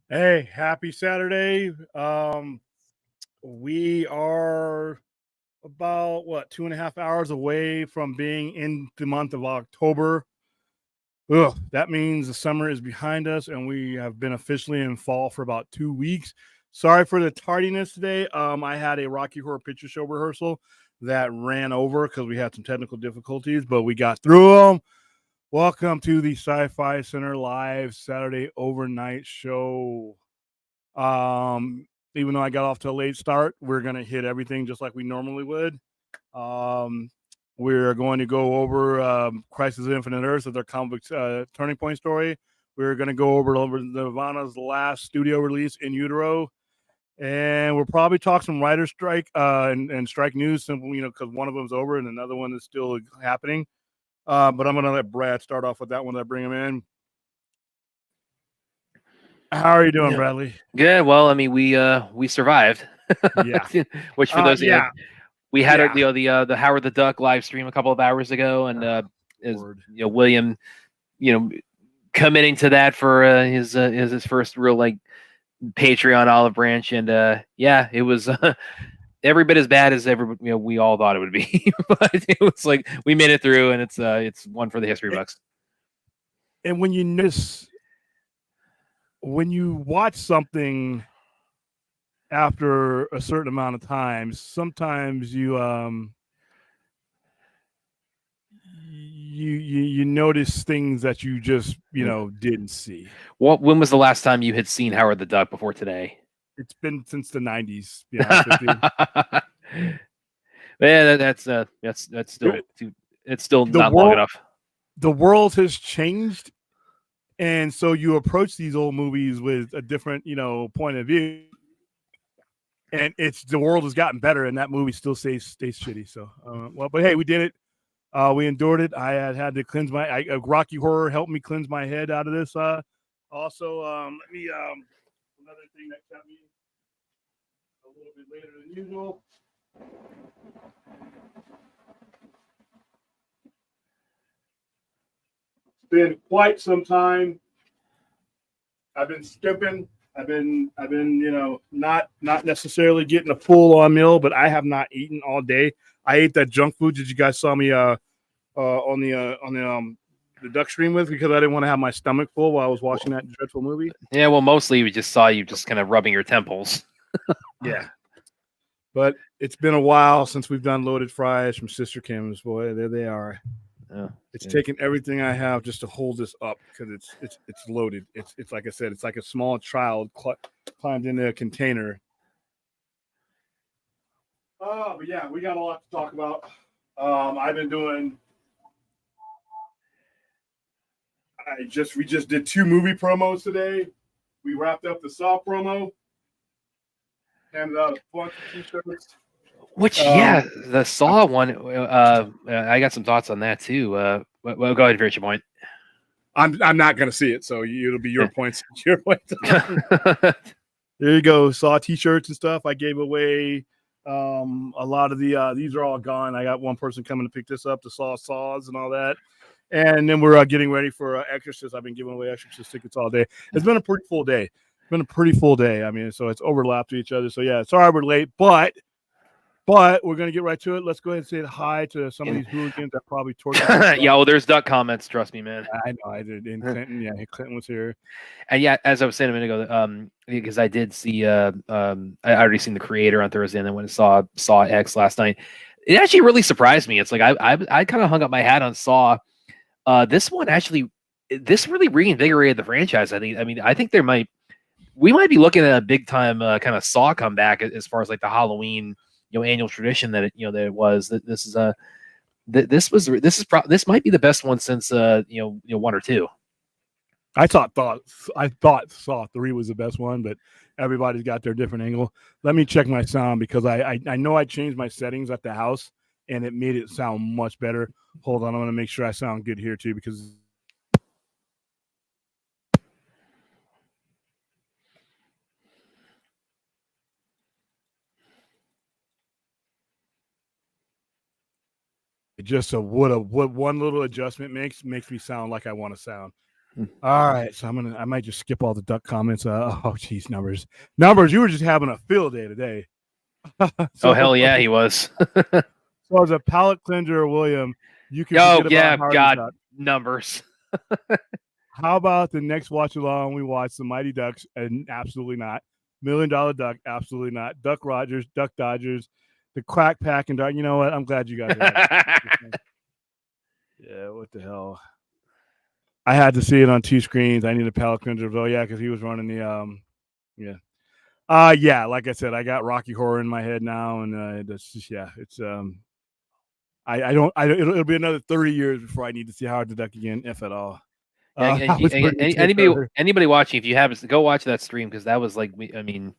Hey, happy Saturday. We are about 2.5 hours away from being in the month of October. Ugh, that means the summer is behind us and we have been officially in fall for about 2 weeks. Sorry for the tardiness today. I had a Rocky Horror Picture Show rehearsal that ran over because we had some technical difficulties, but we got through them. Welcome to the Sci-Fi Center Live Saturday overnight show. Um, Even though I got off to a late start, we're gonna hit everything just like we normally would. Um, we're going to go over Crisis of Infinite Earths, their comic book turning point story. We're going to go over Nirvana's last studio release, In Utero, and we'll probably talk some writer strike and strike news, simply because one of them's over and another one is still happening. But I'm going to let Brad start off with that one. That bring him in. How are you doing, Yeah. Bradley? Good. Well, I mean, we survived. Yeah. Which for those Yeah. we had Yeah. the Howard the Duck live stream a couple of hours ago, and is Word. William, committing to that for his first real Patreon olive branch, and yeah, it was every bit as bad as we all thought it would be, but it was like we made it through, and it's one for the history books. And when you notice, when you watch something after a certain amount of time, sometimes you notice things that you just didn't see. When was the last time you had seen Howard the Duck before today? It's been since the 90s, to be honest with you. Yeah, that's still it's still the not long world enough. the world has changed, and so you approach these old movies with a different point of view, and it's the world has gotten better and that movie still stays shitty. So but hey, we did it. We endured it. I had to cleanse Rocky Horror helped me cleanse my head out of this. Also, let me another thing that kept me a little bit later than usual. It's been quite some time. I've been skipping. I've been not necessarily getting a full on meal, but I have not eaten all day. I ate that junk food. Did you guys saw me on the duck stream with, because I didn't want to have my stomach full while I was watching that dreadful movie. Yeah, well, mostly we just saw you just kind of rubbing your temples. Yeah, but it's been a while since we've done loaded fries from Sister Kim's. Boy, there they are. Oh, it's taken everything I have just to hold this up because it's loaded. It's like I said, it's like a small child climbed into a container. Oh, but yeah, we got a lot to talk about. I've been doing. We just did 2 movie promos today. We wrapped up the Saw promo. Handed out a bunch of T-shirts. Which the Saw one. I got some thoughts on that too. Well, go ahead and finish your point. I'm not gonna see it, so it'll be your points. Your points. There you go. Saw T-shirts and stuff. I gave away a lot of the. These are all gone. I got one person coming to pick this up. The saws and all that. And then we're getting ready for Exorcist. I've been giving away Exorcist tickets all day. It's been a pretty full day. I mean, so it's overlapped to each other. So yeah, sorry we're late, but we're gonna get right to it. Let's go ahead and say hi to some of these hooligans that probably tortured. Yeah, well, there's duck comments. Trust me, man. I know. I did. In Clinton, yeah, Clinton was here. And yeah, as I was saying a minute ago, because I did see, I already seen The Creator on Thursday, and then when I saw X last night, it actually really surprised me. It's like I kind of hung up my hat on Saw. This one actually, this really reinvigorated the franchise. I think we might be looking at a big time kind of Saw comeback as far as like the Halloween annual tradition that it was. That this might be the best one since 1 or 2. I thought Saw 3 was the best one, but everybody's got their different angle. Let me check my sound because I know I changed my settings at the house and it made it sound much better. Hold on, I'm gonna make sure I sound good here too because just what one little adjustment makes me sound like I want to sound. All right, so I might just skip all the duck comments. Geez, numbers. You were just having a field day today. Oh hell yeah, he was. So as a palate cleanser, William, you can Oh forget yeah, about Howard God, Duck. numbers. How about the next watch along? We watch the Mighty Ducks, and absolutely not. $1 Million Duck, absolutely not. Duck Rogers, Duck Dodgers, the Quack Pack, and Duck. You know what? I'm glad you guys are watching. Yeah, what the hell? I had to see it on 2 screens. I need a palate cleanser. Oh yeah, because he was running the yeah. Like I said, I got Rocky Horror in my head now, and that's just it's it'll be another 30 years before I need to see Howard the Duck again, if at all. Anybody watching, if you haven't, go watch that stream because that was like, I mean,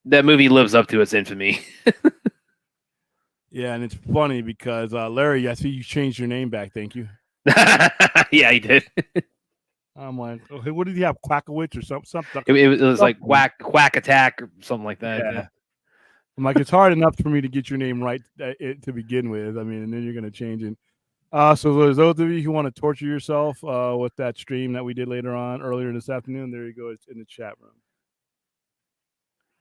that movie lives up to its infamy. Yeah, and it's funny because Larry, I see you changed your name back. Thank you. Yeah, he did. I'm like, okay, what did he have? Quackowitz or something? It was like Quack Attack or something like that. Yeah. I'm like, it's hard enough for me to get your name right to begin with. I mean, and then you're going to change it. So there's those of you who want to torture yourself with that stream that we did earlier this afternoon, there you go. It's in the chat room.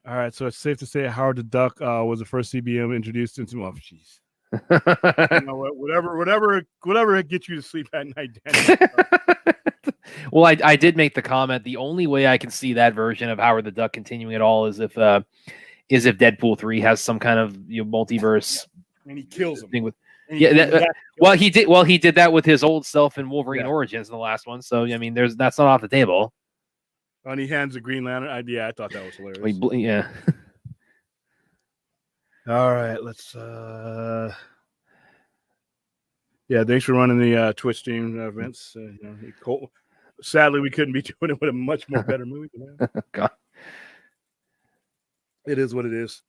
All right, so it's safe to say Howard the Duck was the first CBM introduced into. Oh, jeez. You know what? Whatever gets you to sleep at night, Danny. Well, I did make the comment. The only way I can see that version of Howard the Duck continuing at all is if Deadpool 3 has some kind of multiverse and he kills him. Thing with, he did that with his old self in Wolverine Origins in the last one. So I mean, that's not off the table. And he hands the Green Lantern. I thought that was hilarious. Yeah. All right, let's. Yeah, thanks for running the Twitch stream, Vince. Sadly, we couldn't be doing it with a much more better movie. God. It is what it is.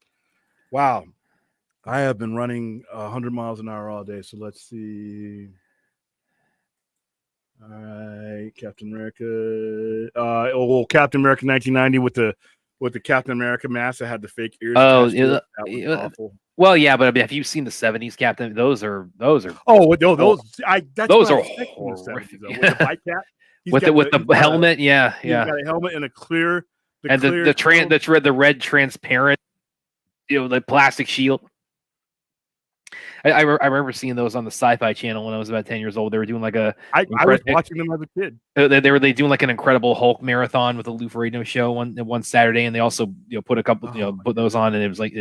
Wow, I have been running 100 miles an hour all day. So let's see. All right, Captain America. Captain America 1990 with the Captain America mask that had the fake ears. Oh, that was awful. Well, yeah, but I mean, have you seen the '70s Captain? Those are. Oh, those are horrific. With the bike cap, with the helmet, yeah. He's got a helmet and a clear. The red transparent, the plastic shield. I remember seeing those on the Sci-Fi Channel when I was about 10 years old. They were doing like I was watching them as a kid. They were doing like an Incredible Hulk marathon with a Lou Ferrigno show one Saturday, and they also put a couple put those on, and it was like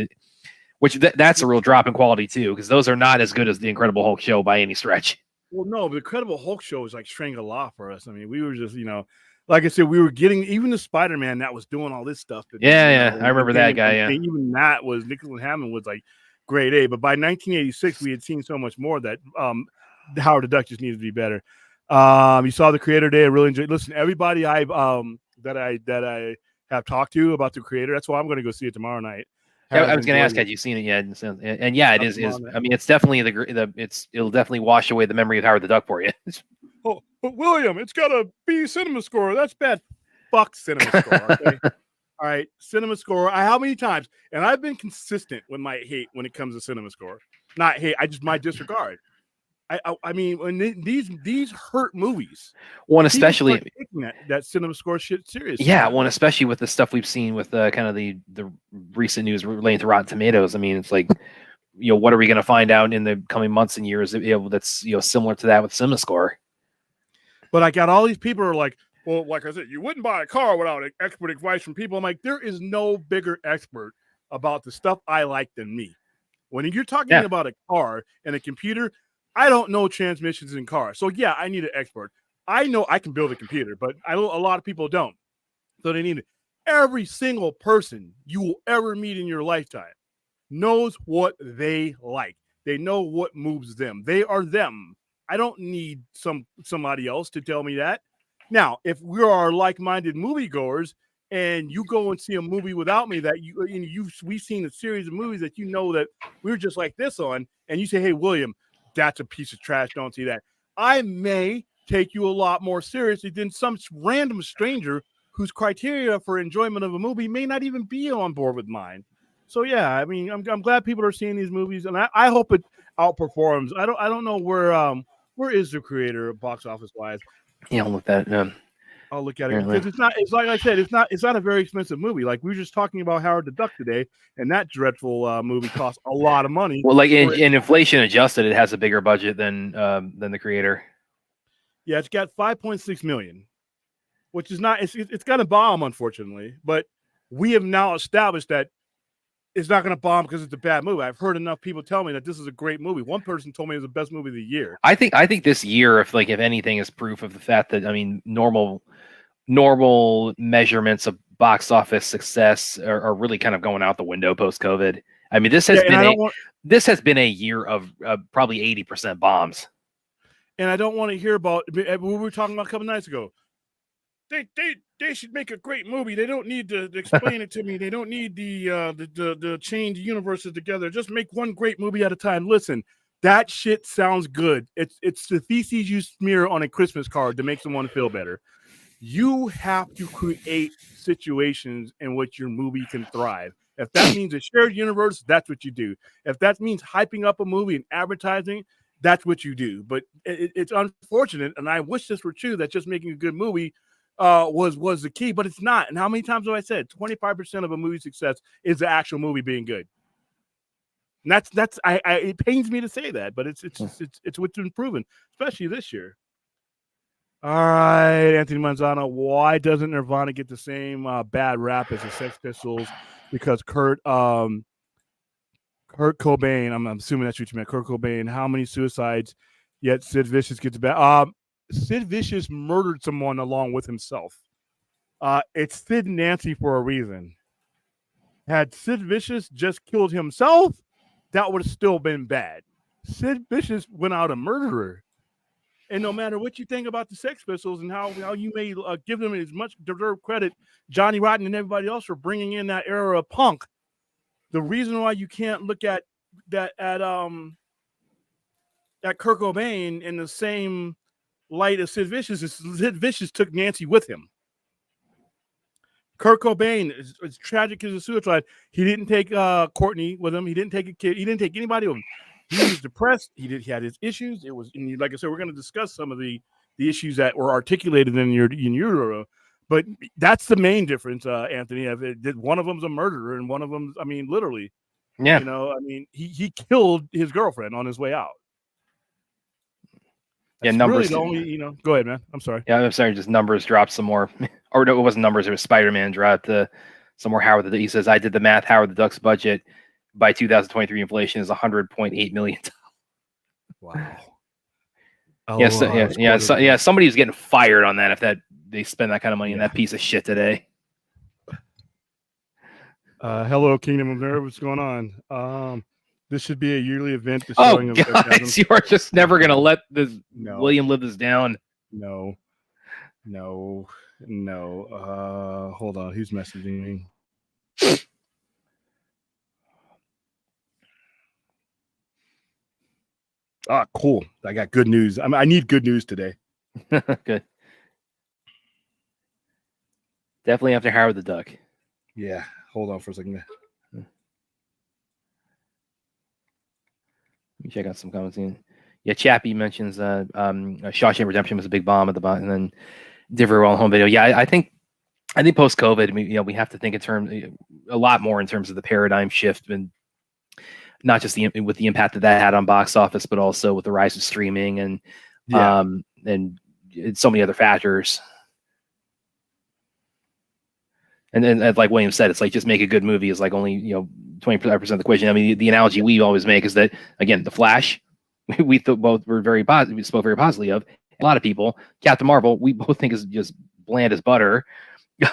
that's a real drop in quality too, because those are not as good as the Incredible Hulk show by any stretch. Well, no, the Incredible Hulk show was like Shangri-La for us. I mean, we were just like I said, we were getting even the Spider-Man that was doing all this stuff. I remember that guy. Yeah, even that was Nicholas Hammond was like grade A, but by 1986 we had seen so much more that Howard the Duck just needed to be better. You saw the Creator Day. I really enjoyed. Listen, everybody that I have talked to about the Creator. That's why I'm going to go see it tomorrow night. Yeah, I was going to ask, had you seen it yet? And yeah, it is. I mean, it's definitely it'll definitely wash away the memory of Howard the Duck for you. Oh, but William, it's got a B Cinema Score. That's bad. Fuck Cinema Score. Okay. All right, Cinema Score. How many times? And I've been consistent with my hate when it comes to Cinema Score. Not hate. My disregard. I mean, when these hurt movies. One especially taking that Cinema Score shit seriously. Yeah, one especially with the stuff we've seen with kind of the recent news relating to Rotten Tomatoes. I mean, it's like, what are we going to find out in the coming months and years? That's similar to that with Cinema Score. But I got all these people who are like, well, like I said, you wouldn't buy a car without expert advice from people. I'm like, there is no bigger expert about the stuff I like than me. When you're talking about a car and a computer, I don't know transmissions in cars. So, yeah, I need an expert. I know I can build a computer, but I know a lot of people don't. So they need it. Every single person you will ever meet in your lifetime knows what they like. They know what moves them. They are them. I don't need somebody else to tell me that. Now, if we are like-minded moviegoers and you go and see a movie without me that we've seen a series of movies that that we're just like this on, and you say, hey, William, that's a piece of trash. Don't see that. I may take you a lot more seriously than some random stranger whose criteria for enjoyment of a movie may not even be on board with mine. So yeah, I mean, I'm glad people are seeing these movies, and I hope it outperforms. I don't know where Where is the creator box office wise? Yeah, I'll look that. I'll look at it because it's not. It's like I said. It's not a very expensive movie. Like we were just talking about Howard the Duck today, and that dreadful movie cost a lot of money. Well, like in inflation adjusted, it has a bigger budget than the creator. Yeah, it's got $5.6 million, which is not. It's got a bomb, unfortunately. But we have now established that it's not going to bomb because it's a bad movie. I've heard enough people tell me that this is a great movie. One person told me it was the best movie of the year. I think this year, if anything, is proof of the fact that normal measurements of box office success are really kind of going out the window post COVID. I mean, this has been a year of probably 80% bombs. And I don't want to hear about what we were talking about a couple nights ago. They should make a great movie. They don't need to explain it to me. They don't need the chain the universes together. Just make one great movie at a time. Listen, that shit sounds good. It's the feces you smear on a Christmas card to make someone feel better. You have to create situations in which your movie can thrive. If that means a shared universe, that's what you do. If that means hyping up a movie and advertising, that's what you do. But it's unfortunate, and I wish this were true, that just making a good movie was the key, but it's not. And how many times have I said 25% of a movie's success is the actual movie being good? And that's it pains me to say that, but it's what's been proven, especially this year. All right, Anthony Manzano, why doesn't Nirvana get the same bad rap as the Sex Pistols? Because Kurt Cobain, I'm assuming that's what you meant, Kurt Cobain, how many suicides, yet Sid Vicious gets bad? Sid Vicious murdered someone along with himself. It's Sid and Nancy for a reason. Had Sid Vicious just killed himself, that would have still been bad. Sid Vicious went out a murderer. And no matter what you think about the Sex Pistols and how you may give them as much deserved credit, Johnny Rotten and everybody else for bringing in that era of punk, the reason why you can't look at that at Kurt Cobain in the same light as Sid Vicious is Sid Vicious took Nancy with him. Kurt Cobain is tragic as a suicide. He didn't take Courtney with him. He didn't take a kid. He didn't take anybody with him. He was depressed. He had his issues. It was, and like I said, we're going to discuss some of the issues that were articulated in your but that's the main difference, Anthony. One of them's a murderer, and one of them, literally, yeah. He killed his girlfriend on his way out. That's numbers. Really the only, go ahead, man. I'm sorry. Yeah, I'm sorry. Just numbers dropped some more, or no, it wasn't numbers. It was Spider-Man dropped some more. Howard the Duck. He says, "I did the math. Howard the Duck's budget by 2023 inflation is $100.8 million." Wow. Somebody was getting fired on that if they spend that kind of money on that piece of shit today. Hello, Kingdom of Nerve. What's going on? This should be a yearly event. Guys, you are just never gonna let this William live this down. No. Hold on. Who's messaging me? Ah, cool. I got good news. I need good news today. Good. Definitely after Howard the Duck. Yeah. Hold on for a second. Let me check out some comments in. Yeah, Chappie mentions Shawshank Redemption was a big bomb at the bottom, and then did very well in home video. Yeah, I think post COVID, we have to think in terms a lot more in terms of the paradigm shift, and not just with the impact that had on box office, but also with the rise of streaming and so many other factors. And like William said, it's like just make a good movie is like only 25% of the equation. I mean, the analogy we always make is that, again, The Flash, we both were very positive. We spoke very positively of. A lot of people, Captain Marvel, we both think is just bland as butter,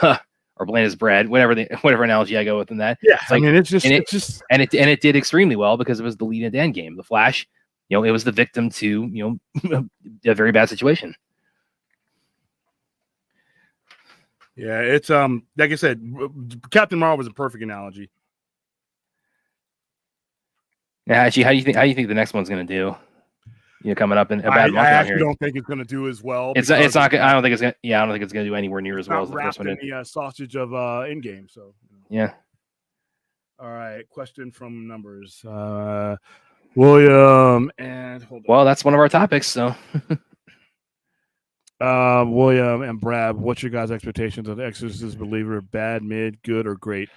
or bland as bread, whatever analogy I go with in that. Yeah, like, it did extremely well because it was the lead into Endgame. The Flash, it was the victim to a very bad situation. Yeah, it's like I said, Captain Marvel was a perfect analogy. Yeah, actually, how do you think the next one's going to do? Coming up in about a month. I actually don't think it's going to do as well. It's not. I don't think it's going. Yeah, I don't think it's going to do anywhere near as well as the first one did. The sausage of Endgame. So yeah. All right. Question from numbers. William and hold on. Well, that's one of our topics. So, William and Brad, what's your guys' expectations of The Exorcist Believer? Bad, mid, good, or great?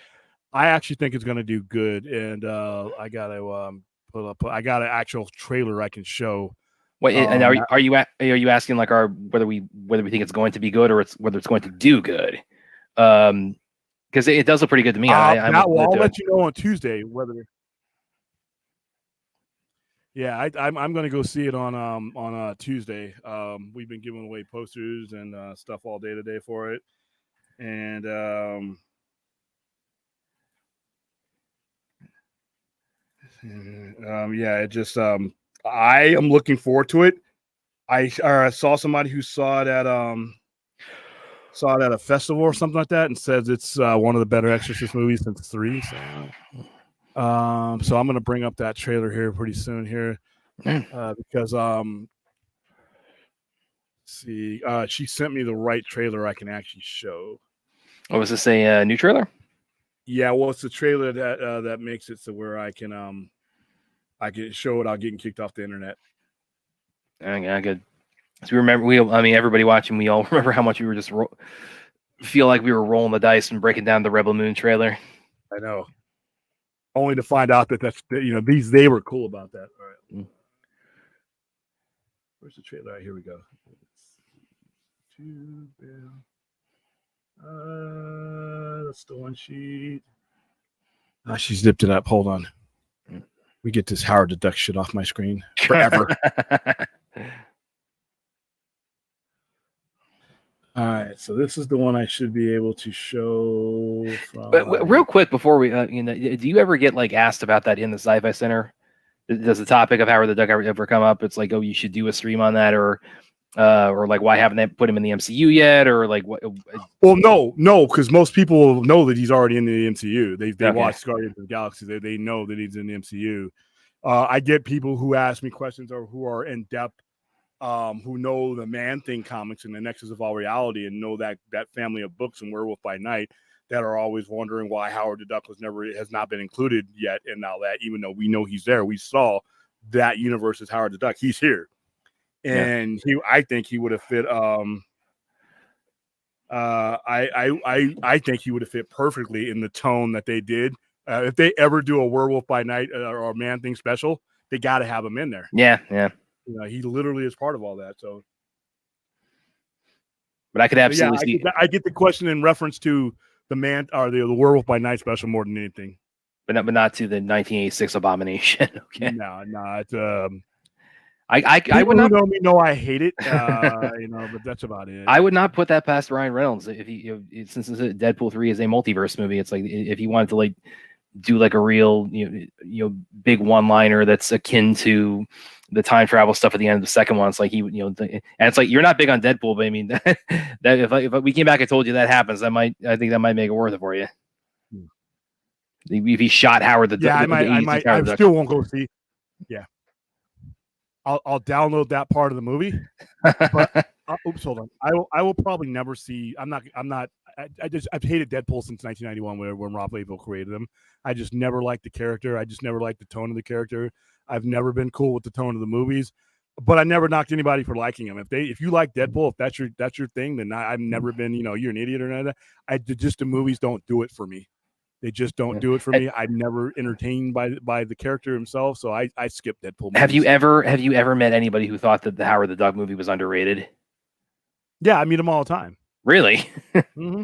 I actually think it's going to do good, and I gotta pull up. I got an actual trailer I can show. wait, and are you asking like whether we think it's going to be good or whether it's going to do good? Because it does look pretty good to me. I'll let you know on Tuesday whether. Yeah, I'm going to go see it on Tuesday. We've been giving away posters and stuff all day today for it, and yeah, it just I am looking forward to it. I saw somebody who saw it at a festival or something like that, and says it's one of the better Exorcist movies since 3. So I'm going to bring up that trailer here pretty soon here because see, she sent me the right trailer I can actually show. What was this, a new trailer? Yeah, well, it's the trailer that makes it so where I can show it without getting kicked off the internet. Yeah, good. So everybody watching, we all remember how much we were just feel like we were rolling the dice and breaking down the Rebel Moon trailer. I know. Only to find out that they were cool about that. All right. Where's the trailer? Right, here we go. That's the one sheet. She zipped it up. Hold on. We get this Howard the Duck shit off my screen forever. All right, so this is the one I should be able to show. But real quick before we, do you ever get like asked about that in the Sci-Fi Center? Does the topic of Howard the Duck ever come up? It's like, oh, you should do a stream on that, or like, why haven't they put him in the MCU yet, or like what? Well, no, because most people know that he's already in the MCU. They watched Guardians of the Galaxy. They know that he's in the MCU. I get people who ask me questions or who are in depth. Who know the Man-Thing comics and the Nexus of All Reality and know that family of books and Werewolf by Night, that are always wondering why Howard the Duck has not been included yet. And now that, even though we know he's there, we saw that universe is Howard the Duck. He's here, and I think he would have fit. I think he would have fit perfectly in the tone that they did. If they ever do a Werewolf by Night or a Man-Thing special, they got to have him in there. Yeah. He literally is part of all that. So, but I could absolutely see. I get the question in reference to the Werewolf by Night special more than anything, but not to the 1986 Abomination. Okay. No, it's I would not know I hate it, but that's about it. I would not put that past Ryan Reynolds if since Deadpool 3 is a multiverse movie. It's like if he wanted to like do like a real big one-liner that's akin to the time travel stuff at the end of the second one. It's like and it's like, you're not big on Deadpool, but I mean that if we came back and told you that happens, I think that might make it worth it for you. If he shot Howard the Duck, I still won't go see. Yeah, I'll download that part of the movie. But oops, hold on. I will probably never see. I've hated Deadpool since 1991 when Rob Liefeld created him. I just never liked the character. I just never liked the tone of the character. I've never been cool with the tone of the movies, but I never knocked anybody for liking them. If you like Deadpool, if that's your thing, then I've never been, you're an idiot or nothing. The movies don't do it for me. They just don't do it for me. I'm never entertained by the character himself, so I skip Deadpool movies. Have you ever met anybody who thought that the Howard the Duck movie was underrated? Yeah, I meet them all the time. Really? Mm-hmm.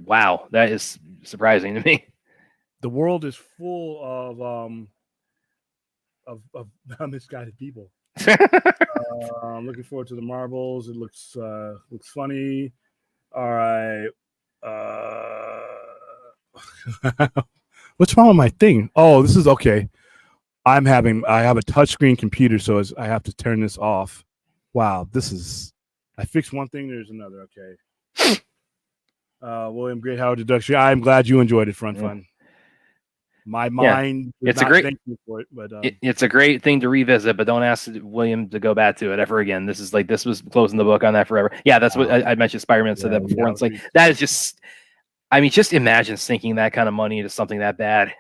Wow, that is surprising to me. The world is full of misguided people. I'm looking forward to the Marvels. It looks funny. All right. What's wrong with my thing? Oh, this is okay. I have a touchscreen computer, so I have to turn this off. Wow, I fixed one thing, there's another. Okay. William, great Howard the Duck. I'm glad you enjoyed it, Fun. My mind, it's a great for it, but it's a great thing to revisit, but don't ask William to go back to it ever again. This was closing the book on that forever. Yeah, that's what I mentioned. Spider-Man said that before. And it's like, that is just, just imagine sinking that kind of money into something that bad.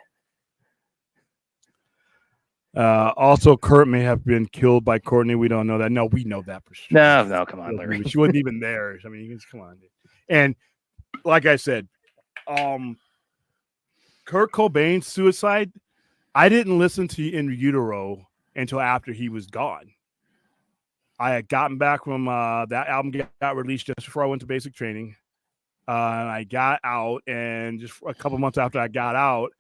Also, Kurt may have been killed by Courtney. We don't know that. No, we know that for sure. No, come on, Larry. She wasn't even there. I mean, come on. And like I said, Kurt Cobain's suicide, I didn't listen to In Utero until after he was gone. I had gotten back from that album got released just before I went to basic training. And I got out, and just a couple months after I got out,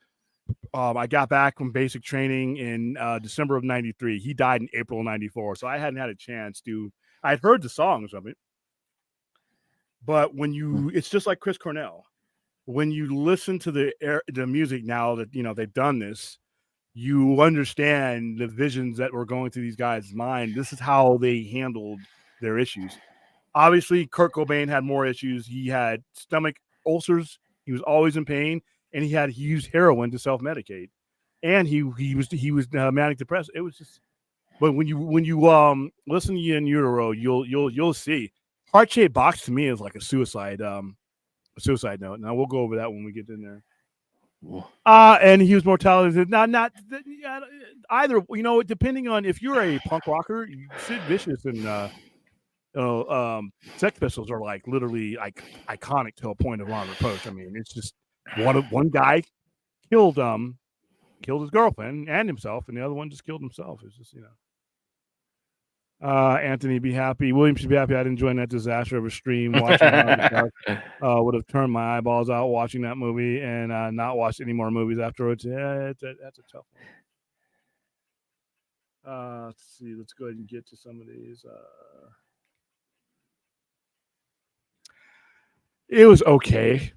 I got back from basic training in December of '93. He died in April of '94, so I hadn't had a chance to. I'd heard the songs of it, but it's just like Chris Cornell. When you listen to the music now that they've done this, you understand the visions that were going through these guys' mind. This is how they handled their issues. Obviously, Kurt Cobain had more issues. He had stomach ulcers. He was always in pain, and he used heroin to self-medicate, and he was manic depressed. It was just, but when you listen to In Utero, you'll see Heart-Shaped Box to me is like a suicide note. Now we'll go over that when we get in there. And he was more talented. Not either. Depending on if you're a punk rocker, Sid Vicious and Sex Pistols are like literally like iconic to a point of non-reproach. I mean, it's just one guy killed his girlfriend and himself, and the other one just killed himself. It's just Anthony, be happy. William should be happy. I didn't join that disaster of a stream. Watching would have turned my eyeballs out watching that movie and not watched any more movies afterwards. Yeah, that's a tough one. Let's see. Let's go ahead and get to some of these. It was okay.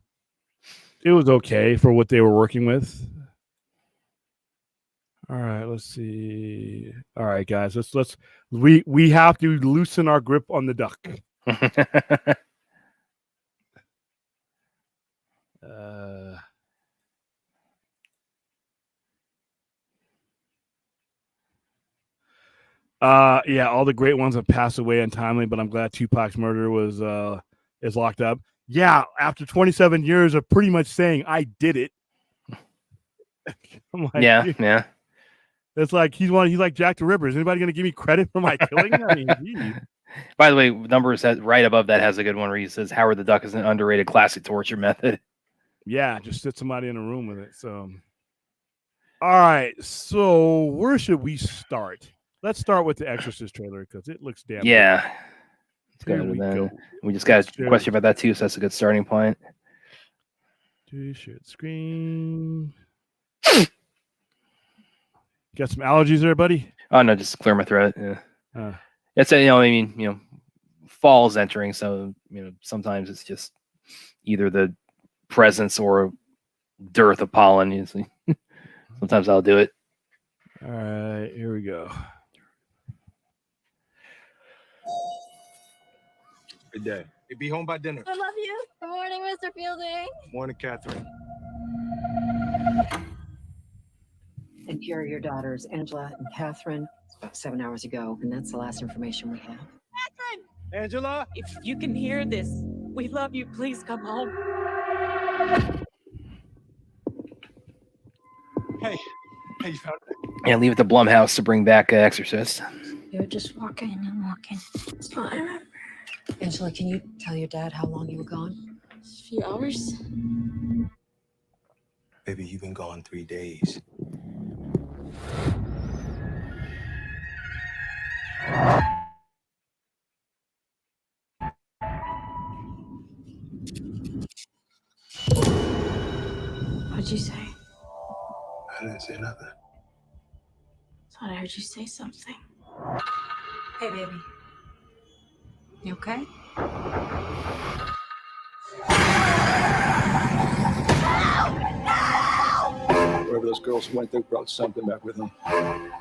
It was okay for what they were working with. All right, let's see. All right, guys, we have to loosen our grip on the duck. Yeah, all the great ones have passed away untimely, but I'm glad Tupac's murder is locked up. Yeah, after 27 years of pretty much saying I did it. I'm like, yeah. It's like he's like Jack the Ripper. Is anybody going to give me credit for my killing? I mean, geez. By the way, numbers right above that has a good one where he says Howard the Duck is an underrated classic torture method. Yeah, just sit somebody in a room with it. So, all right. So where should we start? Let's start with the Exorcist trailer because it looks damn good. We just got a question about that too, so that's a good starting point. Share screen. Got some allergies there, buddy? Oh no, just clear my throat. Yeah. It's fall's entering, so sometimes it's just either the presence or dearth of pollen. Usually, sometimes I'll do it. All right, here we go. Good day. You'll be home by dinner. I love you. Good morning, Mr. Fielding. Morning, Catherine. And here are your daughters, Angela and Catherine. It's about 7 hours ago, and that's the last information we have. Catherine! Angela? If you can hear this, we love you. Please come home. Hey, you found it? Yeah, leave it to Blumhouse to bring back Exorcist. You were just walking and walking. That's all I remember. Angela, can you tell your dad how long you were gone? A few hours. Baby, you've been gone 3 days. What'd you say? I didn't say nothing. Thought I heard you say something. Hey, baby. You okay? Wherever those girls went, they brought something back with them.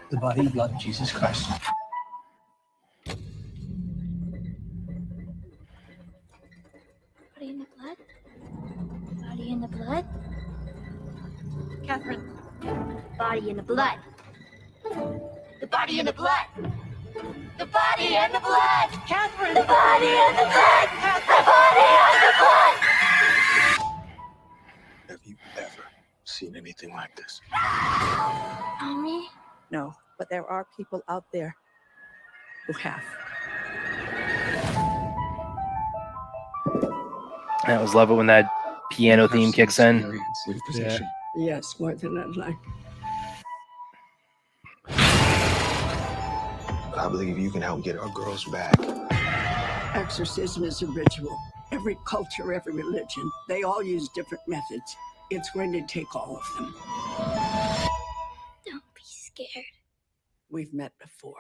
The body and blood of Jesus Christ. Body in the blood? Body in the blood? Catherine. Body in the blood. The body in the blood. The body and the blood. Catherine. The body and the blood. The body and the blood. Have you ever seen anything like this? Mommy? No, but there are people out there who have. I always love it when that piano theme kicks in. With possession. Yes, more than I'd like. I believe you can help get our girls back. Exorcism is a ritual. Every culture, every religion, they all use different methods. It's going to take all of them. Don't be scared, We've met before.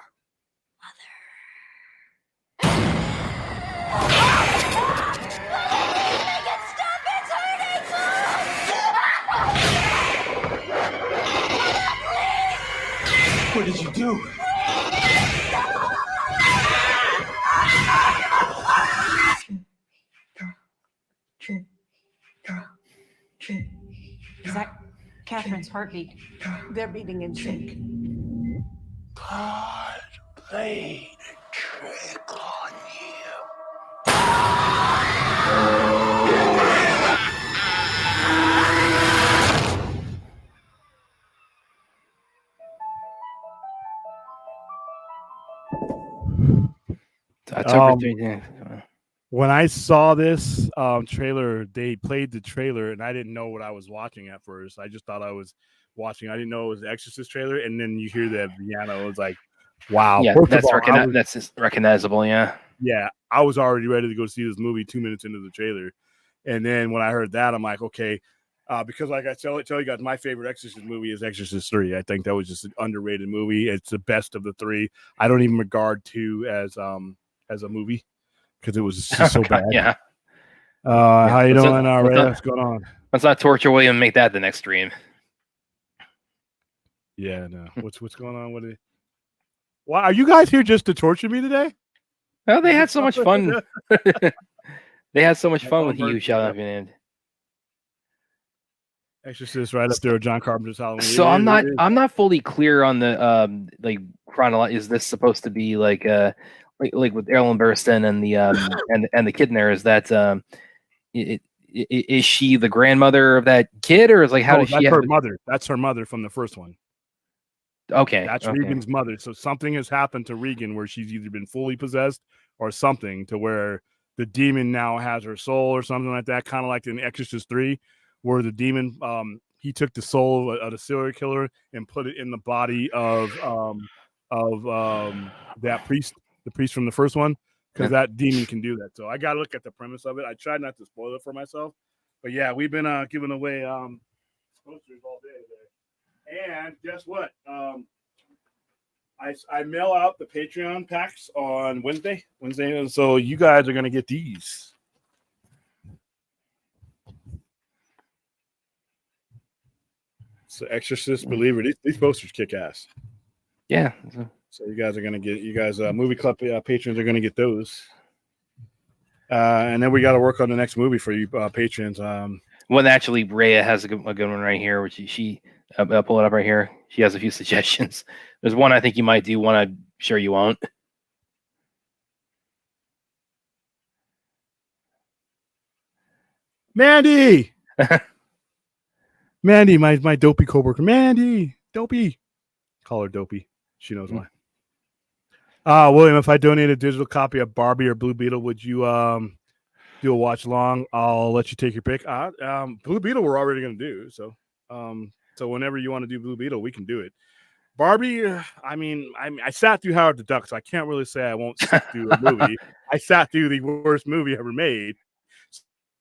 What did you do? Is that Catherine's heartbeat? They're beating in sync. God played a trick on you. October Um, 13th. When I saw this trailer, they played the trailer, and I didn't know what I was watching at first. I just thought I was watching. I didn't know it was the Exorcist trailer, and then you hear that piano. It was like, wow. Yeah, First of that's all, that's just recognizable. Yeah. yeah, I was already ready to go see this movie 2 minutes into the trailer, and then when I heard that, I'm like, okay, because like I tell you guys, my favorite Exorcist movie is Exorcist 3. I think that was just an underrated movie. It's the best of the three. I don't even regard 2 as a movie because it was just so bad. Yeah. How you Let's doing, not- Ray? let's not- What's going on? Let's not torture William and make that the next stream. Yeah, no. What's going on with it? Why are you guys here just to torture me today? Well, they had so much fun. They had so much fun with you shouting out your name. Exorcist right up there with John Carpenter's Halloween. So I'm not fully clear on the like chronology. Is this supposed to be like with Ellen Burstyn and the and the kid in there? Is that is she the grandmother of that kid, or is like how does that's she? her mother. That's her mother from the first one. Okay, That's okay. Regan's mother. So something has happened to Regan where she's either been fully possessed or something to where the demon now has her soul or something like that. Kind of like in Exorcist 3, where the demon he took the soul of the serial killer and put it in the body of that priest, the priest from the first one, because that demon can do that. So I gotta look at the premise of it. I tried not to spoil it for myself, but yeah, we've been giving away posters all day today. And guess what? I mail out the Patreon packs on Wednesday, and so you guys are gonna get these. So Exorcist Believer, these posters kick ass. Yeah. So you guys are gonna get movie club patrons are gonna get those. And then we got to work on the next movie for you patrons. Well, actually, Rhea has a good one right here, which she I'll pull it up right here. She has a few suggestions. There's one I think you might do, one I'm sure you won't. Mandy, Mandy, my dopey coworker, Mandy, dopey. Call her dopey. She knows why. William, if I donate a digital copy of Barbie or Blue Beetle, would you do a watch along? I'll let you take your pick. Blue Beetle we're already going to do, so whenever you want to do Blue Beetle, we can do it. Barbie, I sat through Howard the Duck, so I can't really say I won't sit through a movie. I sat through the worst movie ever made.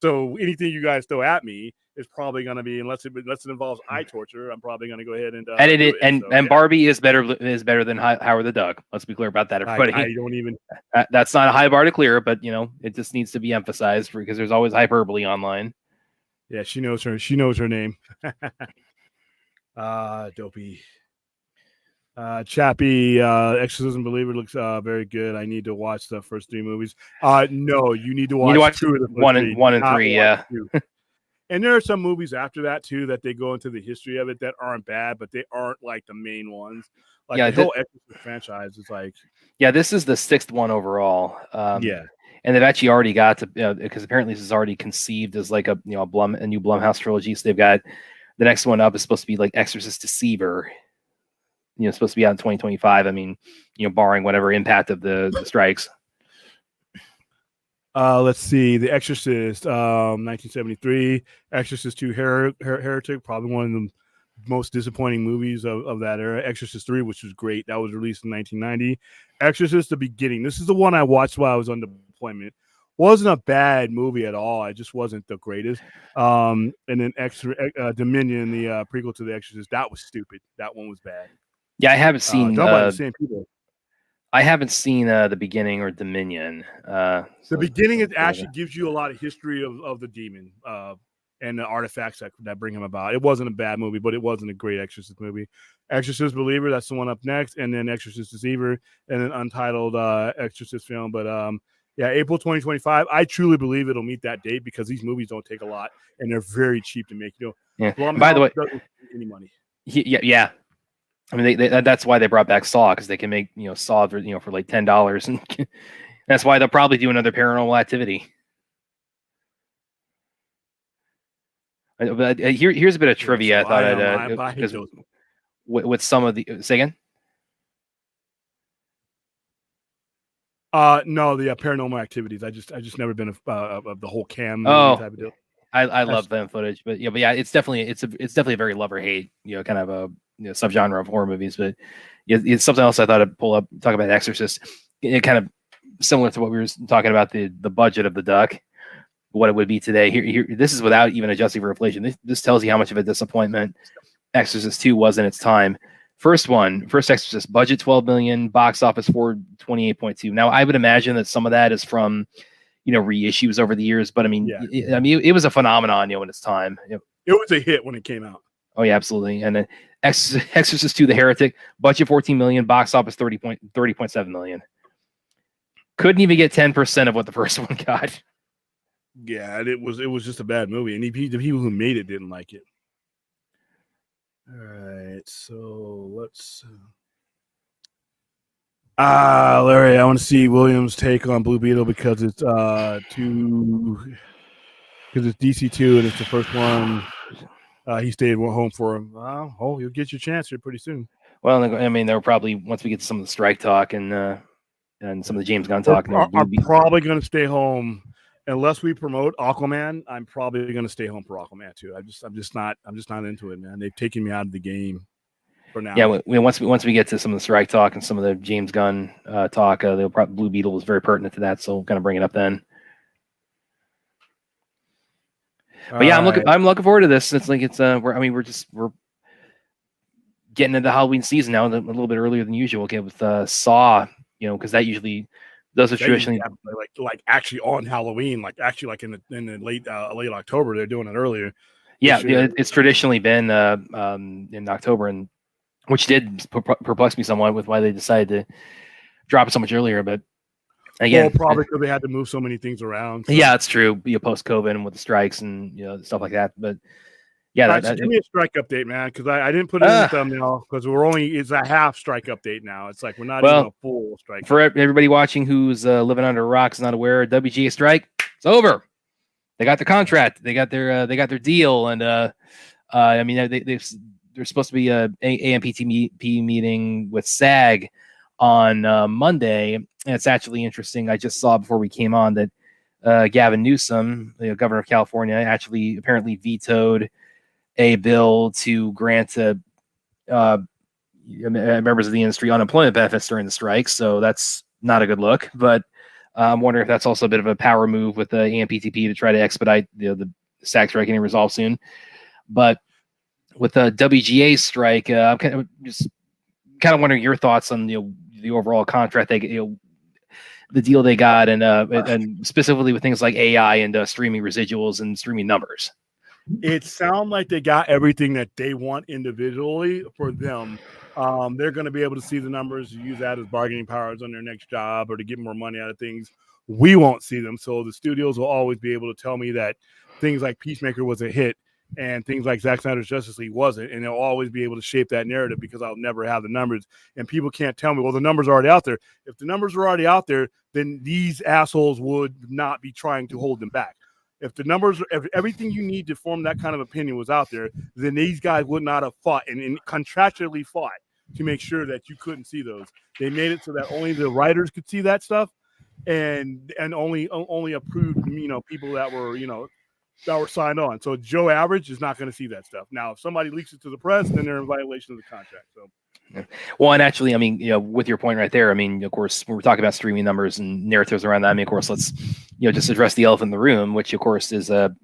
So anything you guys throw at me is probably going to be, unless it involves eye torture, I'm probably going to go ahead and edit it. And yeah. Barbie is better than Howard the Duck. Let's be clear about that, everybody. I don't even. That's not a high bar to clear, but it just needs to be emphasized because there's always hyperbole online. Yeah, she knows her name. Dopey. Chappie, Exorcism Believer looks very good. I need to watch the first 3 movies. No, you need to watch 2 of the first 1 and 3. Yeah. And there are some movies after that too that they go into the history of it that aren't bad, but they aren't like the main ones. Like the whole Exorcist franchise is like. Yeah, this is the 6th one overall. Yeah. And they've actually already got to because apparently this is already conceived as like a new Blumhouse trilogy. So they've got the next one up is supposed to be like Exorcist Deceiver. supposed to be out in 2025. I mean, barring whatever impact of the strikes. Let's see, The Exorcist, 1973, Exorcist 2 Heretic, probably one of the most disappointing movies of that era. Exorcist 3, which was great, that was released in 1990. Exorcist: The Beginning, this is the one I watched while I was on deployment. Wasn't a bad movie at all. It just wasn't the greatest. And then Dominion, the prequel to The Exorcist, that was stupid. That one was bad. Yeah, I haven't seen. Done by the same people. I haven't seen The Beginning or Dominion. The Beginning actually gives you a lot of history of the demon and the artifacts that bring him about. It wasn't a bad movie, but it wasn't a great Exorcist movie. Exorcist Believer, that's the one up next, and then Exorcist Deceiver, and then Untitled Exorcist Film. But yeah, April 2025. I truly believe it'll meet that date because these movies don't take a lot and they're very cheap to make. Yeah. By the way, doesn't take any money. Yeah. I mean, that's why they brought back Saw, because they can make Saw for for like $10, and that's why they'll probably do another Paranormal Activity. But here's a bit of trivia. So I thought because with some of the say again. No, the Paranormal Activities. I just never been of the whole cam type of deal. I love fan footage, but yeah, it's definitely a very love or hate, kind of a subgenre of horror movies. But it's something else I thought I'd pull up, talk about Exorcist. It kind of similar to what we were talking about, the budget of the duck, what it would be today. Here, this is without even adjusting for inflation. This tells you how much of a disappointment Exorcist 2 was in its time. First Exorcist, budget $12 million, box office $428.2. Now I would imagine that some of that is from reissues over the years, but I mean, it was a phenomenon, in its time. It was a hit when it came out. Oh yeah, absolutely. And then Exorcist 2: The Heretic, budget $14 million, box office $30.7 million. Couldn't even get 10% of what the first one got. Yeah, it was just a bad movie, and the people who made it didn't like it. All right, so let's. Larry, I want to see Williams' take on Blue Beetle because it's DC2 and it's the first one he stayed home for. You'll get your chance here pretty soon. Well, I mean, they'll probably, once we get to some of the strike talk and some of the James Gunn talk, I'm probably going to stay home unless we promote Aquaman. I'm probably going to stay home for Aquaman too. I'm just not into it, man. They've taken me out of the game for now. Yeah, once we get to some of the strike talk and some of the James Gunn talk, Blue Beetle was very pertinent to that, so we'll kind of bring it up then. But yeah, I'm looking forward to this. It's like we're getting into Halloween season now, a little bit earlier than usual. Okay, with Saw, because that usually does it traditionally like actually on Halloween, like in the late October. They're doing it earlier. Yeah, it's traditionally been in October, and which did perplex me somewhat with why they decided to drop it so much earlier. But again, probably because they had to move so many things around. So. Yeah, it's true. Post COVID and with the strikes and stuff like that. But yeah, give me a strike update, man, because I didn't put it in the thumbnail because it's a half strike update now. It's like we're not even a full strike. For everybody watching who's living under a rock is not aware, WGA strike, it's over. They got the contract. They got their deal, and I mean they're supposed to be a AMPTP meeting with SAG on Monday, and it's actually interesting. I just saw before we came on that Gavin Newsom, the governor of California, actually apparently vetoed a bill to grant members of the industry unemployment benefits during the strike. So that's not a good look. But I'm wondering if that's also a bit of a power move with the AMPTP to try to expedite the SAG strike getting resolved soon. But with the WGA strike, I'm kind of wondering your thoughts on the overall contract the deal they got, and specifically with things like AI and streaming residuals and streaming numbers. It sounds like they got everything that they want individually for them. They're going to be able to see the numbers, use that as bargaining powers on their next job or to get more money out of things. We won't see them. So the studios will always be able to tell me that things like Peacemaker was a hit and things like Zack Snyder's Justice League wasn't. And they'll always be able to shape that narrative because I'll never have the numbers. And people can't tell me, well, the numbers are already out there. If the numbers are already out there, then these assholes would not be trying to hold them back. If everything you need to form that kind of opinion was out there, then these guys would not have fought and contractually fought to make sure that you couldn't see those. They made it so that only the writers could see that stuff, and only approved people that were that were signed on. So Joe Average is not going to see that stuff. Now, if somebody leaks it to the press, then they're in violation of the contract. So. Well, and actually, I mean, with your point right there, I mean, of course, when we're talking about streaming numbers and narratives around that, I mean, of course, let's, just address the elephant in the room, which, of course, is, the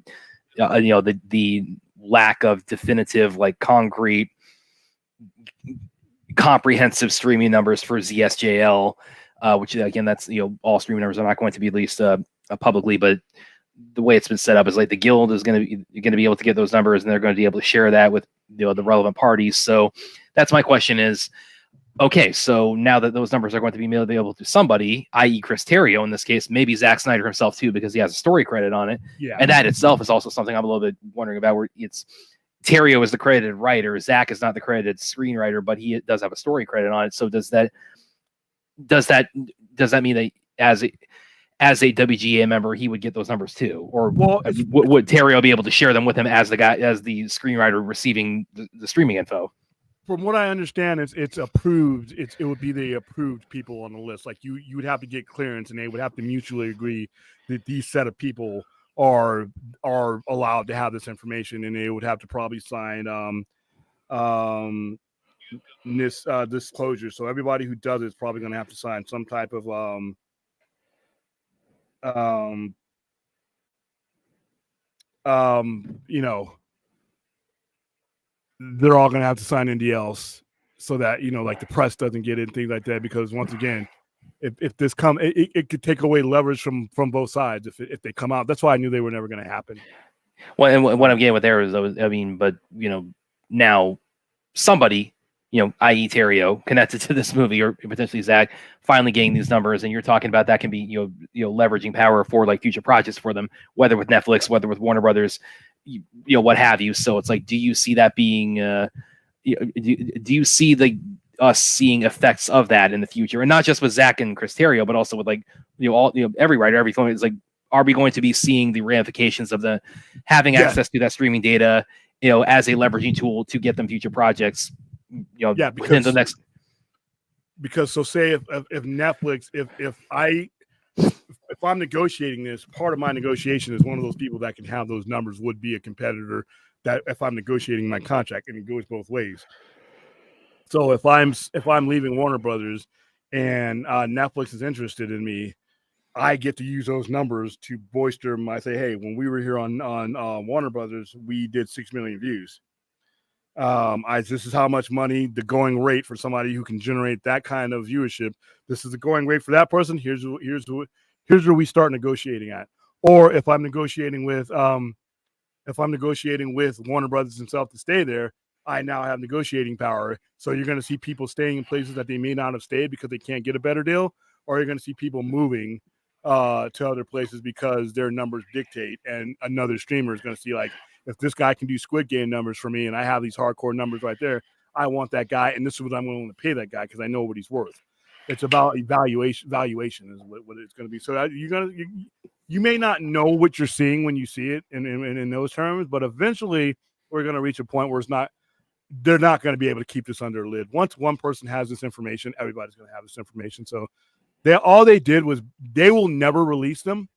lack of definitive, like, concrete, comprehensive streaming numbers for ZSJL, which, again, that's, all streaming numbers are not going to be released publicly, but the way it's been set up is like the guild is going to be able to get those numbers, and they're going to be able to share that with the relevant parties. So that's my question is, okay, so now that those numbers are going to be made available to somebody, i.e. Chris Terrio in this case, maybe Zack Snyder himself too, because he has a story credit on it. Yeah. And that itself is also something I'm a little bit wondering about, where it's Terrio is the credited writer, Zack is not the credited screenwriter, but he does have a story credit on it. So does that mean that as a WGA member, he would get those numbers too, or would Terrio be able to share them with him as the screenwriter receiving the streaming info? From what I understand, it's approved. It would be the approved people on the list. Like you would have to get clearance, and they would have to mutually agree that these set of people are allowed to have this information, and they would have to probably sign this disclosure. So everybody who does it is probably going to have to sign some type of they're all going to have to sign NDLs so that, like the press doesn't get it and things like that. Because once again, if this it could take away leverage from both sides if they come out. That's why I knew they were never going to happen. Well, and what I'm getting with there is, but now somebody, i.e. Terrio, connected to this movie, or potentially Zach, finally getting these numbers, and you're talking about that can be, leveraging power for like future projects for them, whether with Netflix, whether with Warner Brothers, what have you. So it's like, do you see that being, do you see us seeing effects of that in the future, and not just with Zach and Chris Terrio, but also with every writer, every film? It's like, are we going to be seeing the ramifications of the having access to that streaming data, as a leveraging tool to get them future projects? Within the next. Because so say if Netflix, if I'm negotiating this, part of my negotiation is one of those people that can have those numbers would be a competitor. That if I'm negotiating my contract, and it goes both ways. So if I'm leaving Warner Brothers and Netflix is interested in me, I get to use those numbers to bolster my say, hey, when we were here on Warner Brothers, we did 6 million views. This is how much money, the going rate for somebody who can generate that kind of viewership. This is the going rate for that person. Here's where we start negotiating at. Or if I'm negotiating with Warner Brothers himself to stay there, I now have negotiating power. So you're going to see people staying in places that they may not have stayed because they can't get a better deal, or you're going to see people moving to other places because their numbers dictate, and another streamer is going to see, like, if this guy can do Squid Game numbers for me and I have these hardcore numbers right there, I want that guy, and this is what I'm willing to pay that guy because I know what he's worth. It's about valuation is what it's going to be. So you may not know what you're seeing when you see it in those terms, but eventually we're going to reach a point where they're not going to be able to keep this under a lid. Once one person has this information, everybody's going to have this information. So all they did was, they will never release them,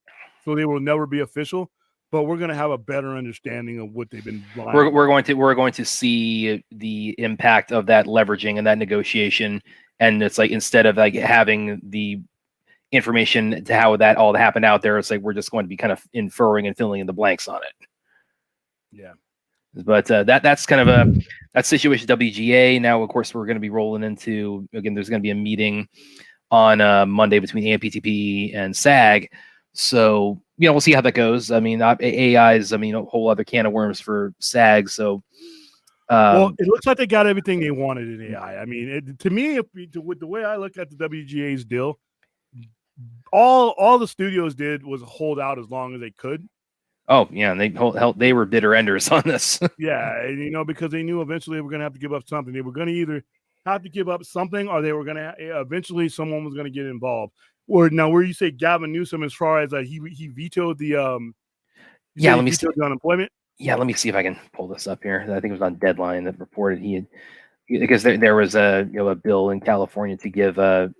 so they will never be official. But we're going to have a better understanding of what they've been. We're going to see the impact of that leveraging and that negotiation, and it's like, instead of like having the information to how that all happened out there, it's like we're just going to be kind of inferring and filling in the blanks on it. Yeah. But that's kind of that situation. WGA now, of course, we're going to be rolling into, again, there's going to be a meeting on Monday between AMPTP and SAG. So, we'll see how that goes. I mean, AI is, a whole other can of worms for SAG. So, well, it looks like they got everything they wanted in AI. I mean, to me, with the way I look at the WGA's deal, all the studios did was hold out as long as they could. Oh yeah, and they were bitter enders on this. Yeah, and because they knew eventually they were going to have to give up something. They were going to either have to give up something, or they were going to eventually someone was going to get involved. Or now, where you say Gavin Newsom, as far as he vetoed the let me see the unemployment. Yeah, let me see if I can pull this up here. I think it was on Deadline that reported he had because there was a bill in California to give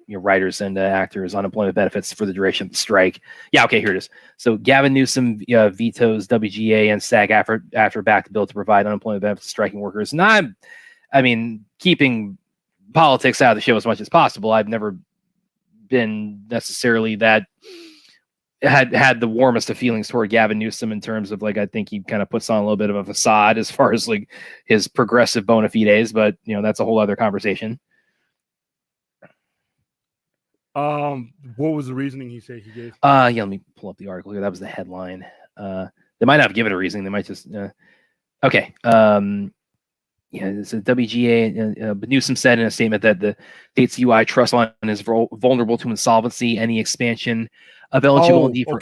writers and actors unemployment benefits for the duration of the strike. Yeah, okay, here it is. So Gavin Newsom vetoes WGA and SAG after backed bill to provide unemployment benefits to striking workers. And I mean, keeping politics out of the show as much as possible. I've never been necessarily that had the warmest of feelings toward Gavin Newsom in terms of like, I think he kind of puts on a little bit of a facade as far as like his progressive bona fides, but that's a whole other conversation. What was the reasoning he said he gave? Yeah, let me pull up the article here. That was the headline. They might not give it a reasoning. They might just okay. Yeah, it's a WGA. But Newsom said in a statement that the state's UI trust fund is vulnerable to insolvency. Any expansion of eligibility for.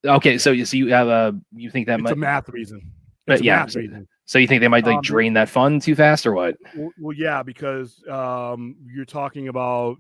Okay, so you have you think that it's a math reason. Reason. So you think they might drain that fund too fast, or what? Well, yeah, because you're talking about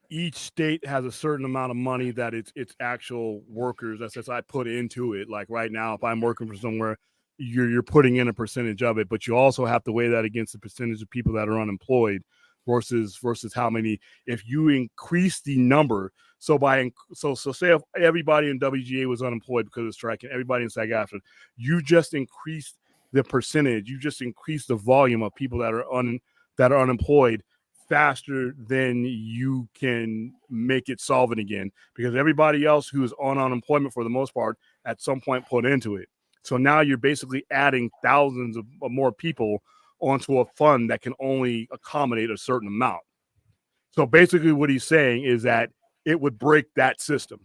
each state has a certain amount of money that it's actual workers that says I put into it. Like right now, if I'm working for somewhere, you're putting in a percentage of it, but you also have to weigh that against the percentage of people that are unemployed versus how many. If you increase the number, so say if everybody in WGA was unemployed because of striking, everybody in SAG-AFTRA, you just increased the percentage, you just increased the volume of people that are unemployed faster than you can make it solvent again, because everybody else who is on unemployment for the most part at some point put into it. So now you're basically adding thousands of more people onto a fund that can only accommodate a certain amount. So basically what he's saying is that it would break that system.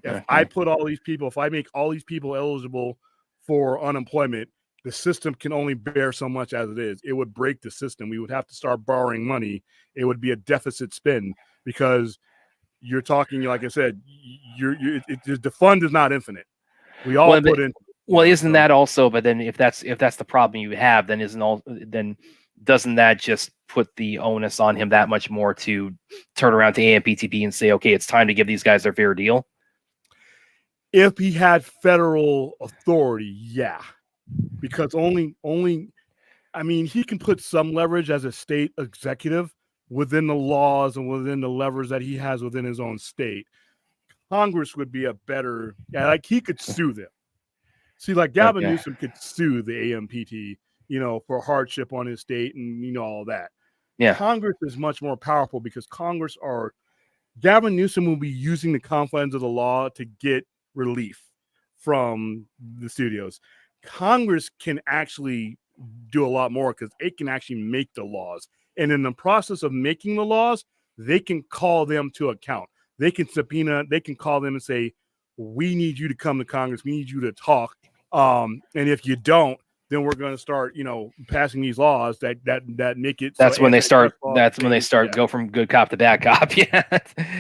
If I put all these people, if I make all these people eligible for unemployment, the system can only bear so much as it is. It would break the system. We would have to start borrowing money. It would be a deficit spend, because you're talking, like I said, the fund is not infinite. We all put in. Well, isn't that also? But then, if that's the problem you have, then doesn't that just put the onus on him that much more to turn around to AMPTP and say, okay, it's time to give these guys their fair deal? If he had federal authority, yeah, because only I mean, he can put some leverage as a state executive within the laws and within the levers that he has within his own state. Congress would be a better, like he could sue them. See, like Gavin Newsom could sue the AMPT, for hardship on his state and, all that. Yeah. Congress is much more powerful because Gavin Newsom will be using the confines of the law to get relief from the studios. Congress can actually do a lot more because it can actually make the laws. And in the process of making the laws, they can call them to account. They can subpoena, they can call them and say, we need you to come to Congress. We need you to talk. And if you don't, then we're going to start, passing these laws that make it. That's when they start. That's when they start go from good cop to bad cop. Yeah.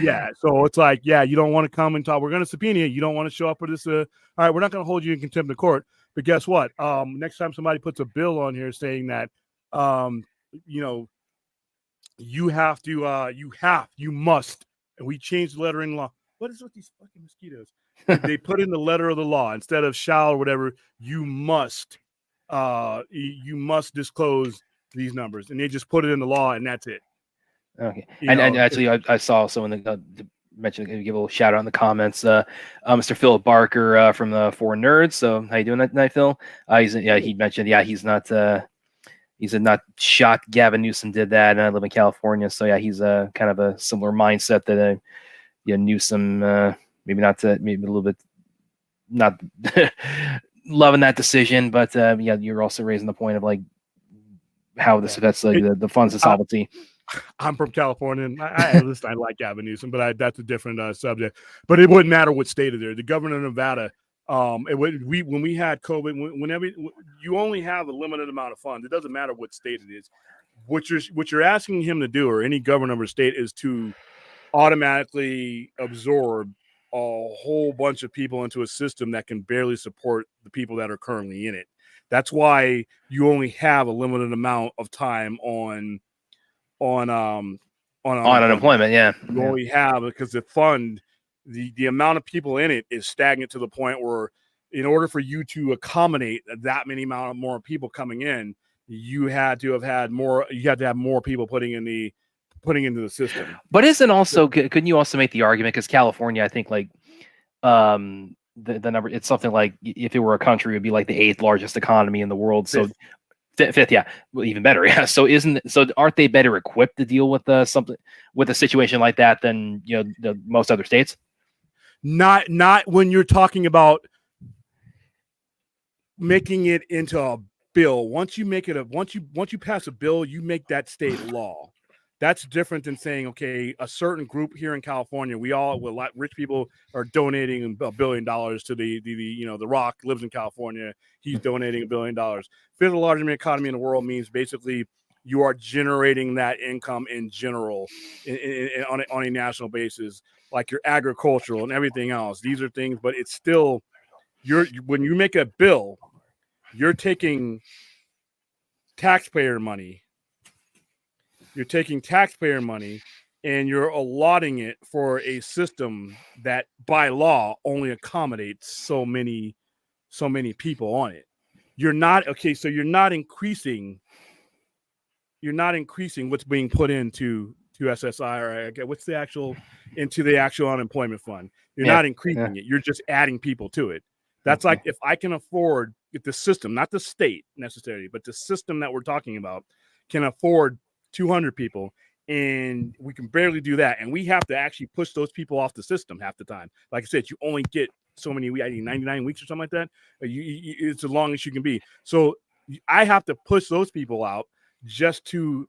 Yeah. So it's like, you don't want to come and talk. We're going to subpoena you. You don't want to show up for this. All right, we're not going to hold you in contempt of court. But guess what? Next time somebody puts a bill on here saying that, you must, and we changed the lettering law. What is with these fucking mosquitoes? They put in the letter of the law instead of shall or whatever. You must disclose these numbers, and they just put it in the law, and that's it. Okay. And actually, I saw someone that mentioned, give a little shout out in the comments. Mr. Philip Barker from the Four Nerds. So how you doing tonight, Phil? He mentioned, he's not. He said not shocked Gavin Newsom did that, and I live in California, so he's kind of a similar mindset that Newsom maybe a little bit not loving that decision, but you're also raising the point of like how this affects the funds insolvency. I'm from California, and I like Gavin Newsom, but that's a different subject. But it wouldn't matter what state it is. The governor of Nevada. When we had COVID, whenever you only have a limited amount of funds, it doesn't matter what state it is. What you're asking him to do, or any governor of a state, is to automatically absorb a whole bunch of people into a system that can barely support the people that are currently in it. That's why you only have a limited amount of time on unemployment. Yeah, you only have, because the fund. The amount of people in it is stagnant to the point where, in order for you to accommodate that many more people coming in, you had to have more people putting into the system. But isn't also couldn't you also make the argument, because California, I think like the number, it's something like, if it were a country, it would be like the 8th largest economy in the world. So fifth, yeah, well, even better, yeah. So aren't they better equipped to deal with something with a situation like that than most other states? Not when you're talking about making it into a bill. Once you pass a bill, you make that state law. That's different than saying, okay, a certain group here in California, rich people are donating $1 billion to the Rock lives in California. He's donating $1 billion. 5th largest economy in the world means basically you are generating that income in general on a national basis, like your agricultural and everything else. These are things, but it's still, when you make a bill, you're taking taxpayer money. You're taking taxpayer money and you're allotting it for a system that by law only accommodates so many people on it. You're not increasing what's being put into SSI, or what's the actual unemployment fund. You're not increasing it. You're just adding people to it. That's like, if I can afford, if the system, not the state necessarily, but the system that we're talking about can afford 200 people, and we can barely do that, and we have to actually push those people off the system half the time. Like I said, you only get so many, 99 weeks or something like that. It's as long as you can be. So I have to push those people out just to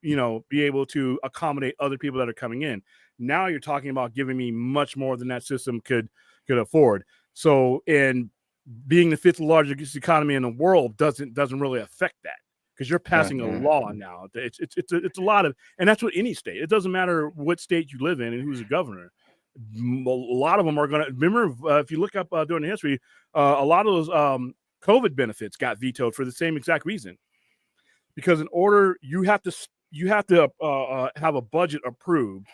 be able to accommodate other people that are coming in. Now you're talking about giving me much more than that system could afford. So, and being the 5th largest economy in the world doesn't really affect that, because you're passing a law now. It's a lot of, and that's what any state. It doesn't matter what state you live in and who's a governor. A lot of them are going to remember. If you look up during the history, a lot of those COVID benefits got vetoed for the same exact reason, because in order you have to have a budget approved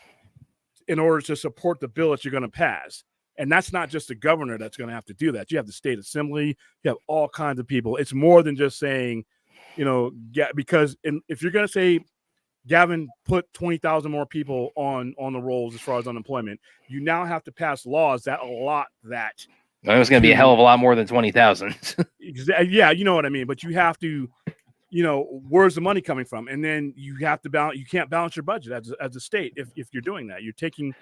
in order to support the bill that you're going to pass. And that's not just the governor that's going to have to do that. You have the state assembly. You have all kinds of people. It's more than just saying, because if you're going to say, Gavin, put 20,000 more people on the rolls as far as unemployment, you now have to pass laws that allot that. It was going to be a hell of a lot more than 20,000. Yeah, you know what I mean. But you have to, where's the money coming from? And then you have to balance. You can't balance your budget as a state if you're doing that. You're taking,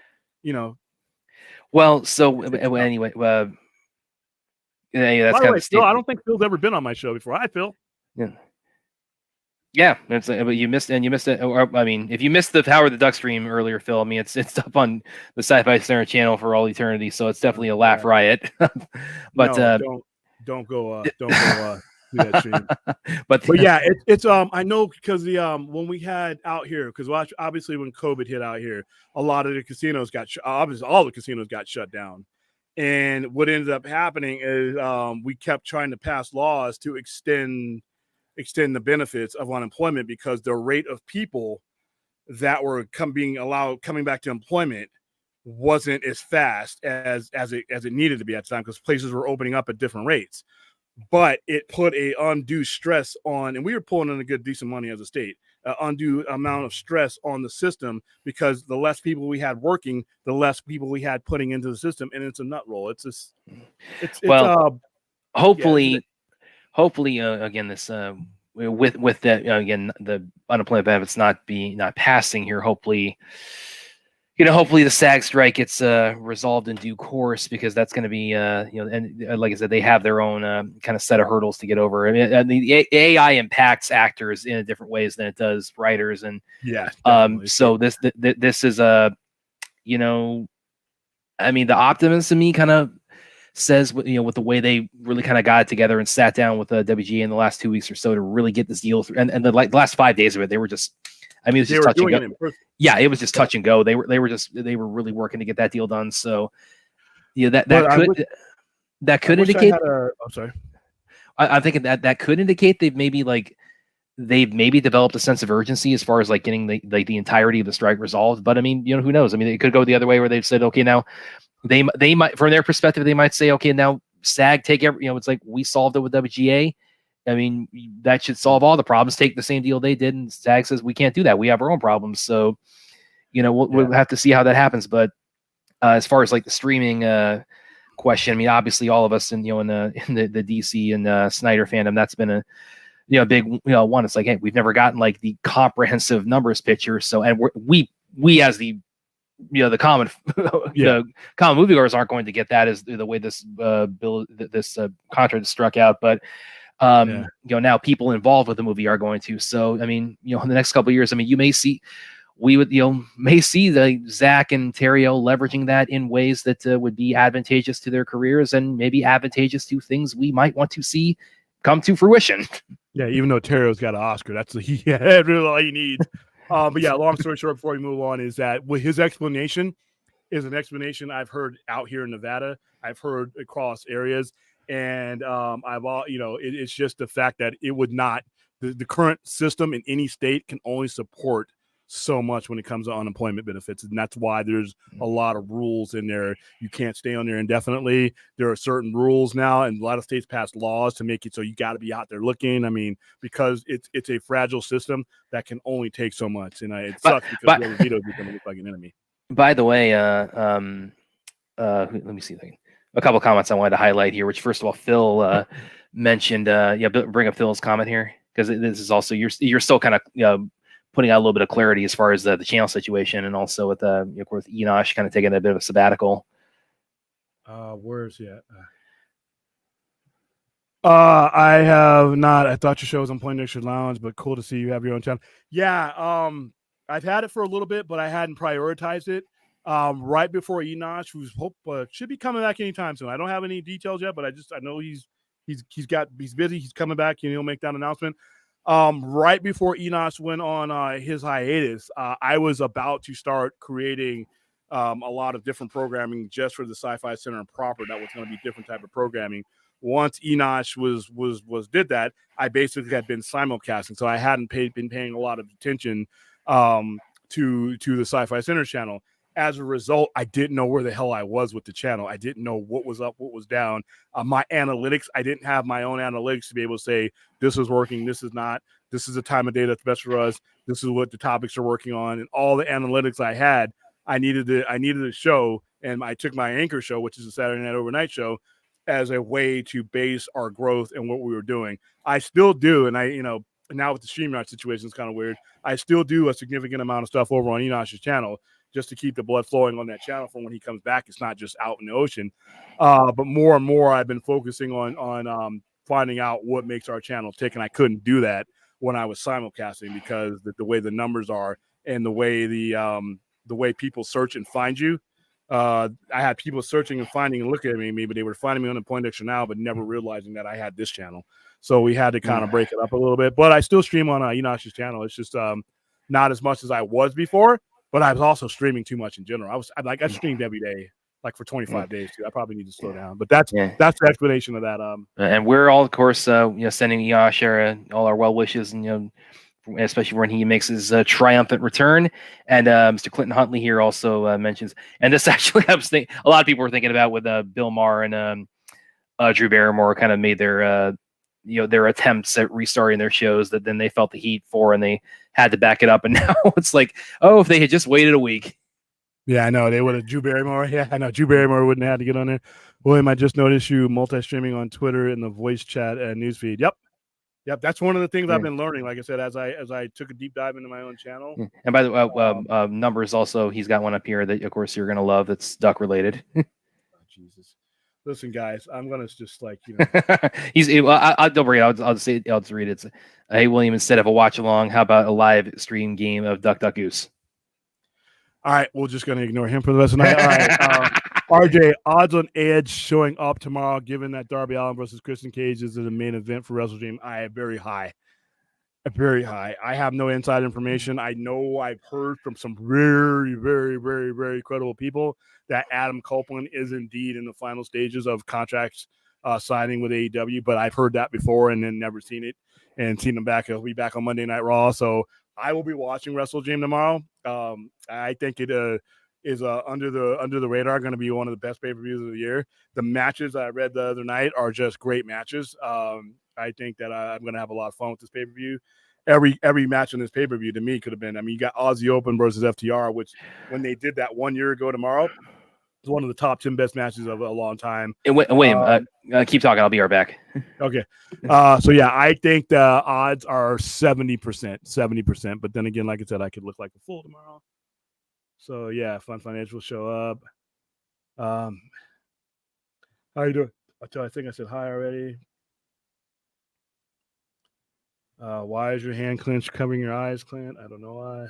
Well, so anyway, that's kind of. Phil, I don't think Phil's ever been on my show before. Hi, Phil. Yeah, but you missed it. Or, I mean, if you missed the Howard the Duck stream earlier, Phil, I mean, it's up on the Sci-Fi Center channel for all eternity, so it's definitely a laugh riot. But no, don't go do that stream. but yeah, it's I know, because the when we had out here, because obviously when COVID hit out here, a lot of the casinos obviously all the casinos got shut down. And what ended up happening is we kept trying to pass laws to extend the benefits of unemployment, because the rate of people that were coming back to employment wasn't as fast as it needed to be at the time, because places were opening up at different rates. But it put a undue stress on, and we were pulling in a good decent money as a state, undue amount of stress on the system, because the less people we had working, the less people we had putting into the system, and it's a nut roll. It's just, hopefully, again, this with that, again, the unemployment benefits not passing here. Hopefully, hopefully the SAG strike gets resolved in due course, because that's going to be, and like I said, they have their own kind of set of hurdles to get over. I mean, the AI impacts actors in different ways than it does writers, and so this is I mean, the optimist in me kind of says, with the way they really kind of got it together and sat down with WGA in the last 2 weeks or so to really get this deal through, and the last 5 days of it, they were just. I mean, it was just touch and go. Yeah, it was just touch and go. They were really working to get that deal done. So, that could indicate. I'm sorry. I'm thinking that could indicate they've maybe developed a sense of urgency as far as like getting the entirety of the strike resolved. But I mean, who knows? I mean, it could go the other way, where they've said, okay, now they might, from their perspective, they might say, okay, now SAG, take it's like, we solved it with WGA. I mean, that should solve all the problems. Take the same deal they did, and SAG says we can't do that. We have our own problems. So, we'll have to see how that happens. But as far as like the streaming question, I mean, obviously all of us in the DC and Snyder fandom, that's been a big one. It's like, hey, we've never gotten like the comprehensive numbers picture. So, and we as the the common common moviegoers aren't going to get that as the way this contract is struck out. But now people involved with the movie are going to. So, I mean, in the next couple of years, I mean, you may see. We would, may see the Zach and Terrio leveraging that in ways that would be advantageous to their careers and maybe advantageous to things we might want to see come to fruition. Yeah, even though Terrio's got an Oscar, that's really all he needs. But yeah, long story short, before we move on, is that his explanation is an explanation I've heard out here in Nevada. I've heard across areas, and it's just the fact that it would not. The current system in any state can only support so much when it comes to unemployment benefits, and that's why there's a lot of rules in there. You can't stay on there indefinitely. There are certain rules now, and a lot of states passed laws to make it so you got to be out there looking. I mean, because it's a fragile system that can only take so much, and it sucks because Vito's becoming a fucking enemy. By the way, let me see a couple comments I wanted to highlight here. Which, first of all, Phil mentioned, bring up Phil's comment here, because this is also you're still kind of putting out a little bit of clarity as far as the channel situation, and also with with Enosh kind of taking a bit of a sabbatical. Where's he at? I have not. I thought your show was on Poindexter Lounge, but cool to see you have your own channel. Yeah, I've had it for a little bit, but I hadn't prioritized it. Right before Enosh, who's should be coming back anytime soon. I don't have any details yet, but I know he's busy. He's coming back, and he'll make that announcement. Right before Enosh went on his hiatus, I was about to start creating a lot of different programming just for the Sci-Fi Center and proper. That was going to be different type of programming. Once Enosh did that, I basically had been simulcasting, so I hadn't been paying a lot of attention to the Sci-Fi Center channel. As a result, I didn't know where the hell I was with the channel. I didn't know what was up, what was down. My analytics, I didn't have my own analytics to be able to say, this is working, this is not. This is the time of day that's best for us. This is what the topics are working on. And all the analytics I had, I needed a show. And I took my anchor show, which is a Saturday night overnight show, as a way to base our growth and what we were doing. I still do. And now with the StreamYard situation, it's kind of weird. I still do a significant amount of stuff over on Enosh's channel, just to keep the blood flowing on that channel for when he comes back. It's not just out in the ocean. But more and more, I've been focusing on finding out what makes our channel tick. And I couldn't do that when I was simulcasting, because the way the numbers are and the way the way people search and find you. I had people searching and finding and looking at me, but they were finding me on the Poindexter Now, but never realizing that I had this channel. So we had to kind of break it up a little bit. But I still stream on Enosh's channel. It's just not as much as I was before. But I was also streaming too much in general. I streamed every day, like for 25 days too. I probably need to slow down. But that's the explanation of that. And we're all, of course, sending Enosh all our well wishes, and especially when he makes his triumphant return. And Mr. Clinton Huntley here also mentions, and this actually I was thinking a lot of people were thinking about with Bill Maher and Drew Barrymore kind of made their their attempts at restarting their shows that then they felt the heat for, and they had to back it up. And now it's like, if they had just waited a week. Yeah, I know. They would have. Drew Barrymore. Yeah, I know. Drew Barrymore wouldn't have had to get on there. William, I just noticed you multi-streaming on Twitter in the voice chat and newsfeed. Yep. That's one of the things I've been learning. Like I said, as I took a deep dive into my own channel. And by the way, numbers also, he's got one up here that, of course, you're going to love. That's duck related. Jesus. Listen, guys, I'm gonna just don't worry. I'll just read it. Hey, William, instead of a watch along, how about a live stream game of Duck Duck Goose? All right, we're just gonna ignore him for the rest of the night. All right, RJ, odds on Edge showing up tomorrow, given that Darby Allin versus Christian Cage is the main event for WrestleDream. I am very high. Very high. I have no inside information. I know I've heard from some very, very, very, very credible people that Adam Copeland is indeed in the final stages of contracts signing with AEW, but I've heard that before and then never seen it and seen him back. He'll be back on Monday Night Raw, so I will be watching WrestleDream tomorrow. I think it is under the radar, going to be one of the best pay-per-views of the year. The matches I read the other night are just great matches. I think that I'm going to have a lot of fun with this pay-per-view. Every match on this pay-per-view to me could have been, I mean, you got Aussie Open versus FTR, which when they did that 1 year ago tomorrow, it's one of the top 10 best matches of a long time. And William, keep talking. I'll be right back. Okay. So yeah, I think the odds are 70%, but then again, like I said, I could look like a fool tomorrow. So yeah, Fun Financial show up. How you doing? I think I said hi already. Why is your hand clenched, covering your eyes, Clint? I don't know why.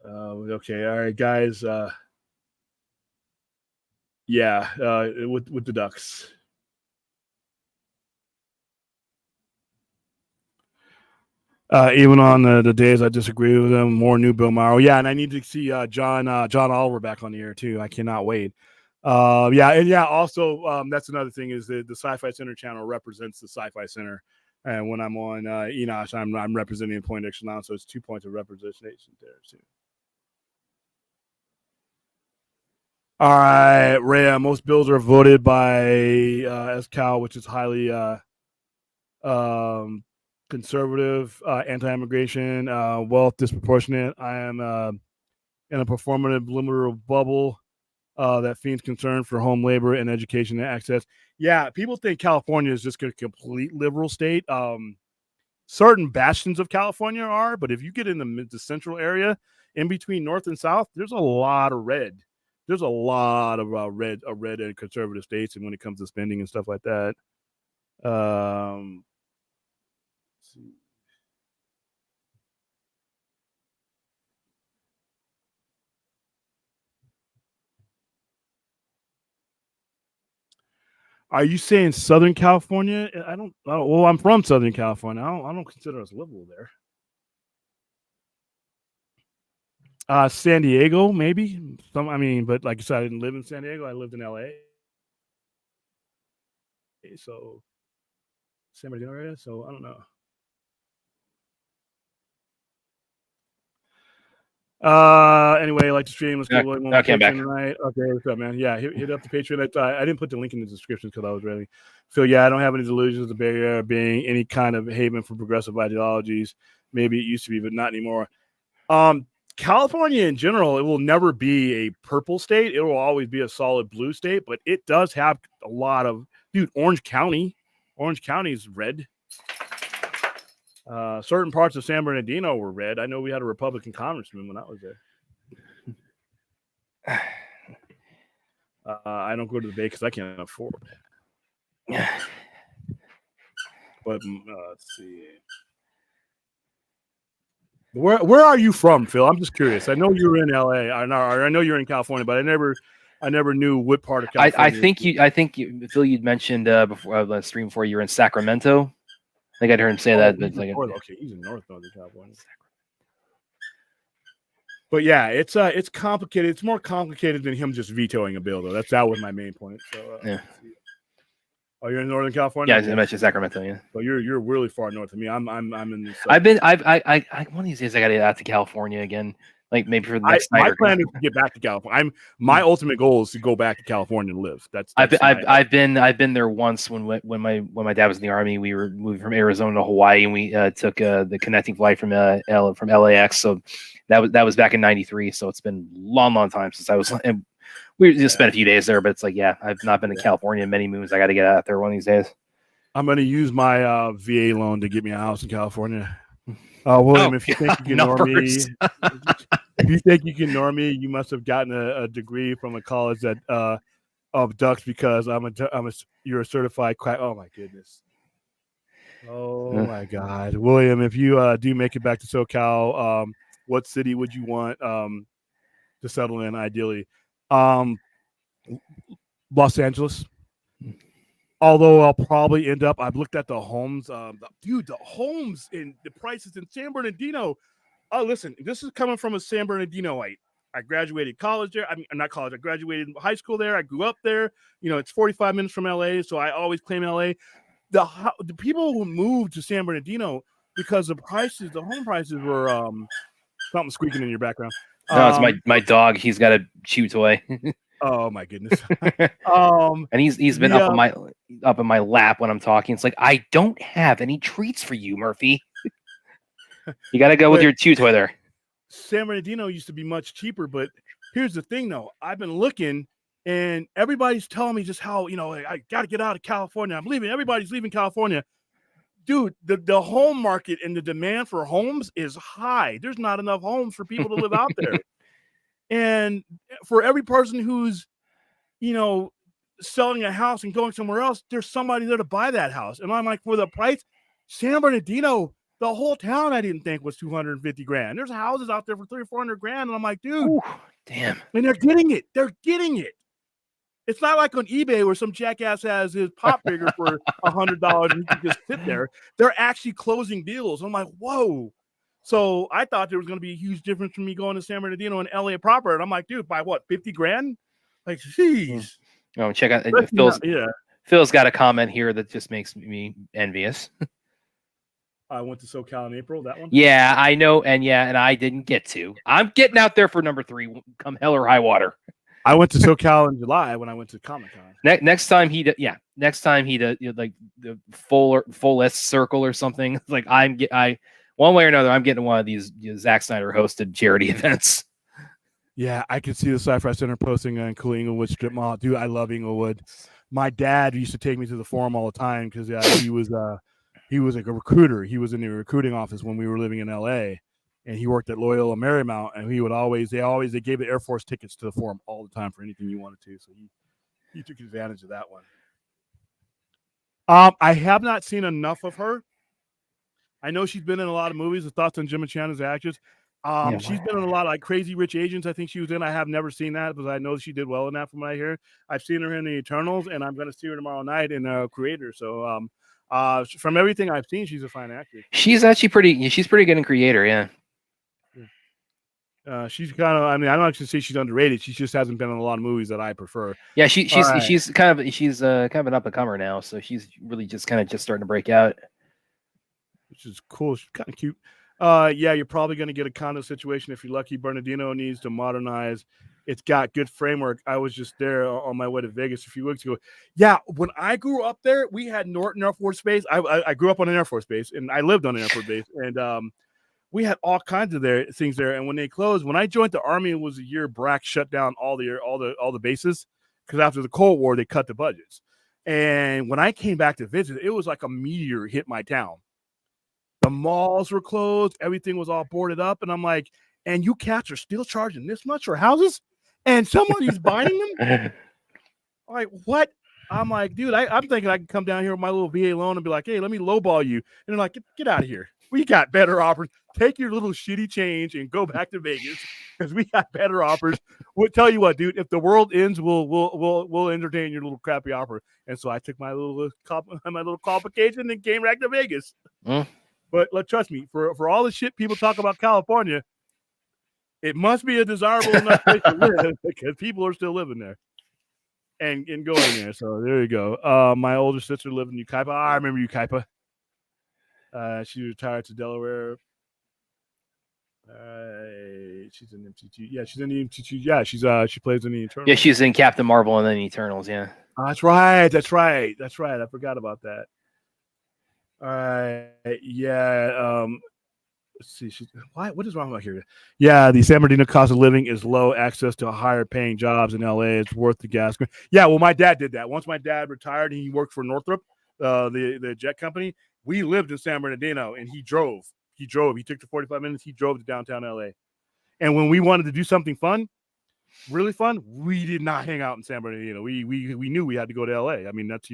Okay, all right, guys. Yeah, with the Ducks. Even on the days I disagree with them, more new Bill Morrow. Yeah, and I need to see John Oliver back on the air too. I cannot wait. Also, that's another thing is the Sci-Fi Center channel represents the Sci-Fi Center, and when I'm on Enosh, I'm representing the Point Extra now, so it's 2 points of representation there too. All right, Rhea. Most bills are voted by SCAL, which is highly conservative, anti-immigration, wealth disproportionate. I am in a performative liberal bubble that feeds concern for home labor and education and access. Yeah, people think California is just a complete liberal state. Certain bastions of California are, but if you get in the central area, in between north and south, there's a lot of red. There's a lot of red and conservative states, and when it comes to spending and stuff like that. Let's see. Are you saying Southern California? I don't. Well, I'm from Southern California. I don't consider us liberal there. San Diego, maybe. But like I said, I didn't live in San Diego. I lived in LA. So San Bernardino area. So I don't know. Anyway, like to stream. Let's go. Okay, I'm back. Tonight. Okay, what's up, man? Yeah, hit up the Patreon. I didn't put the link in the description because I was ready. Phil, yeah, I don't have any delusions of the Bay Area being any kind of haven for progressive ideologies. Maybe it used to be, but not anymore. California in general, it will never be a purple state. It will always be a solid blue state, but it does have a lot of Orange County. Orange County is red. Certain parts of San Bernardino were red. I know we had a Republican congressman when I was there. I don't go to the Bay because I can't afford it. But let's see. Where are you from, Phil? I'm just curious. I know you're in LA. I know you're in California, but I never knew what part of California. I think Phil, you'd mentioned before the stream before you were in Sacramento. I think I'd heard him say that. But okay, he's in Northern California. But yeah, it's complicated. It's more complicated than him just vetoing a bill, though. That was my main point. So yeah. Oh, you're in Northern California? Yeah, I mentioned Sacramento. Yeah. So you're really far north of me. I'm in the. One of these days I got to get out to California again. Like maybe for the next night. My plan is to get back to California. My ultimate goal is to go back to California and live. I've been there once when my dad was in the Army. We were moving from Arizona to Hawaii, and we took the connecting flight from LAX. So that was back in '93. So it's been a long time since I was. And we just spent a few days there, but it's like, yeah, I've not been to California in many moons. I got to get out there one of these days. I'm going to use my VA loan to get me a house in California. William, if you think you can ignore me, if you think you can ignore me, you must have gotten a degree from a college that of ducks because you're a certified quack. Oh my goodness. Oh my God, William, if you do make it back to SoCal, what city would you want to settle in ideally? Los Angeles. Although I'll probably end up, I've looked at the homes. The homes and the prices in San Bernardino. Oh, listen, this is coming from a San Bernardinoite. I graduated college there. I mean, not college. I graduated high school there. I grew up there. It's 45 minutes from LA, so I always claim LA. The people who moved to San Bernardino because the home prices were something squeaking in your background. No, it's my dog. He's got a chew toy. Oh my goodness. um, And he's been the, up in my lap when I'm talking. It's like, I don't have any treats for you, Murphy. You got to go with But- your chew toy there. San Bernardino used to be much cheaper, but here's the thing though. I've been looking and everybody's telling me just how, I got to get out of California. I'm leaving. Everybody's leaving California. Dude, the home market and the demand for homes is high. There's not enough homes for people to live out there. And for every person who's, selling a house and going somewhere else, there's somebody there to buy that house. And I'm like, for the price, San Bernardino, the whole town I didn't think was 250 grand. There's houses out there for 300 or 400 grand. And I'm like, dude, Ooh, damn. and they're getting it. They're getting it. It's not like on eBay where some jackass has his pop figure for $100 and he can just sit there. They're actually closing deals. I'm like, whoa. So I thought there was going to be a huge difference from me going to San Bernardino and LA proper. And I'm like, dude, by what, 50 grand? Like, jeez. Oh, check out Yeah. Phil's got a comment here that just makes me envious. I went to SoCal in April, that one? Yeah, I know. And I didn't get to. I'm getting out there for number 3, come hell or high water. I went to SoCal in July when I went to Comic-Con. Next time he does like the fullest circle or something. Like I one way or another, I'm getting one of these Zack Snyder hosted charity events. Yeah, I could see the Sci-Fi Center posting on Cool Inglewood Strip Mall. Dude, I love Inglewood. My dad used to take me to the forum all the time because he was like a recruiter. He was in the recruiting office when we were living in LA. And he worked at Loyola Marymount, and he would they gave the Air Force tickets to the forum all the time for anything you wanted to. So he took advantage of that one. I have not seen enough of her. I know she's been in a lot of movies. The Thoughts on Gemma Chan as an actress. She's been in a lot of like Crazy Rich Asians. I think she was in. I have never seen that, but I know she did well in that from what I hear. I've seen her in the Eternals, and I'm going to see her tomorrow night in Creator. So from everything I've seen, she's a fine actress. She's actually she's pretty good in Creator, yeah. She's kind of. I mean, I don't actually say she's underrated. She just hasn't been in a lot of movies that I prefer. Yeah, she's kind of an up and comer now. So she's really just starting to break out, which is cool. She's kind of cute. Yeah, you're probably going to get a condo situation if you're lucky. Bernardino needs to modernize. It's got good framework. I was just there on my way to Vegas a few weeks ago. Yeah, when I grew up there, we had Norton Air Force Base. I grew up on an Air Force base, and I lived on an Air Force base, and we had all kinds of things there. And when they closed, when I joined the Army, it was a year BRAC shut down all the bases because after the Cold War they cut the budgets. And when I came back to visit, it was like a meteor hit my town. The malls were closed, everything was all boarded up, and I'm like, and you cats are still charging this much for houses, and somebody's buying them. I'm like, what? I'm like, dude, I'm thinking I can come down here with my little VA loan and be like, hey, let me lowball you. And they're like, get out of here. We got better offers. Take your little shitty change and go back to Vegas because we got better offers. We'll tell you what, dude. If the world ends, we'll entertain your little crappy offer. And so I took my little qualification and came back to Vegas. But trust me, for all the shit people talk about California, it must be a desirable enough place to live because people are still living there and going there. So there you go. My older sister lived in Yucaipa. I remember Yucaipa. She retired to Delaware. She's in MTT. Yeah, she's in the MTT. Yeah, she plays in the Eternals. Yeah, she's in Captain Marvel and then Eternals. Yeah, that's right. I forgot about that. All right. Yeah. Let's see. What is wrong with here? Yeah, the San Bernardino cost of living is low. Access to higher paying jobs in LA. It's worth the gas. Yeah. Well, my dad did that. Once my dad retired, and he worked for Northrop, the jet company. We lived in San Bernardino, and he drove. He took the 45 minutes. He drove to downtown LA. And when we wanted to do something fun, really fun, we did not hang out in San Bernardino. We knew we had to go to LA. I mean, that's,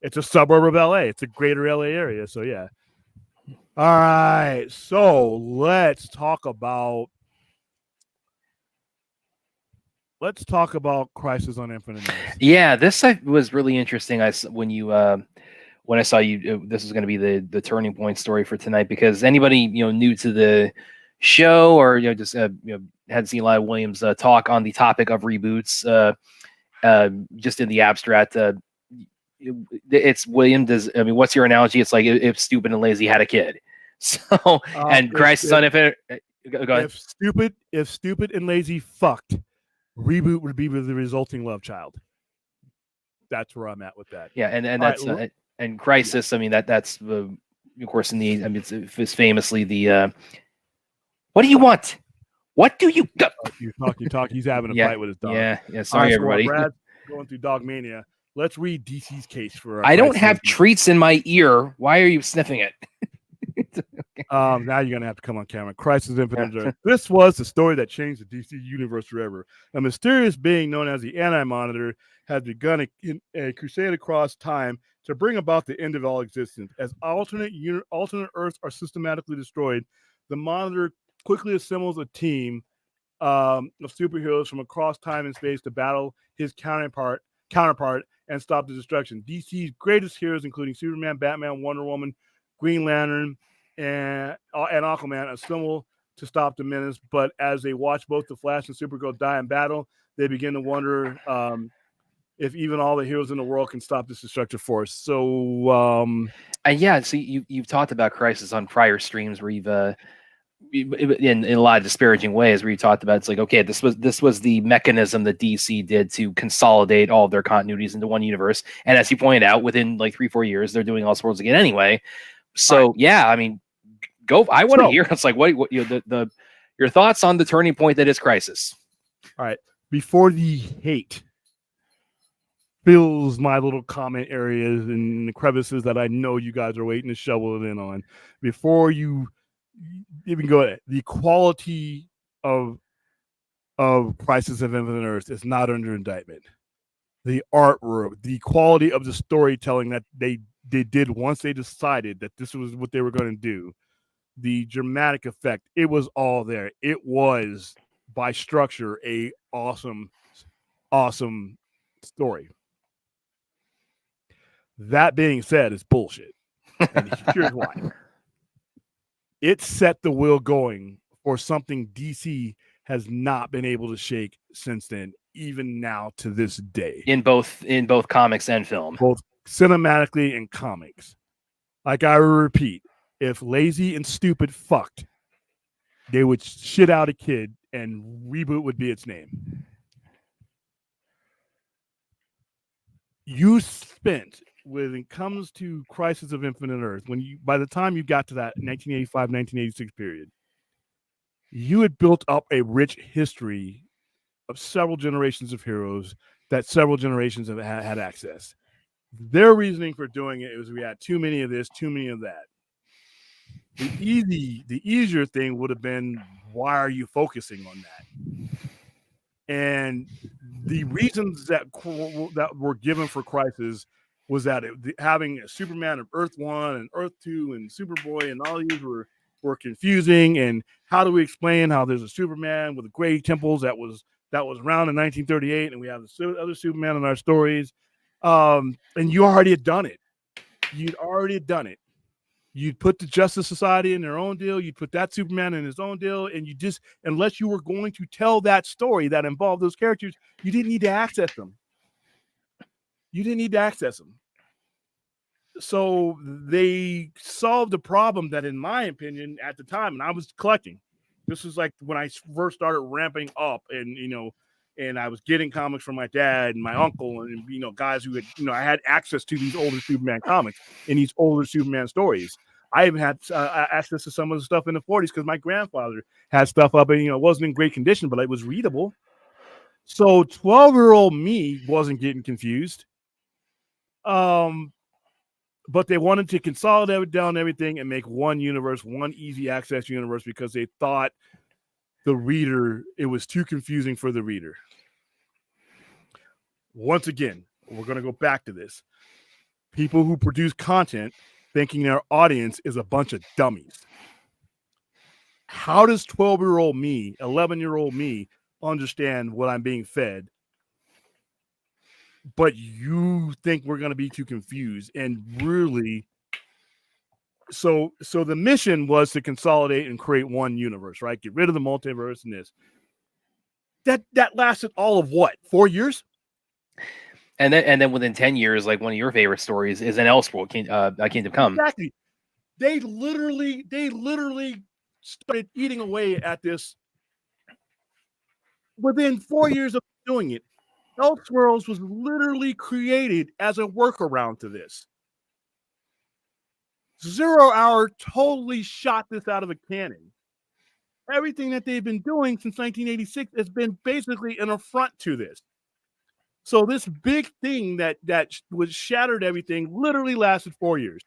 it's a suburb of LA. It's a greater LA area. So yeah. All right. So let's talk about Crisis on Infinite Earths. Yeah, this was really interesting. When I saw you, this is going to be the turning point story for tonight, because anybody new to the show or just hadn't seen a lot of Williams talk on the topic of reboots, just in the abstract. It's William. What's your analogy? It's like if Stupid and Lazy had a kid. So and Crisis on Infinite. Go ahead. If Stupid and Lazy fucked, Reboot would be with the resulting love child. That's where I'm at with that. Yeah, and All that's right, and Crisis. I mean that's of course in the I mean it's famously the what do you want? What do you got? you talk. He's having a Yeah, fight with his dog. yeah. All right, Sorry, so while everybody. Brad's going through Dog Mania, let's read DC's case for our I don't Crisis have Infinite. treats in my ear. Why are you sniffing it? Now you're gonna have to come on camera. Crisis Infinite Earth. This was the story that changed the DC universe forever. A mysterious being known as the Anti-Monitor has begun a crusade across time to bring about the end of all existence. As alternate Earths are systematically destroyed, the Monitor quickly assembles a team of superheroes from across time and space to battle his counterpart and stop the destruction. DC's greatest heroes, including Superman, Batman, Wonder Woman, Green Lantern, and Aquaman, assemble to stop the menace. But as they watch both the Flash and Supergirl die in battle, they begin to wonder if even all the heroes in the world can stop this destructive force. So, yeah, so you've talked about Crisis on prior streams where you've in a lot of disparaging ways where you talked about it's like, okay, this was the mechanism that DC did to consolidate all of their continuities into one universe, and as you pointed out, within like 3-4 years they're doing Elseworlds again anyway. So right. Yeah, I mean, go. I want to hear. It's like what your thoughts on the turning point that is Crisis. All right, before the hate fills my little comment areas and the crevices that I know you guys are waiting to shovel it in on, before you even go ahead, the quality of Crisis of Infinite Earth is not under indictment. The artwork, the quality of the storytelling that they did once they decided that this was what they were going to do, the dramatic effect, it was all there. It was by structure a awesome story. That being said, it's bullshit. And here's why. It set the wheel going for something DC has not been able to shake since then, even now to this day. In both comics and film. Both cinematically and comics. Like I repeat, if Lazy and Stupid fucked, they would shit out a kid and Reboot would be its name. You spent, when it comes to Crisis of Infinite Earth, by the time you got to that 1985-1986 period, you had built up a rich history of several generations of heroes that several generations have had access. Their reasoning for doing it was we had too many of this, too many of that. The easier thing would have been, why are you focusing on that? And the reasons that were given for Crisis was that having a Superman of Earth 1 and Earth 2 and Superboy and all these were confusing. And how do we explain how there's a Superman with gray temples that was around in 1938, and we have the other Superman in our stories, and you already had done it. You'd already done it. You'd put the Justice Society in their own deal. You'd put that Superman in his own deal. And you just, unless you were going to tell that story that involved those characters, you didn't need to access them. So they solved a problem that, in my opinion, at the time, and I was collecting. This was like when I first started ramping up, and I was getting comics from my dad and my uncle and, guys who had, I had access to these older Superman comics and these older Superman stories. I even had access to some of the stuff in the 40s because my grandfather had stuff up and, it wasn't in great condition, but it was readable. So 12-year-old me wasn't getting confused. But they wanted to consolidate down everything and make one universe, one easy access universe, because they thought the reader, it was too confusing for the reader. Once again, we're going to go back to this. People who produce content thinking their audience is a bunch of dummies. How does 12-year-old me, 11-year-old me understand what I'm being fed? But you think we're going to be too confused, and really, so the mission was to consolidate and create one universe, right? Get rid of the multiverse and this. That lasted all of what, 4 years? And then within 10 years, like one of your favorite stories is an Elseworld, Kingdom Come. Exactly. They literally started eating away at this within 4 years of doing it, Elseworlds was literally created as a workaround to this. 0 Hour totally shot this out of a cannon. Everything that they've been doing since 1986 has been basically an affront to this. So this big thing that was shattered everything literally lasted 4 years.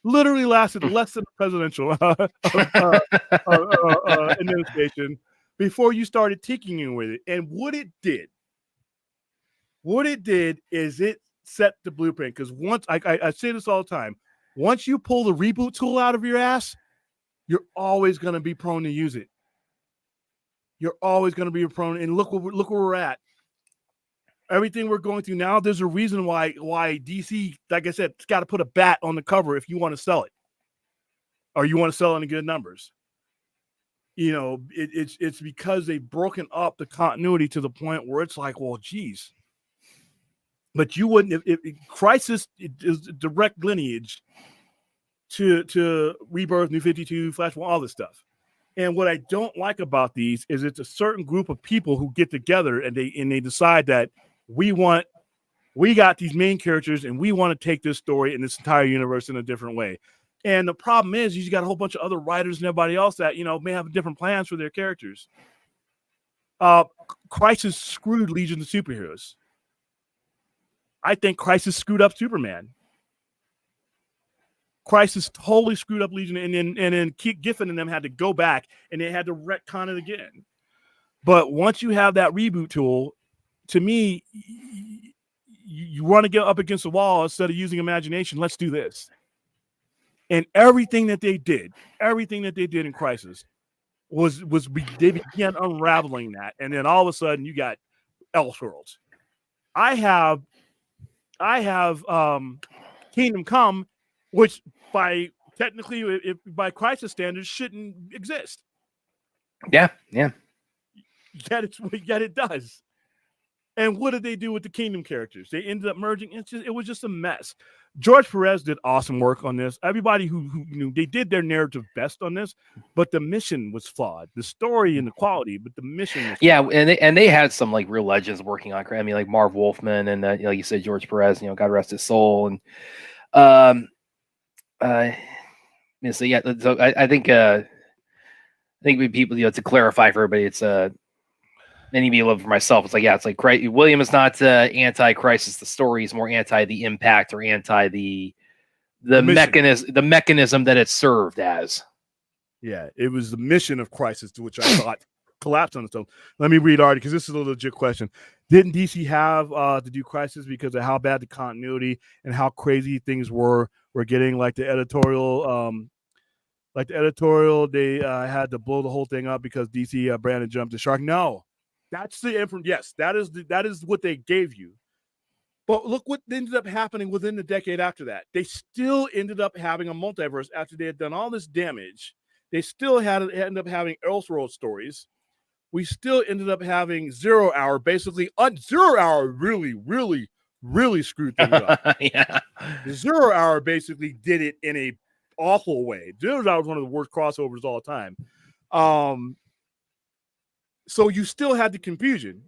Literally lasted less than the presidential administration before you started tinkering with it. And what it did is it set the blueprint. Because once I say this all the time, once you pull the reboot tool out of your ass, you're always going to be prone to use it. You're always going to be prone. And look where we're at. Everything we're going through now, there's a reason why DC, like I said, it's got to put a bat on the cover if you want to sell it, or you want to sell it in good numbers. You know, it's because they've broken up the continuity to the point where it's like, well, geez. But you wouldn't if Crisis is direct lineage to Rebirth, New 52, Flash, all this stuff. And what I don't like about these is it's a certain group of people who get together and they decide that we got these main characters and we want to take this story and this entire universe in a different way. And the problem is you got a whole bunch of other writers and everybody else that, you know, may have different plans for their characters. Crisis screwed Legion of Superheroes. I think Crisis screwed up Superman. Crisis totally screwed up Legion, and then Giffen and them had to go back and they had to retcon it again. But once you have that reboot tool, to me, you want to get up against the wall instead of using imagination. Let's do this. And everything that they did in Crisis they began unraveling that, and then all of a sudden you got Elseworlds. I have Kingdom Come, which by Crisis standards shouldn't exist. Yeah. Yet it does. And what did they do with the Kingdom characters? They ended up merging. It was just a mess. George Perez did awesome work on this. Everybody who knew, they did their narrative best on this, but the mission was flawed. The story and the quality, but the mission was flawed. and they had some like real legends working on. I mean, like Marv Wolfman and like you said, George Perez. You know, God rest his soul. And so yeah, so I think with people, you know, to clarify for everybody, it's many people for myself. It's like, yeah, it's like William is not anti-Crisis. The story is more anti the impact or anti the mechanism that it served as. Yeah, it was the mission of Crisis, to which I thought collapsed on itself. Let me read Artie, because this is a legit question. Didn't DC have to do Crisis because of how bad the continuity and how crazy things were getting? Like the editorial, they had to blow the whole thing up because DC Brandon jumped the shark. No. That's the information. Yes, that is what they gave you. But look what ended up happening within the decade after that. They still ended up having a multiverse after they had done all this damage. They still ended up having Elseworld stories. We still ended up having 0 Hour. Basically, 0 Hour really, really, really screwed things up. Yeah. 0 Hour basically did it in a awful way. 0 Hour was one of the worst crossovers of all time. So you still had the confusion.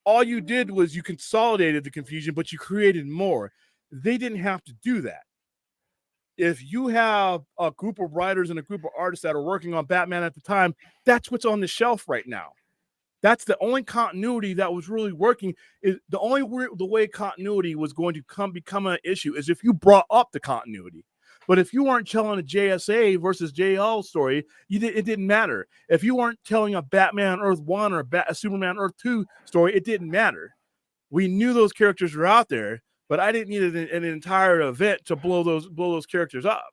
All you did was you consolidated the confusion, but you created more. They didn't have to do that. If you have a group of writers and a group of artists that are working on Batman at the time, that's what's on the shelf right now. That's the only continuity that was really working. Is the way continuity was going to become an issue is if you brought up the continuity. But if you weren't telling a JSA versus JL story, it didn't matter. If you weren't telling a Batman Earth 1 or a Superman Earth 2 story, it didn't matter. We knew those characters were out there, but I didn't need an entire event to blow those characters up.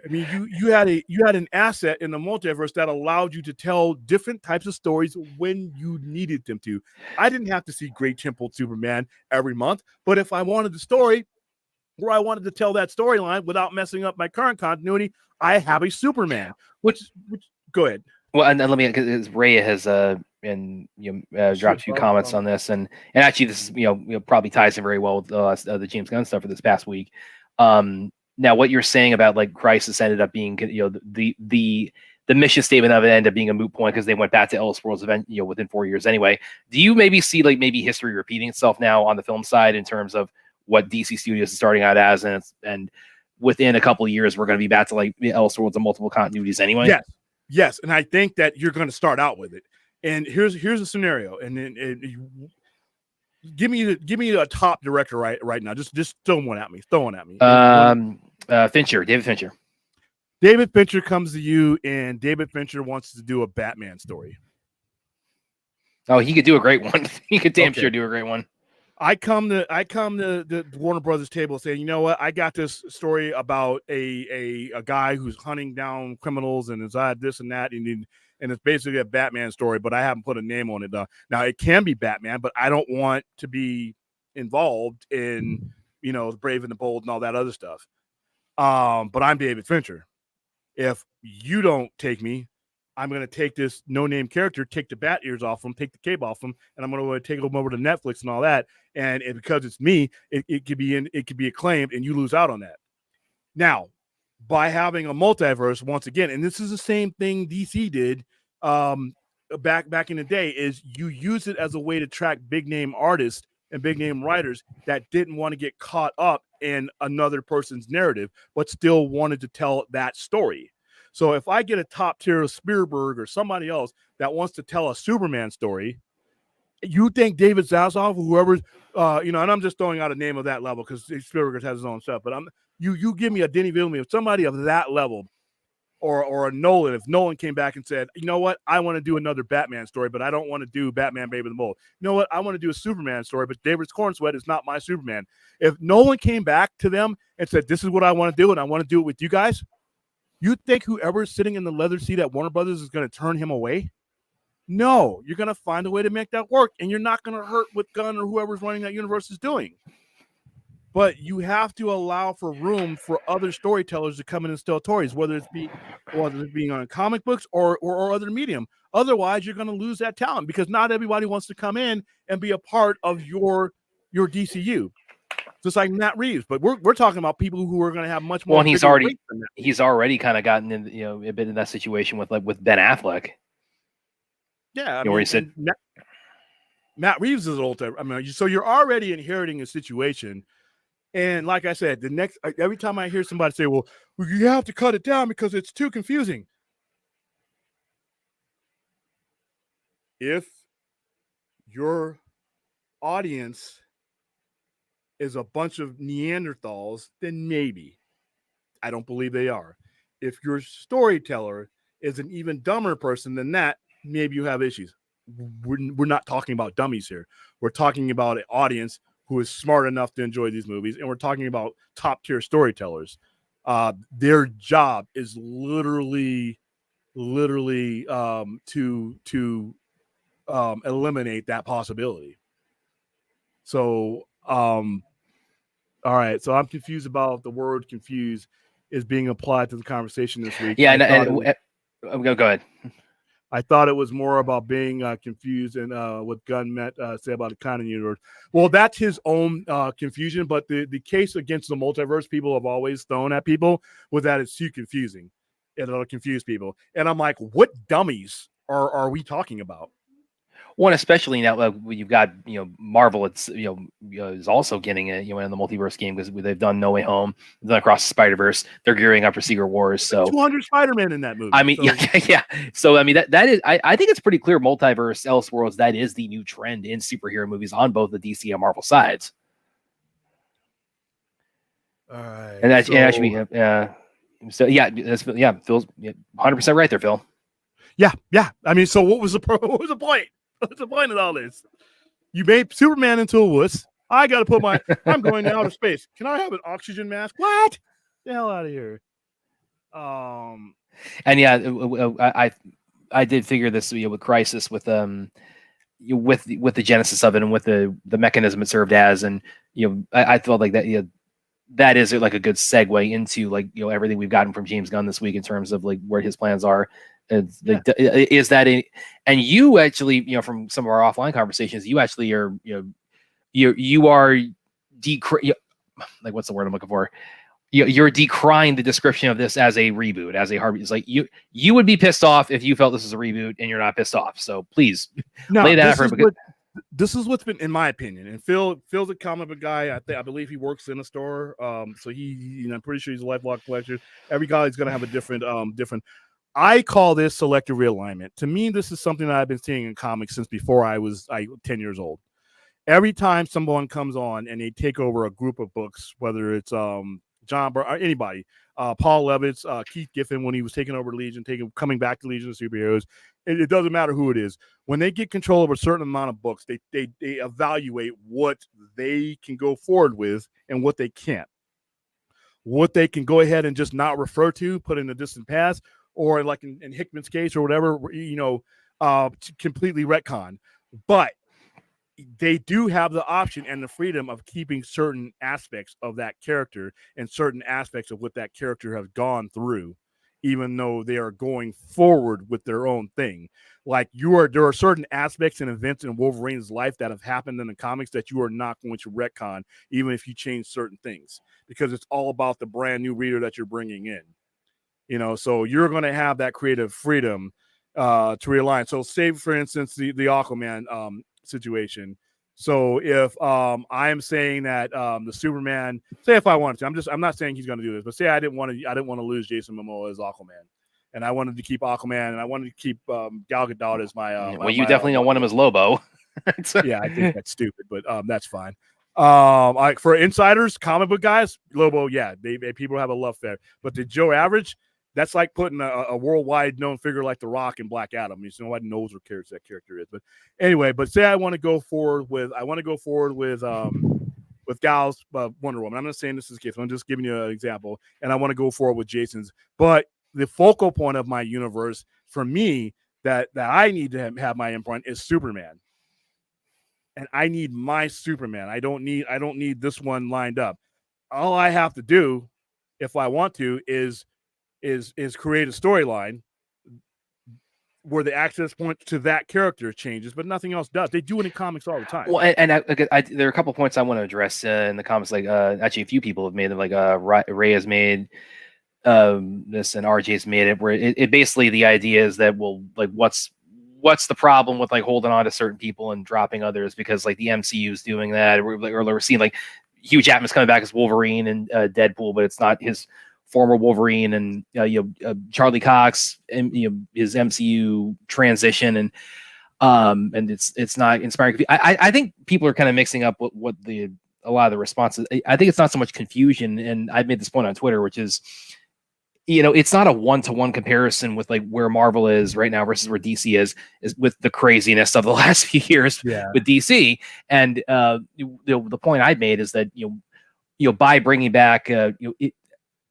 I mean, you had an asset in the multiverse that allowed you to tell different types of stories when you needed them to. I didn't have to see Great Temple Superman every month, but if I wanted the story, where I wanted to tell that storyline without messing up my current continuity, I have a Superman. Which go ahead. Well, and let me, because Ray has dropped a few comments on this, and actually this is probably ties in very well with the James Gunn stuff for this past week. Now, what you're saying about like Crisis ended up being the the mission statement of it ended up being a moot point because they went back to Elseworlds event, within 4 years anyway. Do you maybe see like maybe history repeating itself now on the film side in terms of what DC Studios is starting out as, and within a couple of years we're going to be back to like the Elseworlds and multiple continuities anyway? Yes, and I think that you're going to start out with it. And here's a scenario, and then give me a top director right now. Just throw one at me. David Fincher. David Fincher comes to you, and David Fincher wants to do a Batman story. Oh, he could do a great one. He could damn sure do a great one. I come to the Warner Brothers table saying, you know what? I got this story about a guy who's hunting down criminals and is this and that, and it's basically a Batman story, but I haven't put a name on it. Now it can be Batman, but I don't want to be involved in the Brave and the Bold and all that other stuff. But I'm David Fincher. If you don't take me, I'm going to take this no-name character, take the bat ears off him, take the cape off him, and I'm going to take him over to Netflix and all that. And because it's me, it could be acclaimed, and you lose out on that. Now, by having a multiverse once again, and this is the same thing DC did back in the day, is you use it as a way to track big-name artists and big-name writers that didn't want to get caught up in another person's narrative, but still wanted to tell that story. So if I get a top tier of Spielberg or somebody else that wants to tell a Superman story, you think David Zaslav, whoever's, and I'm just throwing out a name of that level because Spielberg has his own stuff, but you give me a Denis Villeneuve, somebody of that level, or a Nolan. If Nolan came back and said, you know what, I want to do another Batman story, but I don't want to do Batman Brave and the Bold. You know what, I want to do a Superman story, but David Cornsweet is not my Superman. If Nolan came back to them and said, this is what I want to do, and I want to do it with you guys, you think whoever's sitting in the leather seat at Warner Brothers is going to turn him away? No, you're going to find a way to make that work, and you're not going to hurt what Gunn or whoever's running that universe is doing. But you have to allow for room for other storytellers to come in and tell stories, whether it's being on comic books or other medium. Otherwise, you're going to lose that talent because not everybody wants to come in and be a part of your DCU. Just like Matt Reeves, but we're talking about people who are going to have much more. Well, he's already kind of gotten in, a bit in that situation with Ben Affleck. Yeah, where he said Matt Reeves is old. So you're already inheriting a situation. And like I said, every time I hear somebody say, well, you have to cut it down because it's too confusing. If your audience is a bunch of Neanderthals, then maybe. I don't believe they are. If your storyteller is an even dumber person than that, maybe you have issues. We're not talking about dummies here. We're talking about an audience who is smart enough to enjoy these movies, and we're talking about top tier storytellers. Their job is literally to eliminate that possibility. So, all right. So I'm confused about the word "confused" is being applied to the conversation this week. Yeah, go ahead. I thought it was more about being confused and what Gunn meant say about the canon universe. Well, that's his own confusion, but the case against the multiverse people have always thrown at people was that it's too confusing. It'll confuse people. And I'm like, what dummies are we talking about? One, especially now when you've got Marvel, it's is also getting it in the multiverse game because they've done No Way Home, they've done Across the Spider-Verse, they're gearing up for Secret Wars. So 200 Spider-Man in that movie. I mean, so. Yeah. So I mean that is I think it's pretty clear multiverse, Elseworlds, that is the new trend in superhero movies on both the DC and Marvel sides. All right, and that should be so yeah, Phil's 100% right there, Phil. Yeah. I mean, so what was the point? What's the point of all this? You made Superman into a wuss. I got to put I'm going to outer space. Can I have an oxygen mask? What? Get the hell out of here. And yeah, I did figure this with Crisis with the genesis of it and with the mechanism it served as, and I felt like that that is like a good segue into everything we've gotten from James Gunn this week in terms of where his plans are. Is that and you actually from some of our offline conversations, you actually are you are like, what's the word I'm looking for? you're decrying the description of this as a reboot, as a hard. It's like you would be pissed off if you felt this is a reboot and you're not pissed off. So please lay that effort. This is what's been, in my opinion, and Phil's a comic book guy. I believe he works in a store. So I'm pretty sure he's a lifelong collector. Every guy's gonna have a different. I call this selective realignment. To me, this is something that I've been seeing in comics since before I was 10 years old. Every time someone comes on and they take over a group of books, whether it's John Byrne or anybody, Paul Levitz, Keith Giffen when he was taking over Legion, coming back to Legion of Superheroes. It doesn't matter who it is. When they get control of a certain amount of books, they evaluate what they can go forward with and what they can't. What they can go ahead and just not refer to, put in the distant past, or like in Hickman's case or whatever, completely retcon. But they do have the option and the freedom of keeping certain aspects of that character and certain aspects of what that character has gone through, even though they are going forward with their own thing. Like there are certain aspects and events in Wolverine's life that have happened in the comics that you are not going to retcon, even if you change certain things, because it's all about the brand new reader that you're bringing in. So you're going to have that creative freedom to realign. So say, for instance, the Aquaman situation. So if I'm saying that the Superman, say if I wanted to, I'm not saying he's going to do this, but say I didn't want to lose Jason Momoa as Aquaman, and I wanted to keep Aquaman, and I wanted to keep Gal Gadot as my. You definitely don't want him as Lobo. Yeah, I think that's stupid, but that's fine. For insiders, comic book guys, Lobo, yeah, people have a love affair, but the Joe Average, that's like putting a worldwide known figure like The Rock and Black Adam. Nobody knows what character that character is. But anyway, say I want to go forward with Gal's Wonder Woman. I'm not saying this is the case. I'm just giving you an example. And I want to go forward with Jason's. But the focal point of my universe for me that I need to have my imprint is Superman. And I need my Superman. I don't need this one lined up. All I have to do, if I want to, is create a storyline where the access point to that character changes, but nothing else does. They do it in comics all the time. Well, and there are a couple of points I want to address in the comics. Like actually, a few people have made them. Like Ray has made this, and RJ's made it. Where it basically the idea is that what's the problem with like holding on to certain people and dropping others, because like the MCU is doing that, or we're seeing like Hugh Jackman's coming back as Wolverine and Deadpool, but it's not his former Wolverine, and Charlie Cox and his MCU transition, and it's not inspiring. I think people are kind of mixing up what a lot of the responses. I think it's not so much confusion, and I've made this point on Twitter, which is it's not a one-to-one comparison with like where Marvel is right now versus where DC is with the craziness of the last few years with DC. And the point I made is that by bringing back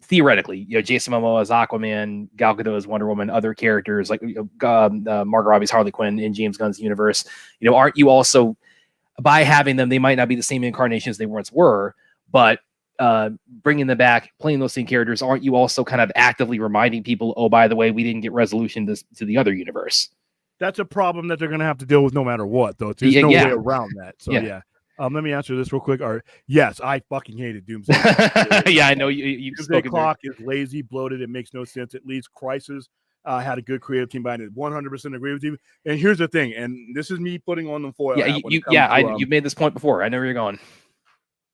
theoretically, Jason Momoa as Aquaman, Gal Gadot as Wonder Woman, other characters like Margot Robbie's Harley Quinn in James Gunn's universe, aren't you also, by having them, they might not be the same incarnations they once were, but bringing them back, playing those same characters, aren't you also kind of actively reminding people, oh, by the way, we didn't get resolution to the other universe? That's a problem that they're going to have to deal with no matter what, though. There's no way around that. So, let me answer this real quick. Yes, I fucking hated Doomsday. Yeah, I know you. Doomsday Clock is lazy, bloated. It makes no sense. At least Crisis had a good creative team behind it. 100% agree with you. And here's the thing, and this is me putting on the foil. You've made this point before. I know where you're going.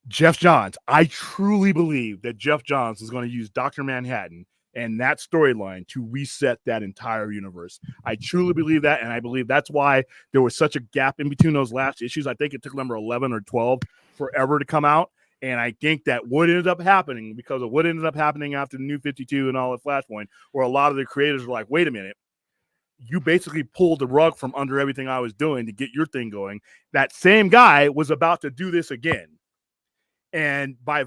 Jeff Johns. I truly believe that Jeff Johns is going to use Dr. Manhattan and that storyline to reset that entire universe. I truly believe that, and I believe that's why there was such a gap in between those last issues. I think it took number 11 or 12 forever to come out, and I think that what ended up happening, because of what ended up happening after the New 52 and all at Flashpoint, where a lot of the creators were like, wait a minute, you basically pulled the rug from under everything I was doing to get your thing going. That same guy was about to do this again. And by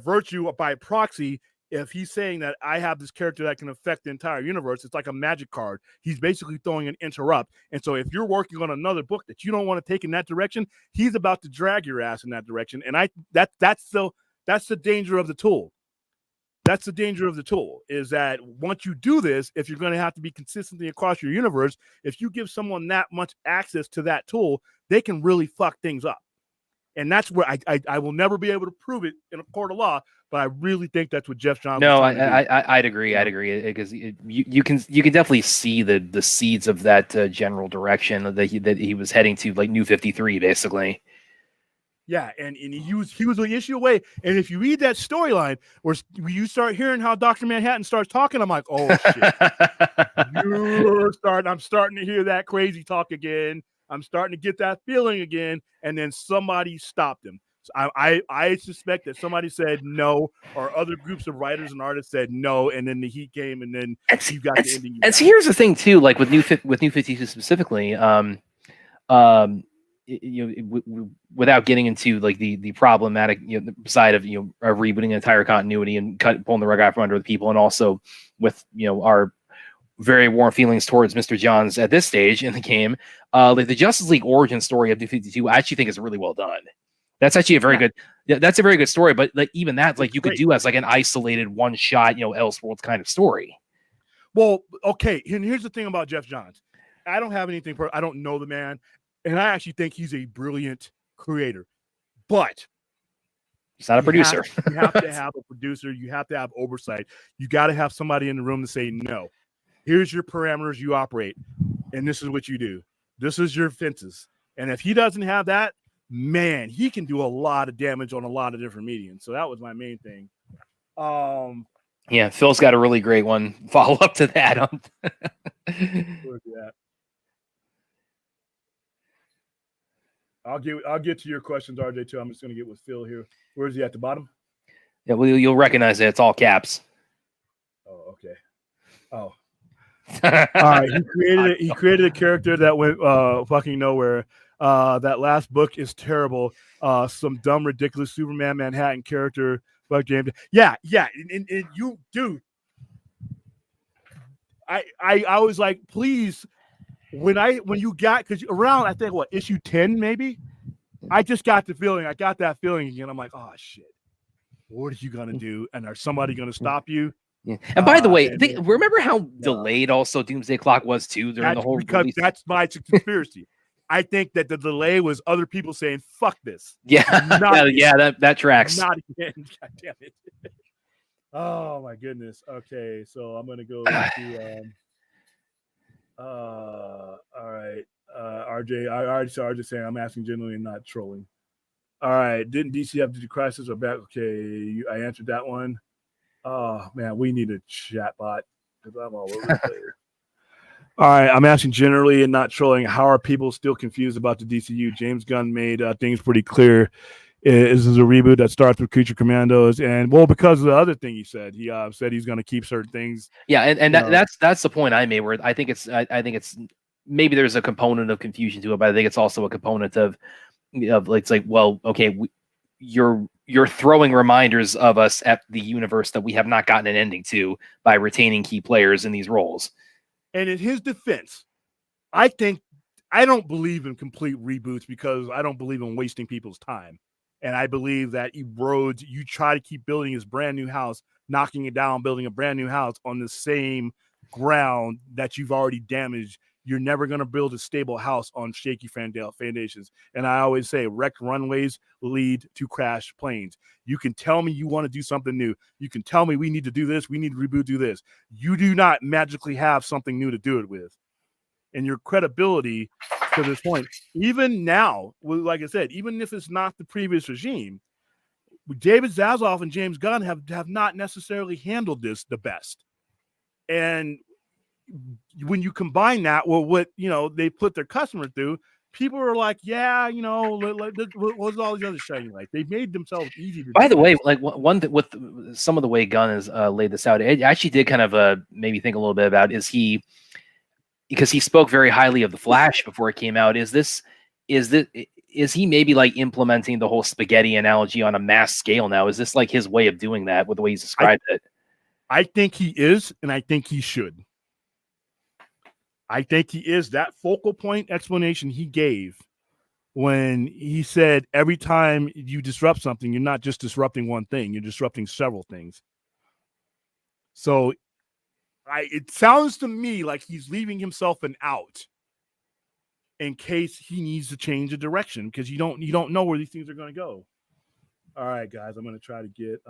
proxy, if he's saying that I have this character that can affect the entire universe, it's like a magic card. He's basically throwing an interrupt. And so if you're working on another book that you don't want to take in that direction, he's about to drag your ass in that direction. And that's the danger of the tool. That's the danger of the tool, is that once you do this, if you're going to have to be consistently across your universe, if you give someone that much access to that tool, they can really fuck things up. And that's where I will never be able to prove it in a court of law, but I really think that's what Jeff Johns. No, was trying to do. I'd agree. I'd agree because you can definitely see the seeds of that general direction that he was heading to, like New 53, basically. Yeah, and he was the issue away. And if you read that storyline where you start hearing how Dr. Manhattan starts talking, I'm like, oh shit. I'm starting to hear that crazy talk again. I'm starting to get that feeling again. And then somebody stopped him. So I suspect that somebody said no, or other groups of writers and artists said no, and then the heat came, and then you got the ending. And so here's the thing too, like with New 52 specifically, without getting into like the problematic side of rebooting an entire continuity and pulling the rug out from under the people, and also with our very warm feelings towards Mr. Johns at this stage in the game, like the Justice League origin story of New 52, I actually think is really well done. That's actually a very good. That's a very good story, but like even that, like you could do as like an isolated one shot, Elseworlds kind of story. Well, okay, and here's the thing about Jeff Johns. I don't have anything. I don't know the man, and I actually think he's a brilliant creator, but he's not a producer. You have to have a producer. You have to have oversight. You got to have somebody in the room to say no. Here's your parameters you operate, and this is what you do. This is your fences. And if he doesn't have that, man, he can do a lot of damage on a lot of different mediums. So that was my main thing. Yeah, Phil's got a really great one. Follow up to that. Where's that? I'll get to your questions, RJ, too. I'm just going to get with Phil here. Where is he at the bottom? Yeah, well, you'll recognize it. It's all caps. Oh, okay. Oh. All right. He created a character that went fucking nowhere. That last book is terrible. Some dumb, ridiculous Superman Manhattan character. Yeah. And you, dude. I was like, please. When you got, because around I think issue 10 maybe, I just got the feeling. I got that feeling again. I'm like, oh shit, what are you gonna do? And are somebody gonna stop you? Yeah. And by the way, remember how delayed also Doomsday Clock was too during the whole release? That's my conspiracy. I think that the delay was other people saying "fuck this." Yeah, that tracks. Not again. God damn it. Oh my goodness. Okay, so I'm gonna go to. All right. RJ, I already saw RJ saying I'm asking genuinely and not trolling. All right. Didn't DC have to do Crisis or back? Okay, I answered that one. Oh man, we need a chat bot because I'm all over the place. All right, I'm asking generally and not trolling. How are people still confused about the DCU? James Gunn made things pretty clear. This is a reboot that starts with Creature Commandos, and because of the other thing he said said he's going to keep certain things. Yeah, and that's the point I made. Where I think it's maybe there's a component of confusion to it, but I think it's also a component of like it's like, well, okay, you're throwing reminders of us at the universe that we have not gotten an ending to by retaining key players in these roles. And in his defense, I don't believe in complete reboots because I don't believe in wasting people's time. And I believe that Rhodes, you try to keep building his brand new house, knocking it down, building a brand new house on the same ground that you've already damaged. You're never going to build a stable house on shaky foundations. And I always say wrecked runways lead to crashed planes. You can tell me you want to do something new. You can tell me we need to do this. We need to reboot, do this. You do not magically have something new to do it with. And your credibility to this point, even now, like I said, even if it's not the previous regime, David Zaslav and James Gunn have not necessarily handled this the best. And when you combine that with what they put their customer through, people are like, yeah, what's all these other shiny lights? They made themselves easy to. By the way, like one that with some of the way Gunn has laid this out, it actually did kind of maybe think a little bit about because he spoke very highly of the Flash before it came out. Is he maybe like implementing the whole spaghetti analogy on a mass scale now? Is this like his way of doing that with the way he's described it? I think he is, and I think he should. I think he is. That focal point explanation he gave when he said every time you disrupt something, you're not just disrupting one thing, you're disrupting several things. So it sounds to me like he's leaving himself an out. in case he needs to change the direction, because you don't know where these things are going to go. All right, guys, I'm going to try to get.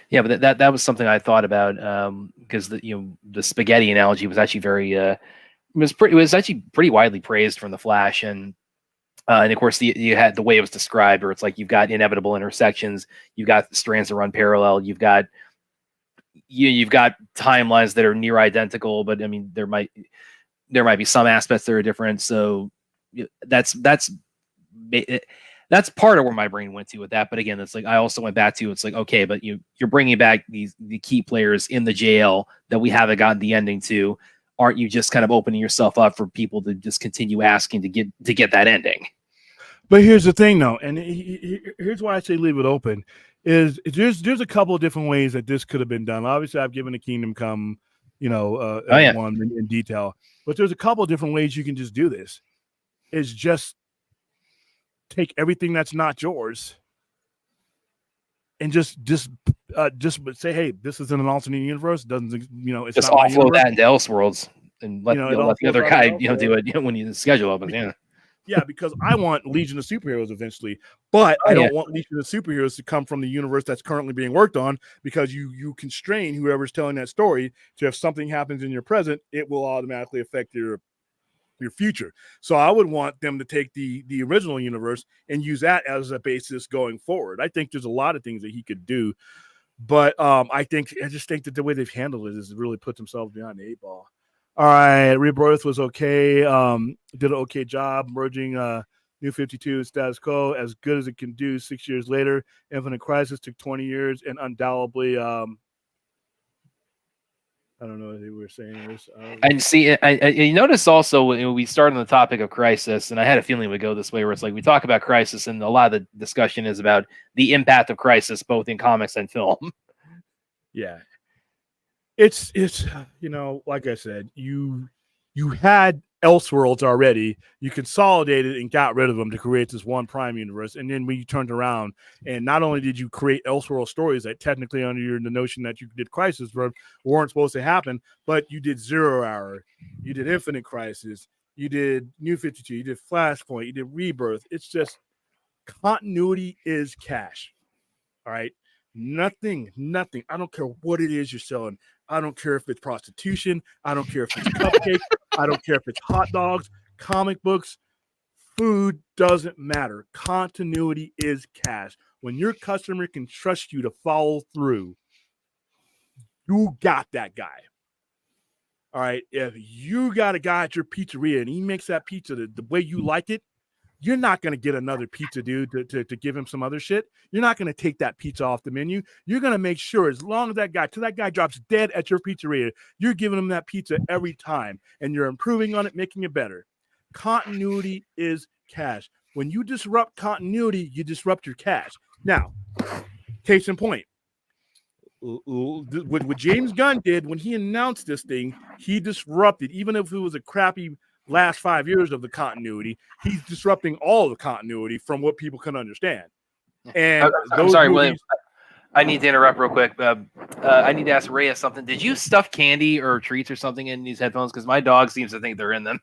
Yeah, but that was something I thought about because the spaghetti analogy was actually very it was actually pretty widely praised from The Flash, and of course you had the way it was described, where it's like you've got inevitable intersections, you've got strands that run parallel, you've got timelines that are near identical, but I mean there might be some aspects that are different. So that's part of where my brain went to with that. But again, it's like I also went back to, it's like, okay, but you're bringing back the key players in the jail that we haven't gotten the ending to. Aren't you just kind of opening yourself up for people to just continue asking to get that ending? But here's the thing, though, and here's why I say leave it open. Is there's a couple of different ways that this could have been done. Obviously, I've given the Kingdom Come, one in detail, but there's a couple of different ways you can just do this. Is just take everything that's not yours and just say, hey, this is in an alternate universe. It doesn't, it's just not offload that into Elseworlds and let the other guy do it when the schedule opens. Yeah, because I want Legion of Superheroes eventually, but I don't want Legion of Superheroes to come from the universe that's currently being worked on, because you constrain whoever's telling that story to, if something happens in your present, it will automatically affect your future. So I would want them to take the original universe and use that as a basis going forward. I think there's a lot of things that he could do, but I just think that the way they've handled it is really put themselves behind the 8 ball. All right, Rebirth was okay. Did an okay job merging New 52 and Status Quo as good as it can do 6 years later. Infinite Crisis took 20 years, and undoubtedly, I don't know what they were saying this. And see, you notice also when we started on the topic of Crisis, and I had a feeling it would go this way, where it's like we talk about Crisis, and a lot of the discussion is about the impact of Crisis, both in comics and film. Yeah. It's like I said, you had Elseworlds already. You consolidated and got rid of them to create this one Prime universe, and then when you turned around, and not only did you create Elseworld stories that technically under the notion that you did Crisis weren't supposed to happen, but you did Zero Hour, you did Infinite Crisis, you did New 52, you did Flashpoint, you did Rebirth. It's just continuity is cash. All right. Nothing. I don't care what it is you're selling. I don't care if it's prostitution. I don't care if it's cupcakes. I don't care if it's hot dogs, comic books, food, doesn't matter. Continuity is cash. When your customer can trust you to follow through, you got that guy. All right. If you got a guy at your pizzeria and he makes that pizza the way you like it, you're not going to get another pizza dude to give him some other shit. You're not going to take that pizza off the menu. You're going to make sure, as long as that guy drops dead at your pizzeria, you're giving him that pizza every time, and you're improving on it, making it better. Continuity is cash. When you disrupt continuity, you disrupt your cash. Now, case in point, what James Gunn did when he announced this thing, he disrupted, even if it was a crappy last 5 years of the continuity, he's disrupting all the continuity from what people can understand. And I'm sorry, William. I need to interrupt real quick. I need to ask Rhea something. Did you stuff candy or treats or something in these headphones? Because my dog seems to think they're in them.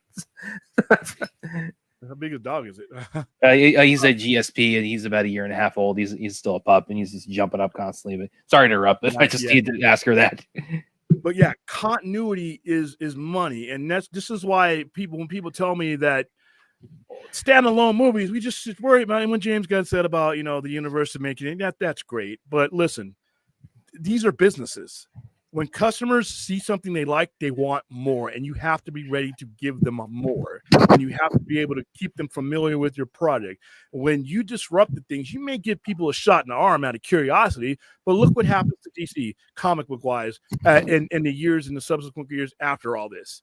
How big a dog is it? He's a GSP, and he's about 1.5 years old. He's still a pup, and he's just jumping up constantly. But sorry to interrupt, but I just need to ask her that. But yeah, continuity is money, and this is why when people tell me that standalone movies, we just worry about it. When James Gunn said about the universe of making it, that's great. But listen, these are businesses. When customers see something they like, they want more, and you have to be ready to give them more, and you have to be able to keep them familiar with your product. When you disrupt the things, you may give people a shot in the arm out of curiosity, but look what happens to DC comic book wise in the subsequent years after all this.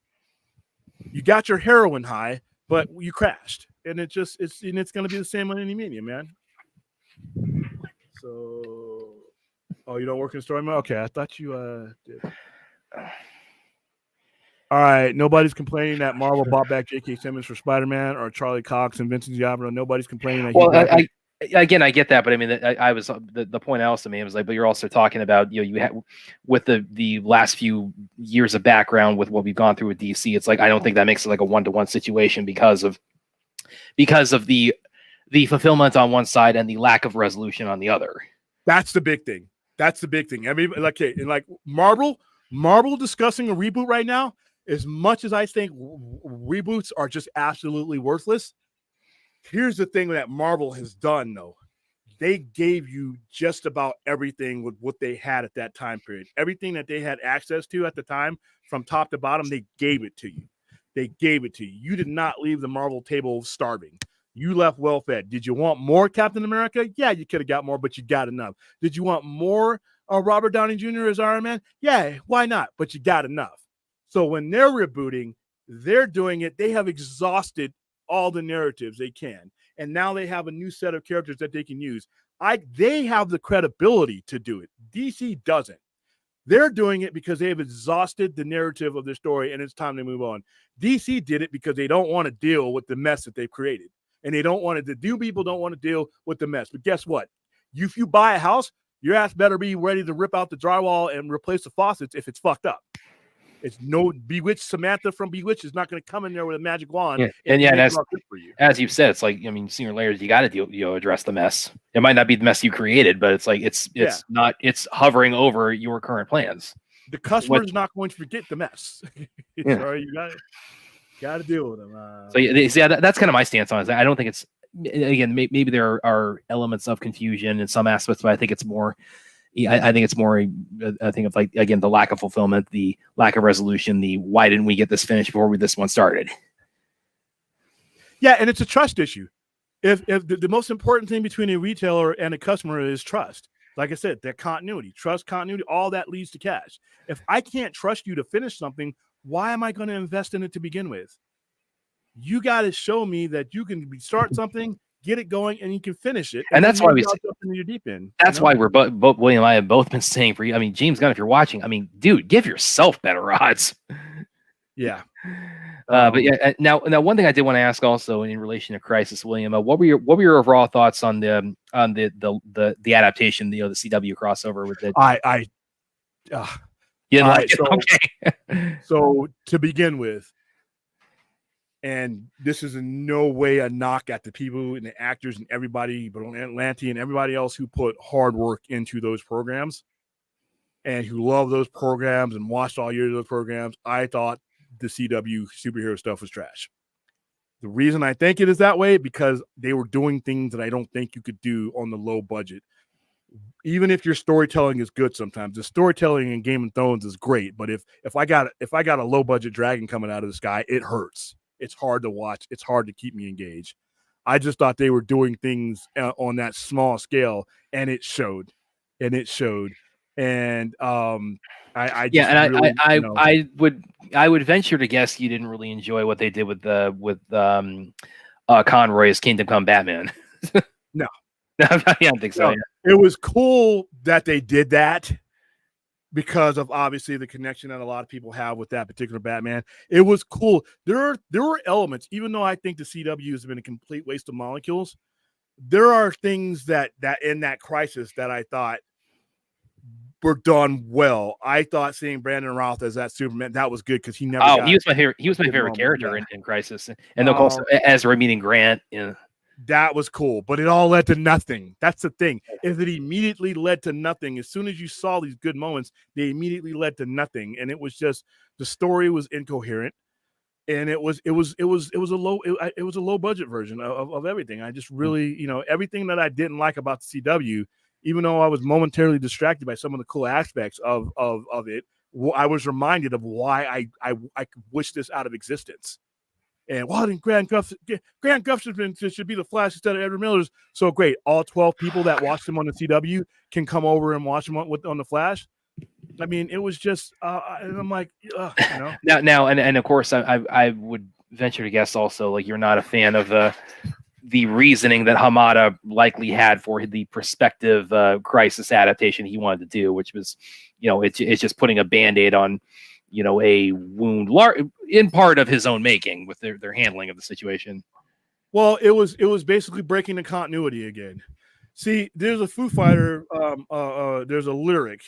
You got your heroin high, but you crashed, and it's going to be the same on any medium, man. So. Oh, you don't work in story mode? Okay, I thought you did. All right, nobody's complaining that Marvel bought back J.K. Simmons for Spider-Man or Charlie Cox and Vincent D'Onofrio. Nobody's complaining that. Well, again, I get that, but I mean, I was the point I also made was like, but you're also talking about, you know, you have with the last few years of background with what we've gone through with DC. It's like I don't think that makes it like a 1-to-1 situation because of the fulfillment on one side and the lack of resolution on the other. That's the big thing. That's the big thing. I mean, like, okay, and like Marvel discussing a reboot right now. As much as I think reboots are just absolutely worthless, here's the thing that Marvel has done, though. They gave you just about everything with what they had at that time period. Everything that they had access to at the time, from top to bottom, they gave it to you. They gave it to you. You did not leave the Marvel table starving. You left well fed. Did you want more Captain America? Yeah, you could have got more, but you got enough. Did you want more Robert Downey Jr. as Iron Man? Yeah, why not? But you got enough. So when they're rebooting, they're doing it. They have exhausted all the narratives they can. And now they have a new set of characters that they can use. They have the credibility to do it. DC doesn't. They're doing it because they have exhausted the narrative of their story and it's time to move on. DC did it because they don't want to deal with the mess that they've created. And they don't want to, do people don't want to deal with the mess. But guess what? If you buy a house, your ass better be ready to rip out the drywall and replace the faucets if it's fucked up. It's no Bewitched Samantha from Bewitched is not going to come in there with a magic wand. Yeah. And as you've said, it's like, I mean, senior layers, you got to address the mess. It might not be the mess you created, but it's like it's hovering over your current plans. The customer is not going to forget the mess. Sorry, you got to deal with them. That's kind of my stance on it. I don't think it's, again, maybe there are elements of confusion in some aspects, but I think it's more. I think it's more a thing of, like, again, the lack of fulfillment, the lack of resolution, the why didn't we get this finished before this one started? Yeah, and it's a trust issue. If the most important thing between a retailer and a customer is trust, like I said, that continuity, trust, continuity, all that leads to cash. If I can't trust you to finish something, why am I going to invest in it to begin with? You got to show me that you can start something, get it going, and you can finish it. And that's why we into your deep end. That's why we're both William and I have both been saying for you. I mean, James Gunn, if you're watching, I mean, dude, give yourself better odds. Yeah. But yeah, now one thing I did want to ask also in relation to Crisis, William, what were your overall thoughts on the adaptation, the CW crossover with it? You didn't like it? Okay. So to begin with, and this is in no way a knock at the people and the actors and everybody, but on Atlantis and everybody else who put hard work into those programs and who love those programs and watched all years of those programs, I thought the CW superhero stuff was trash. The reason I think it is that way, because they were doing things that I don't think you could do on the low budget. Even if your storytelling is good, sometimes the storytelling in Game of Thrones is great, but if I got a low budget dragon coming out of the sky, it hurts. It's hard to watch. It's hard to keep me engaged. I just thought they were doing things on that small scale, and it showed. And I would venture to guess you didn't really enjoy what they did with Conroy's Kingdom Come Batman. No. I don't think so. No. It was cool that they did that, because of obviously the connection that a lot of people have with that particular Batman. It was cool. There were elements, even though I think the CW has been a complete waste of molecules, there are things that in that Crisis that I thought were done well. I thought seeing Brandon Routh as that Superman, that was good, because he never he was my favorite. He was my favorite character in Crisis. And of course, Ezra meeting Grant. Yeah. That was cool, but it all led to nothing. That's the thing. Is it immediately led to nothing? As soon as you saw these good moments, they immediately led to nothing, and it was just, the story was incoherent, and it was a low budget version of everything. I just really, everything that I didn't like about the CW, even though I was momentarily distracted by some of the cool aspects of it, I was reminded of why I wish this out of existence. And why didn't Grant Gustafson should be the Flash instead of Edward Miller's so great? All 12 people that watched him on the CW can come over and watch him on the Flash. I mean, it was just, and I'm like, Now, and of course, I would venture to guess also, like, you're not a fan of the reasoning that Hamada likely had for the prospective Crisis adaptation he wanted to do, which was, it's just putting a Band-Aid on, a wound in part of his own making with their handling of the situation. Well, it was basically breaking the continuity again. See, there's a Foo Fighter. There's a lyric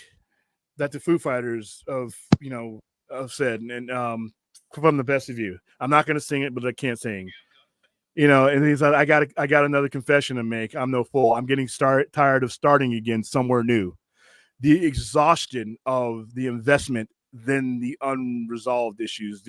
that the Foo Fighters have said, and from the best of you. I'm not going to sing it, but I can't sing. And he's like, I got another confession to make. I'm no fool. I'm getting tired of starting again somewhere new. The exhaustion of the investment, then the unresolved issues.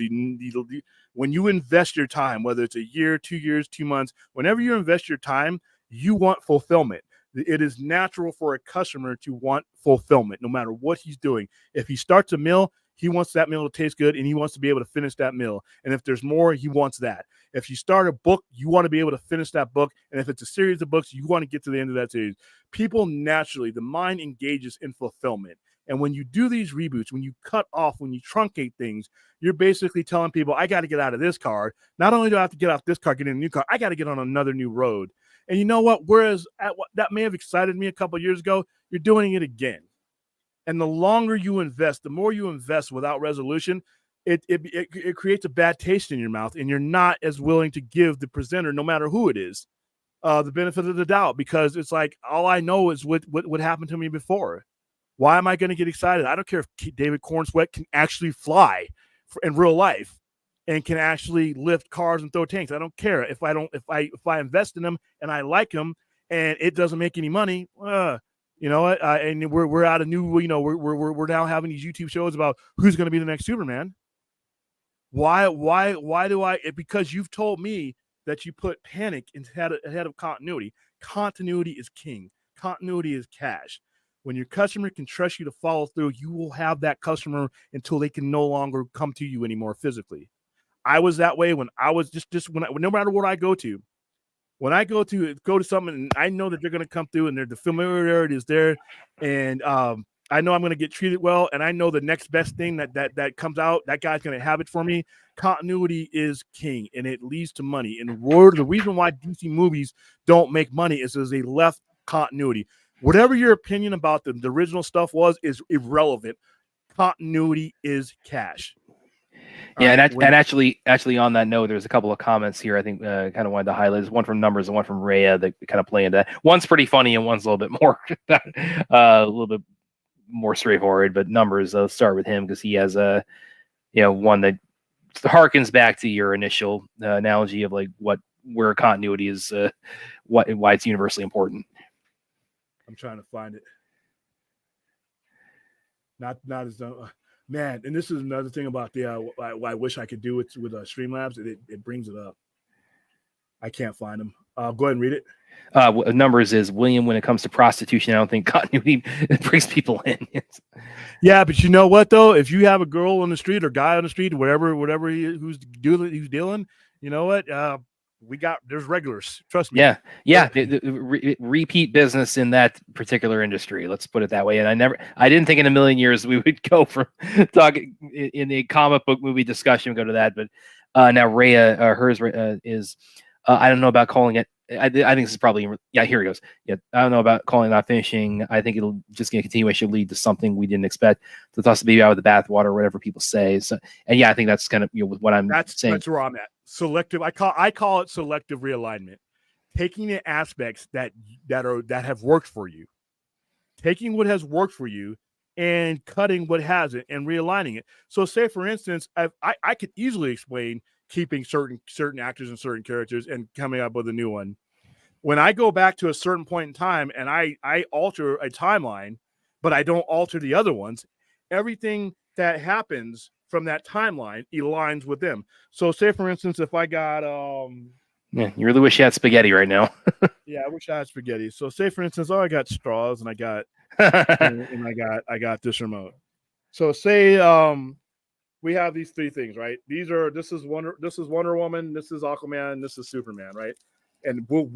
When you invest your time, whether it's a year, 2 years, 2 months, whenever you invest your time, you want fulfillment. It is natural for a customer to want fulfillment, no matter what he's doing. If he starts a meal, he wants that meal to taste good, and he wants to be able to finish that meal. And if there's more, he wants that. If you start a book, you want to be able to finish that book. And if it's a series of books, you want to get to the end of that series. People naturally, the mind engages in fulfillment. And when you do these reboots, when you cut off, when you truncate things, you're basically telling people, I got to get out of this car. Not only do I have to get off this car, get in a new car, I got to get on another new road. And you know what? Whereas that may have excited me a couple of years ago, you're doing it again. And the longer you invest, the more you invest without resolution, it creates a bad taste in your mouth, and you're not as willing to give the presenter, no matter who it is, the benefit of the doubt, because it's like, all I know is what happened to me before. Why am I going to get excited? I don't care if David Cornsweat can actually fly in real life and can actually lift cars and throw tanks. I don't care if I invest in him and I like him and it doesn't make any money. And we're out of new. We're now having these YouTube shows about who's going to be the next Superman. Why do I? Because you've told me that you put panic ahead of continuity. Continuity is king. Continuity is cash. When your customer can trust you to follow through, you will have that customer until they can no longer come to you anymore physically. I was that way when I was no matter what I go to. When I go to something and I know that they're going to come through and the familiarity is there, and I know I'm going to get treated well, and I know the next best thing that comes out, that guy's going to have it for me. Continuity is king, and it leads to money. And the reason why DC movies don't make money is because they left continuity. Whatever your opinion about the original stuff is irrelevant. Continuity is cash. Yeah, and actually on that note, there's a couple of comments here I think kind of wanted to highlight. There's one from Numbers and one from Rhea that kind of play into that. One's pretty funny and one's a little bit more a little bit more straightforward. But Numbers, I'll start with him because he has a one that harkens back to your initial analogy of like where continuity is, why it's universally important. I'm trying to find it. Not as man, and this is another thing about I wish I could do it with Streamlabs. It brings it up. I can't find them. Go ahead and read it. Numbers is William. When it comes to prostitution, I don't think continuity brings people in. Yeah, but you know what though? If you have a girl on the street or guy on the street, whatever who's dealing, you know what? There's regulars. Trust me. Yeah. Repeat business in that particular industry. Let's put it that way. And I didn't think in a million years we would go from talking in the comic book movie discussion, go to that. But now Rhea, hers is, I don't know about calling it. I think this is probably, here it goes. Yeah, I don't know about calling that finishing. I think it'll just get a continuation, lead to something we didn't expect. To toss the baby out with the bathwater, whatever people say. So, and I think that's kind of with what I'm saying. That's where I'm at. Selective. I call it selective realignment. Taking the aspects that have worked for you, taking what has worked for you, and cutting what hasn't, and realigning it. So, say for instance, I could easily explain keeping certain actors and certain characters and coming up with a new one. When I go back to a certain point in time and I alter a timeline, but I don't alter the other ones, everything that happens from that timeline aligns with them. So say for instance, if I got you really wish you had spaghetti right now. Yeah, I wish I had spaghetti. So say for instance, I got straws and I got and I got this remote. So say we have these three things, right? This is Wonder Woman, this is Aquaman, this is Superman, right? And what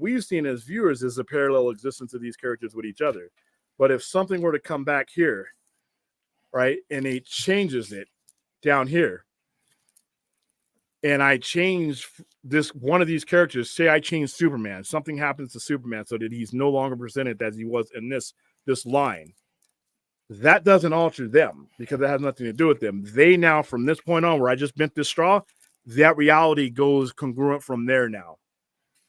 we've seen as viewers is a parallel existence of these characters with each other. But if something were to come back here, right, and it changes it down here, and I change one of these characters, say I change Superman, something happens to Superman so that he's no longer presented as he was in this line. That doesn't alter them because that has nothing to do with them. They now, from this point on, where I just bent this straw, that reality goes congruent from there now.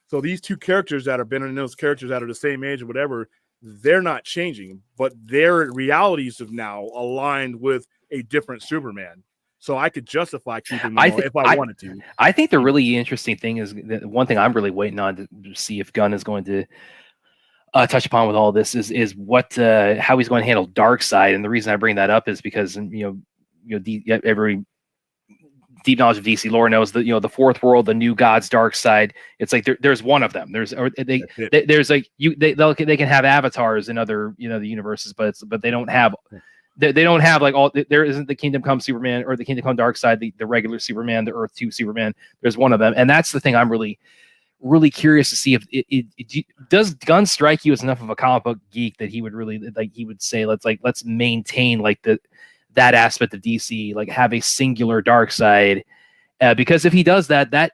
So these two characters that have been in those characters that are the same age or whatever, they're not changing, but their realities have now aligned with a different Superman. So I could justify keeping them on if I wanted to. I think the really interesting thing is that one thing I'm really waiting on to see if Gunn is going to touch upon with all this is what how he's going to handle Darkseid. And the reason I bring that up is because every deep knowledge of DC lore knows that the fourth world, the new gods, Darkseid. It's like there's one of them. There's like they can have avatars in other the universes, but they don't have. They don't have like all. There isn't the Kingdom Come Superman or the Kingdom Come Darkseid, the regular Superman, the Earth 2 Superman. There's one of them, and that's the thing I'm really curious to see if it does Gunn strike you as enough of a comic book geek that he would really he would say let's maintain that aspect of DC, like have a singular Darkseid, because if he does that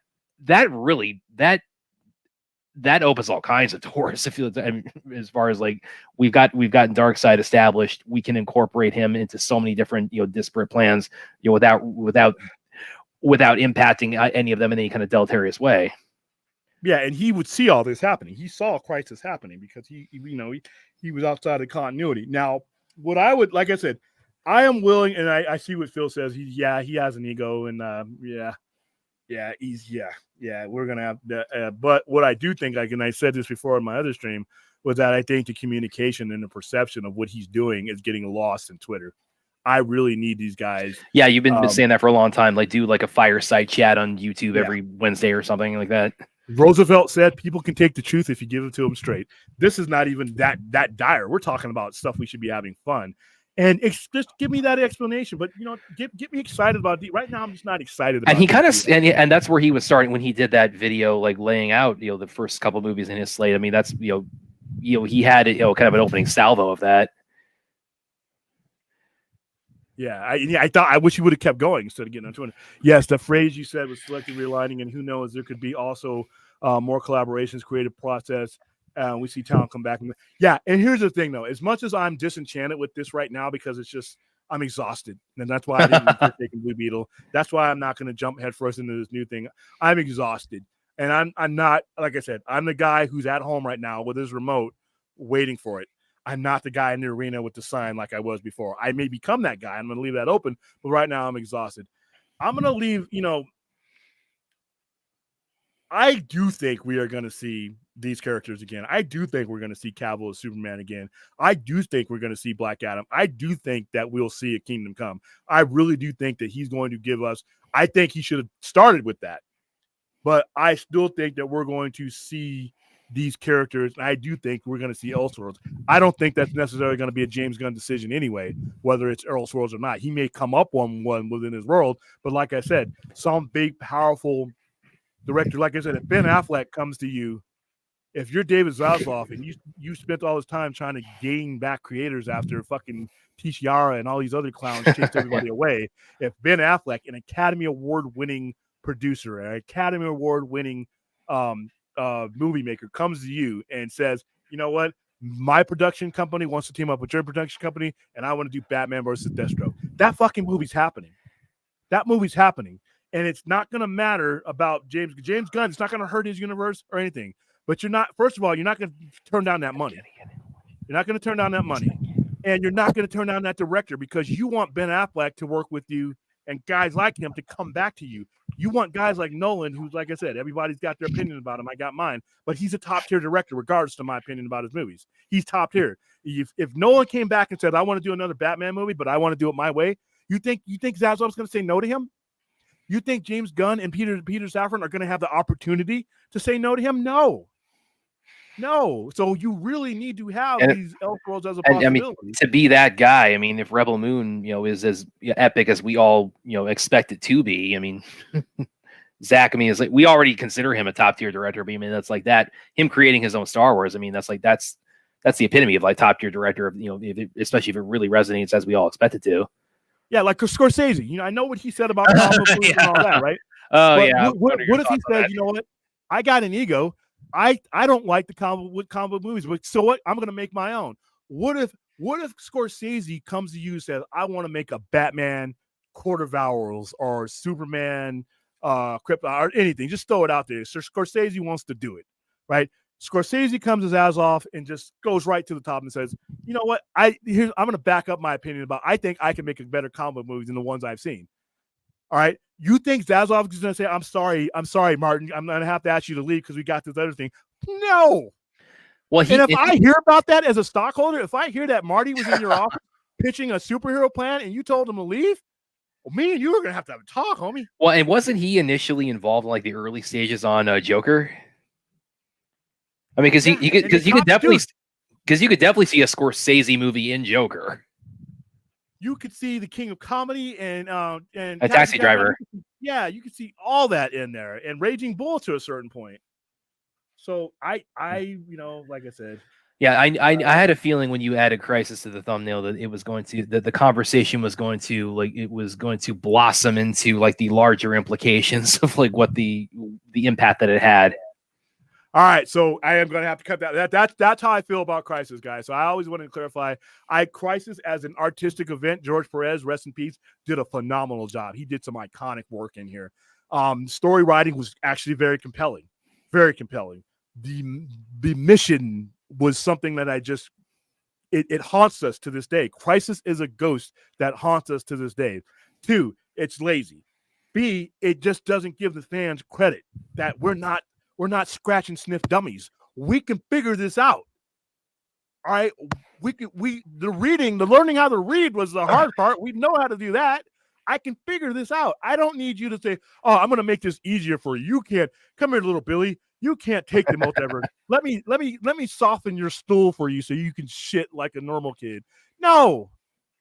really opens all kinds of doors. As far as we've gotten Darkseid established, we can incorporate him into so many different disparate plans without impacting any of them in any kind of deleterious way. Yeah, and he would see all this happening. He saw crisis happening because he was outside of continuity. Now, what I would, like I said, I am willing, and I see what Phil says. He has an ego, and we're gonna have that. But what I do think, and I said this before in my other stream, was that I think the communication and the perception of what he's doing is getting lost in Twitter. I really need these guys. Yeah, you've been saying that for a long time. Do a fireside chat on YouTube every Wednesday or something like that. Roosevelt said people can take the truth if you give it to them straight. This is not even that dire. We're talking about stuff we should be having fun. And just give me that explanation. But, get me excited about it. Right now, I'm just not excited about it. And he kind of, and that's where he was starting when he did that video, laying out, the first couple movies in his slate. I mean, that's, he had, kind of an opening salvo of that. Yeah, I wish he would have kept going instead of getting on Twitter. Yes, the phrase you said was selective realigning, and who knows, there could be also more collaborations, creative process. We see talent come back. Yeah, and here's the thing, though. As much as I'm disenchanted with this right now because it's just I'm exhausted, and that's why I didn't take Blue Beetle. That's why I'm not going to jump headfirst into this new thing. I'm exhausted, and I'm not, like I said, I'm the guy who's at home right now with his remote waiting for it. I'm not the guy in the arena with the sign like I was before. I may become that guy. I'm going to leave that open, but right now I'm exhausted. I'm going to leave, I do think we are going to see these characters again. I do think we're going to see Cavill as Superman again. I do think we're going to see Black Adam. I do think that we'll see a Kingdom Come. I really do think that he's going to give us, I think he should have started with that. But I still think that we're going to see these characters, and I do think we're going to see Elseworlds. I don't think that's necessarily going to be a James Gunn decision anyway, whether it's Elseworlds or not. He may come up on one within his world, but like I said, some big, powerful director, like I said, if Ben Affleck comes to you, if you're David Zaslav and you spent all this time trying to gain back creators after fucking Tiziana and all these other clowns chased everybody away, if Ben Affleck, an Academy Award-winning producer, an Academy Award-winning movie maker, comes to you and says, you know what, my production company wants to team up with your production company, and I want to do Batman versus Deathstroke. That fucking movie's happening. That movie's happening. And it's not going to matter about James Gunn. It's not going to hurt his universe or anything. But first of all, you're not going to turn down that money. You're not going to turn down that money. And you're not going to turn down that director because you want Ben Affleck to work with you and guys like him to come back to you. You want guys like Nolan, who's, like I said, everybody's got their opinion about him. I got mine. But he's a top-tier director, regardless of my opinion about his movies. He's top tier. If Nolan came back and said, I want to do another Batman movie, but I want to do it my way, you think Zaslav's going to say no to him? You think James Gunn and Peter Safran are going to have the opportunity to say no to him? No. So you really need to have these Elseworlds as a possibility. I mean, to be that guy, I mean, if Rebel Moon, is as epic as we all, expect it to be, I mean, Zach, I mean, it's like we already consider him a top tier director, but I mean, that's like that, him creating his own Star Wars. I mean, that's the epitome of like top tier director of, especially if it really resonates as we all expect it to. Yeah, like Scorsese. I know what he said about comic books and all that, right? Oh, but yeah. What if he says, you know what? I got an ego. I don't like the comic book movies, but so what? I'm going to make my own. What if Scorsese comes to you and says, I want to make a Batman Court of Owls or Superman Krypton or anything. Just throw it out there. So Scorsese wants to do it, right? Scorsese comes his ass off and just goes right to the top and says, "You know what? I'm going to back up my opinion about. I think I can make a better comic book movie than the ones I've seen." All right. You think Zaslav is going to say, I'm sorry, Martin. I'm going to have to ask you to leave because we got this other thing. No. Well, and if I hear about that as a stockholder, if I hear that Marty was in your office pitching a superhero plan and you told him to leave, well, me and you are going to have a talk, homie. Well, and wasn't he initially involved in like the early stages on Joker? I mean, because you could definitely see a Scorsese movie in Joker. You could see the King of Comedy and a Taxi Driver. Yeah, you could see all that in there, and Raging Bull to a certain point. So I like I said, yeah, I had a feeling when you added Crisis to the thumbnail that it was going to that the conversation was going to blossom into like the larger implications of like what the impact that it had. All right, so I am going to have to cut that. That's how I feel about Crisis, guys. So I always wanted to clarify. Crisis as an artistic event, George Perez, rest in peace, did a phenomenal job. He did some iconic work in here. Story writing was actually very compelling, very compelling. The mission was something that it haunts us to this day. Crisis is a ghost that haunts us to this day. 2, it's lazy. B, it just doesn't give the fans credit that we're not scratch and sniff dummies. We can figure this out. All right. The learning how to read was the hard part. We know how to do that. I can figure this out. I don't need you to say, "Oh, I'm going to make this easier for you." You can't. Come here, little Billy. You can't take the multiverse. Let me soften your stool for you so you can shit like a normal kid. No,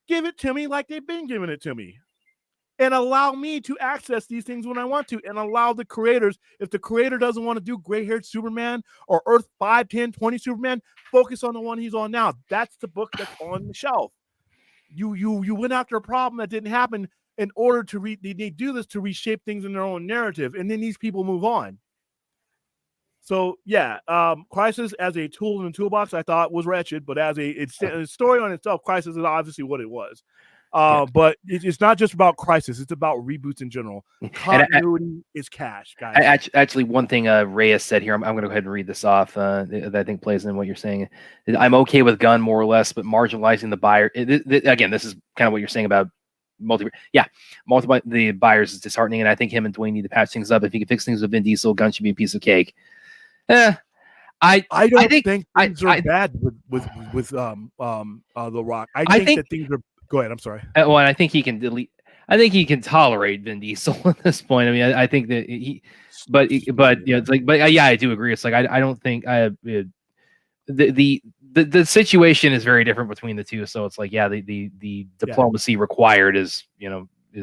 give it to me like they've been giving it to me. And allow me to access these things when I want to, and allow the creators, if the creator doesn't want to do gray-haired Superman or Earth 5, 10, 20 Superman, focus on the one he's on now. That's the book that's on the shelf. You went after a problem that didn't happen in order to they do this to reshape things in their own narrative, and then these people move on. So yeah, Crisis as a tool in the toolbox, I thought was wretched, but as a story on itself, Crisis is obviously what it was. But it's not just about Crisis; it's about reboots in general. Continuity is cash, guys. Actually, one thing Reyes said here, I'm going to go ahead and read this off. That I think plays in what you're saying. I'm okay with Gunn more or less, but marginalizing the buyer. Again, this is kind of what you're saying about multiply the buyers is disheartening, and I think him and Dwayne need to patch things up. If he can fix things with Vin Diesel, Gunn should be a piece of cake. I don't think things are bad with The Rock. I think that things are. Go ahead. I'm sorry. Well, and I think he can delete. I think he can tolerate Vin Diesel at this point. I mean, I think that he, but it's like, but yeah, I do agree. It's like I don't think the situation is very different between the two. So it's like, yeah, the diplomacy required is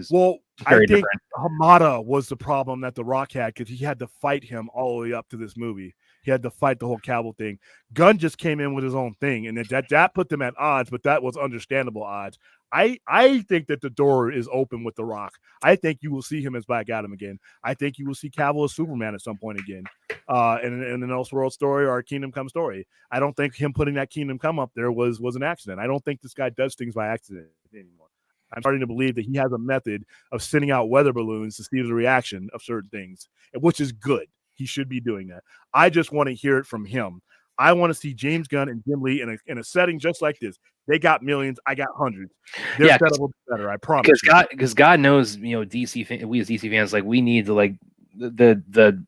well. Very I think different. Hamada was the problem that The Rock had because he had to fight him all the way up to this movie. He had to fight the whole Cavill thing. Gunn just came in with his own thing, and that put them at odds, but that was understandable odds. I think that the door is open with The Rock. I think you will see him as Black Adam again. I think you will see Cavill as Superman at some point again, in an Elseworld story or a Kingdom Come story. I don't think him putting that Kingdom Come up there was an accident. I don't think this guy does things by accident anymore. I'm starting to believe that he has a method of sending out weather balloons to see the reaction of certain things, which is good. He should be doing that. I just want to hear it from him. I want to see James Gunn and Jim Lee in a setting just like this. They got millions. I got hundreds. Their setup will be better. I promise. Because God knows, DC. We as DC fans, like, we need to like the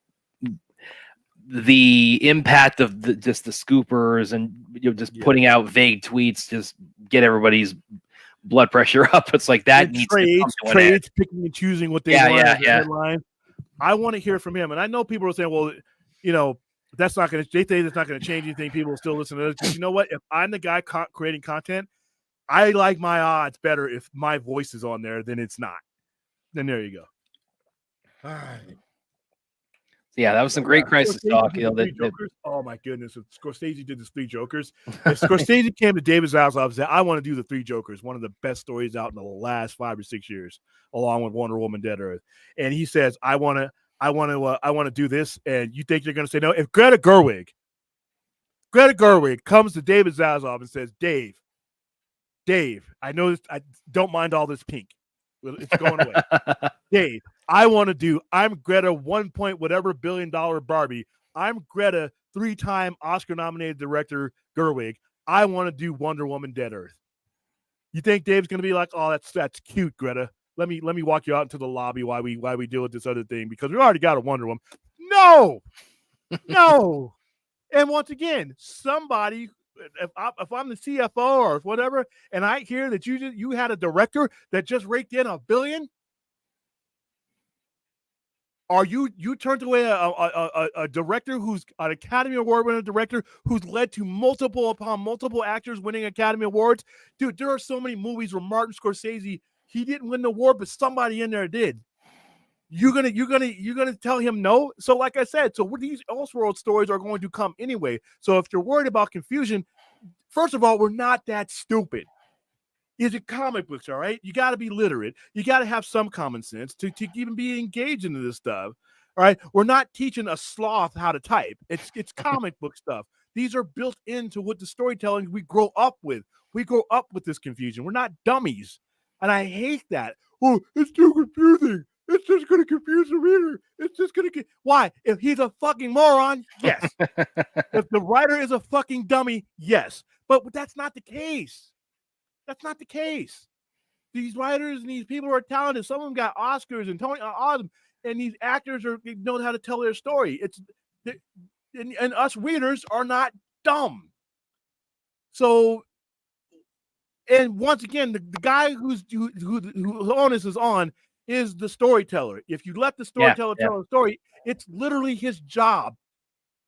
impact of just the scoopers and putting out vague tweets, just get everybody's blood pressure up. It's like that needs trades picking and choosing what they want. Headline. I want to hear from him, and I know people are saying, "Well, that's not going to." They think it's not going to change anything. People will still listen to this. You know what? If I'm the guy creating content, I like my odds better if my voice is on there than it's not. Then there you go. All right. Yeah, that was some great Crisis talk. Oh my goodness! If Scorsese did the Three Jokers, if Scorsese came to David Zaslav and said, "I want to do the Three Jokers," one of the best stories out in the last 5 or 6 years, along with Wonder Woman, Dead Earth, and he says, "I want to do this," and you think you're going to say no? If Greta Gerwig comes to David Zaslav and says, Dave, I know this, I don't mind all this pink. It's going away. Dave, I want to do. I'm Greta 1 point whatever $billion Barbie. I'm Greta 3-time Oscar-nominated director Gerwig. I want to do Wonder Woman Dead Earth. You think Dave's gonna be like, oh, that's cute, Greta? Let me walk you out into the lobby while we deal with this other thing because we already got a Wonder Woman. No, no. And once again, somebody, if I'm the CFO or whatever, and I hear that you had a director that just raked in $1 billion, or you turned away a director who's an Academy Award winning director who's led to multiple upon multiple actors winning Academy Awards. Dude, there are so many movies where Martin Scorsese, he didn't win the award, but somebody in there did. You're gonna tell him no? So like I said, so these Elseworld stories are going to come anyway. So if you're worried about confusion, first of all, we're not that stupid. Is it comic books, all right? You got to be literate. You got to have some common sense to even be engaged into this stuff, all right? We're not teaching a sloth how to type. It's comic book stuff. These are built into what the storytelling we grow up with. We grow up with this confusion. We're not dummies, and I hate that. Oh, it's too confusing. It's just going to confuse the reader. It's just going to why? If he's a fucking moron, yes. If the writer is a fucking dummy, yes. But that's not the case. That's not the case. These writers and these people are talented. Some of them got Oscars and Tony Oscar, and these actors know how to tell their story. And us readers are not dumb. So, and once again, the guy whose onus is on is the storyteller. If you let the storyteller tell a story, it's literally his job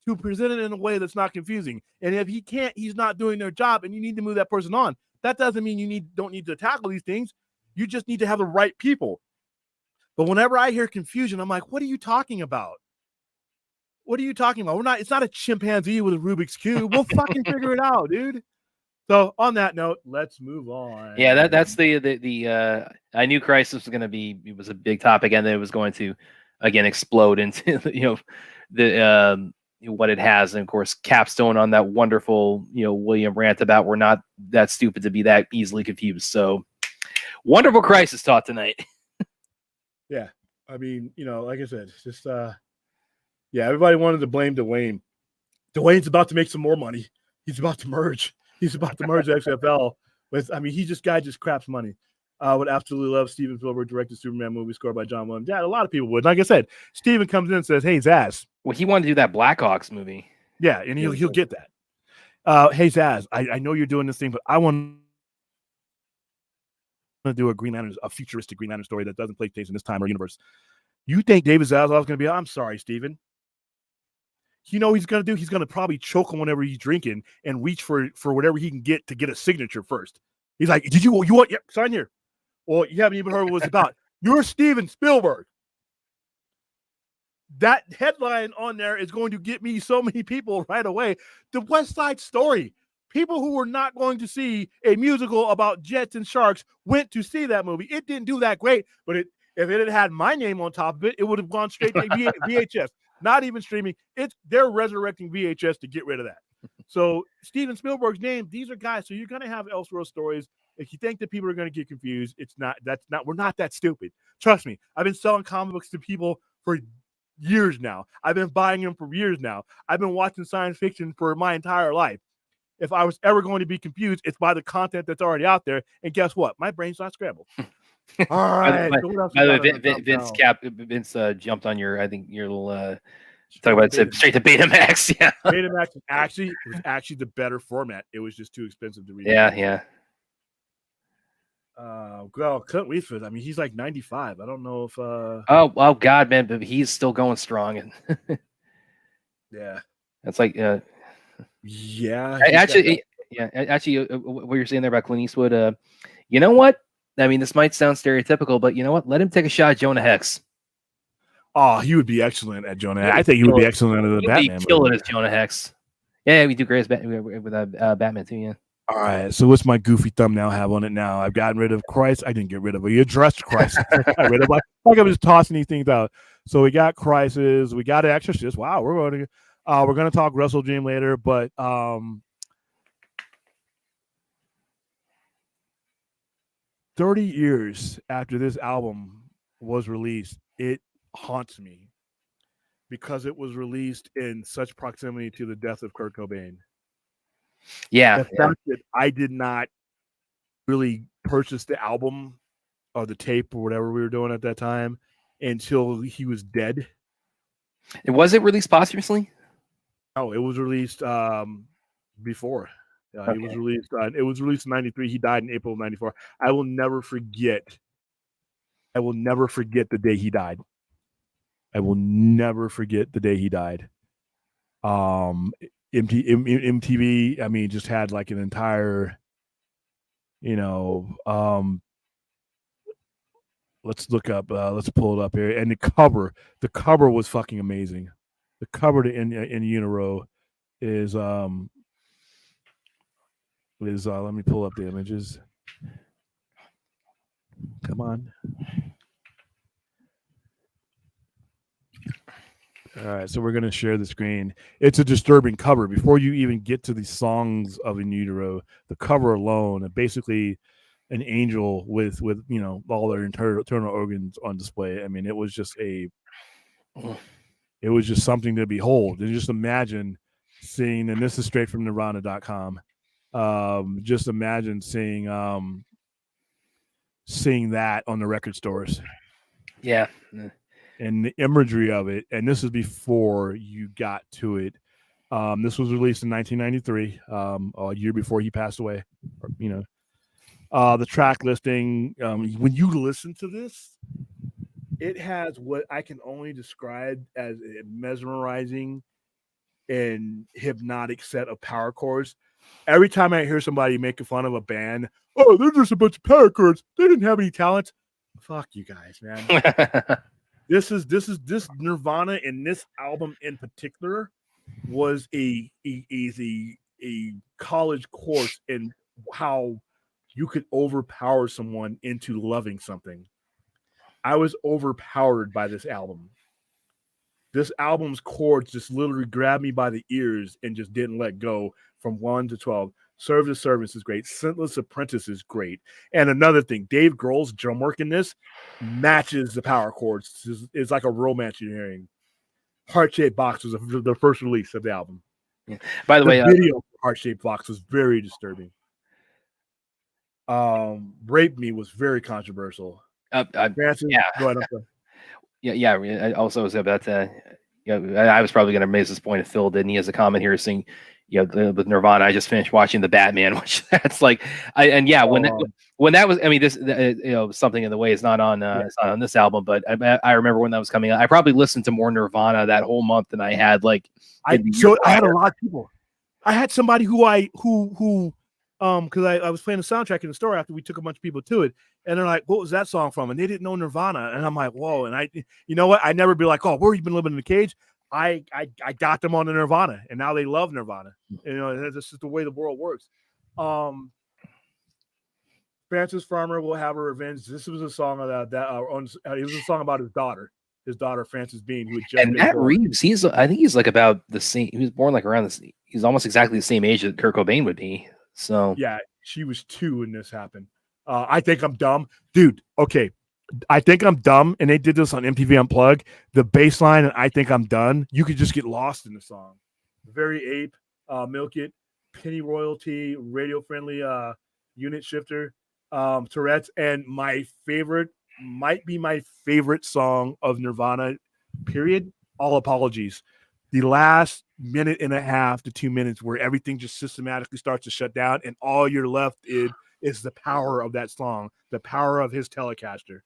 to present it in a way that's not confusing. And if he can't, he's not doing their job, and you need to move that person on. That doesn't mean you don't need to tackle these things. You just need to have the right people. But whenever I hear confusion, I'm like, what are you talking about? What are you talking about? It's not a chimpanzee with a Rubik's Cube. We'll fucking figure it out, dude. So on that note, let's move on. Yeah, that's the I knew Crisis was going to be, it was a big topic, and then it was going to again explode into the what it has, and of course capstone on that wonderful William rant about we're not that stupid to be that easily confused. So wonderful Crisis taught tonight. Yeah, I mean, like I said, just everybody wanted to blame Dwayne. Dwayne's about to make some more money. He's about to merge. He's about to merge XFL with. I mean, guy just craps money. Would absolutely love Steven Spielberg directed Superman movie scored by John Williams. Yeah, a lot of people would. Like I said, Steven comes in and says, "Hey, Zaz." Well, he wanted to do that Blackhawks movie. Yeah, and he'll get that. Hey, Zaz, I know you're doing this thing, but I want to do a futuristic Green Lantern story that doesn't take place in this time or universe. You think David Zaslav is going to be? I'm sorry, Steven. He's going to do? He's going to probably choke on whatever he's drinking and reach for whatever he can get to get a signature first. He's like, "Did you want? Yep, sign here." Well, you haven't even heard what it was about. You're Steven Spielberg. That headline on there is going to get me so many people right away. The West Side Story. People who were not going to see a musical about jets and sharks went to see that movie. It didn't do that great, but if it had had my name on top of it, it would have gone straight to VHS. Not even streaming. They're resurrecting VHS to get rid of that. So Steven Spielberg's name, these are guys. So you're going to have Elseworld stories. If you think that people are going to get confused, we're not that stupid. Trust me. I've been selling comic books to people for years now. I've been buying them for years now. I've been watching science fiction for my entire life. If I was ever going to be confused, it's by the content that's already out there. And guess what? My brain's not scrambled. All right. By the way, Vince jumped on your little talk about it straight to Betamax. Yeah, Betamax was actually the better format. It was just too expensive to read. Yeah. Well, Clint Eastwood. I mean, he's like 95. I don't know if. Oh God, man, but he's still going strong, and yeah, that's like yeah. Actually, what you're saying there about Clint Eastwood. You know what? I mean, this might sound stereotypical, but you know what? Let him take a shot at Jonah Hex. Oh, he would be excellent at Jonah. I think he would be excellent at the Batman. Killing as Jonah Hex. Yeah, we do great with Batman too. Yeah. All right. So what's my goofy thumbnail have on it now? I've gotten rid of Christ. I didn't get rid of it. You addressed Christ. I got rid of it. Like I'm just tossing these things out. So we got Crisis. We got Exorcist. Wow, we're going to talk Wrestle Dream later, but 30 years after this album was released, it haunts me because it was released in such proximity to the death of Kurt Cobain. Yeah, The fact that I did not really purchase the album or the tape or whatever we were doing at that time until he was dead. And was it released posthumously? Oh, it was released before. It was Okay. released. It was released in '93. He died in April of '94. I will never forget. I will never forget the day he died. I will never forget the day he died. MTV, I mean, just had like an entire, let's look up, let's pull it up here. And the cover was fucking amazing. The cover to In Utero is let me pull up the images. Come on. All right, so we're going to share the screen. It's a disturbing cover. Before you even get to the songs of In Utero, the cover alone, basically an angel with all their internal organs on display. I mean, it was just something to behold. And just imagine seeing, and this is straight from Nirvana.com. Just imagine seeing that on the record stores. Yeah. And the imagery of it, and this is before you got to it. This was released in 1993, a year before he passed away. The track listing, when you listen to this, it has what I can only describe as a mesmerizing and hypnotic set of power chords. Every time I hear somebody making fun of a band, oh, they're just a bunch of power chords. They didn't have any talent. Fuck you guys, man. This Nirvana, and this album in particular was a college course in how you could overpower someone into loving something. I was overpowered by this album. This album's chords just literally grabbed me by the ears and just didn't let go from 1 to 12. Serve the Servants is great. Scentless Apprentice is great. And another thing, Dave Grohl's drum work in this matches the power chords. It's like a romance you're hearing. Heart-Shaped Box was the first release of the album. Yeah. By the way, video for Heart-Shaped Box was very disturbing. Rape Me was very controversial. Francis, yeah. Go ahead. Yeah. I also was about that. I was probably going to raise this point if Phil didn't. He has a comment here saying, with Nirvana, I just finished watching the Batman, which that's like, when that was, I mean, this, Something in the Way is not on, it's not on this album, but I remember when that was coming out. I probably listened to more Nirvana that whole month than I had I had a lot of people. I had somebody who because I was playing the soundtrack in the store after we took a bunch of people to it, and they're like, "What was that song from?" And they didn't know Nirvana, and I'm like, "Whoa!" And you know what? I never be like, "Oh, where you been living in the cage?" I got them on the Nirvana, and now they love Nirvana. This is the way the world works. Frances Farmer Will Have Her Revenge. This was a song of it was a song about his daughter Frances Bean, who had just and Matt Reeves. I think he's like about the same. He was born like around this. He's almost exactly the same age that Kurt Cobain would be. So yeah, she was 2 when this happened. I Think I'm Dumb, dude. Okay, I Think I'm Dumb, and they did this on MTV Unplugged. The bass line and I Think I'm Done, you could just get lost in the song. Very Ape, Milk It, Penny Royalty, Radio Friendly, Unit Shifter, Tourette's, and my favorite, might be my favorite song of Nirvana, period, All Apologies. The last minute and a half to 2 minutes where everything just systematically starts to shut down, and all you're left is the power of that song, the power of his Telecaster.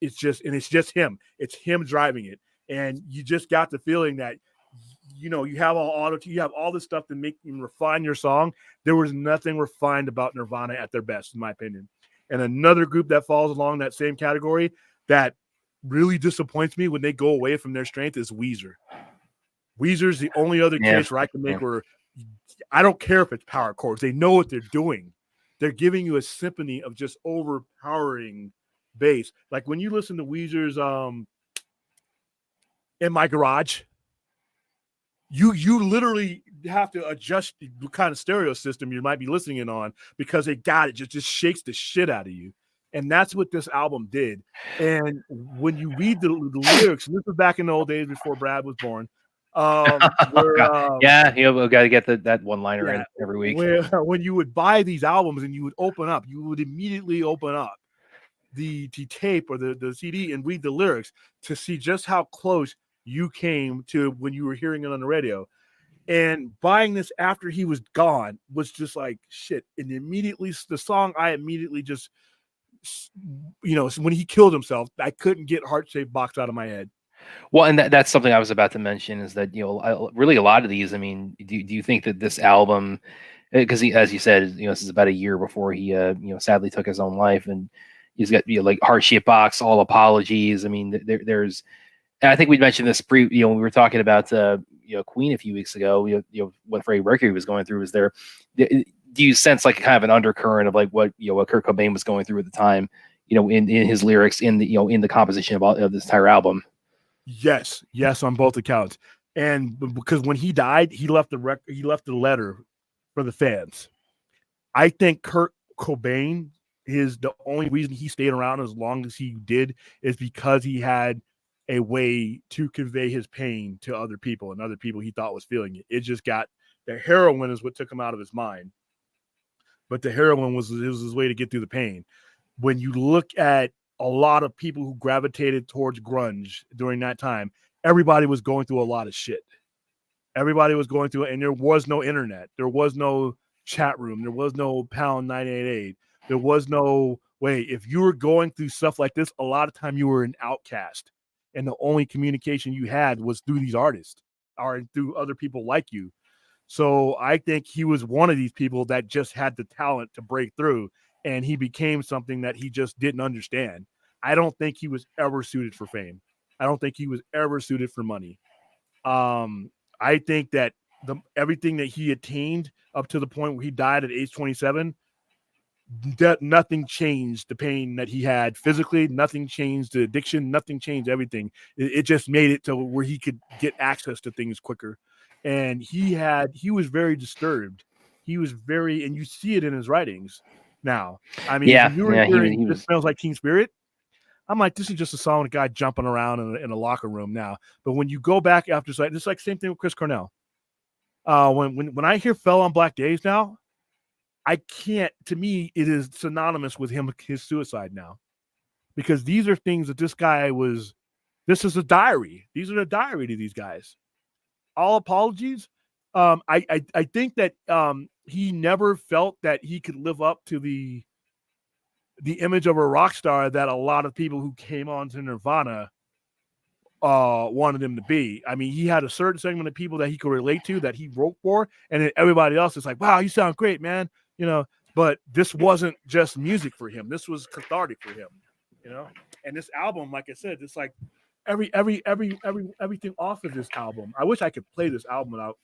It's just him. It's him driving it, and you just got the feeling that you have you have all this stuff to make you refine your song. There was nothing refined about Nirvana at their best, in my opinion. And another group that falls along that same category that really disappoints me when they go away from their strength is Weezer. Weezer's the only other case where I can make where I don't care if it's power chords. They know what they're doing. They're giving you a symphony of just overpowering bass. Like when you listen to Weezer's In My Garage, you literally have to adjust the kind of stereo system you might be listening on because they got it. Just shakes the shit out of you. And that's what this album did. And when you read the lyrics, and this was back in the old days before Brad was born. Yeah, we got to get that one liner in every week. When you would buy these albums and you would open up, you would immediately open up the tape or the CD and read the lyrics to see just how close you came to when you were hearing it on the radio. And buying this after he was gone was just like shit. And immediately the song, I immediately just, when he killed himself, I couldn't get Heart-Shaped Box out of my head. Well, and that's something I was about to mention is that, really a lot of these, I mean, do you think that this album, because as you said, this is about a year before he, sadly took his own life, and he's got, like Heart-Shaped Box, All Apologies. I mean, there's, and I think we mentioned this when we were talking about, Queen a few weeks ago, what Freddie Mercury was going through. Was there, do you sense like kind of an undercurrent of like what Kurt Cobain was going through at the time, in his lyrics, in the composition of this entire album? Yes, on both accounts. And because when he died, he left the letter for the fans. I think Kurt Cobain is the only reason he stayed around as long as he did is because he had a way to convey his pain to other people, and other people he thought was feeling it. It just got, the heroin is what took him out of his mind. But the heroin was his way to get through the pain. When you look at a lot of people who gravitated towards grunge during that time, everybody was going through a lot of shit. Everybody was going through it, and there was no internet. There was no chat room. There was no pound 988. There was no way. If you were going through stuff like this, a lot of time you were an outcast. And the only communication you had was through these artists or through other people like you. So I think he was one of these people that just had the talent to break through, and he became something that he just didn't understand. I don't think he was ever suited for fame. I don't think he was ever suited for money. I think that everything that he attained up to the point where he died at age 27, that nothing changed the pain that he had physically, nothing changed the addiction, nothing changed everything. It just made it to where he could get access to things quicker. And he was very disturbed. He was very, and you see it in his writings now. I mean, you were hearing This Smells Like Teen Spirit, I'm like, this is just a song of a guy jumping around in a locker room now. But when you go back after, it's like same thing with Chris Cornell. When I hear Fell on Black Days now, I can't, to me, it is synonymous with his suicide now. Because these are things that this is a diary. These are a diary to these guys. All Apologies. I think that he never felt that he could live up to the image of a rock star that a lot of people who came on to Nirvana wanted him to be. I mean, he had a certain segment of people that he could relate to, that he wrote for, and then everybody else is like, wow, you sound great, man. But this wasn't just music for him. This was cathartic for him, And this album, like I said, it's like everything off of this album. I wish I could play this album out,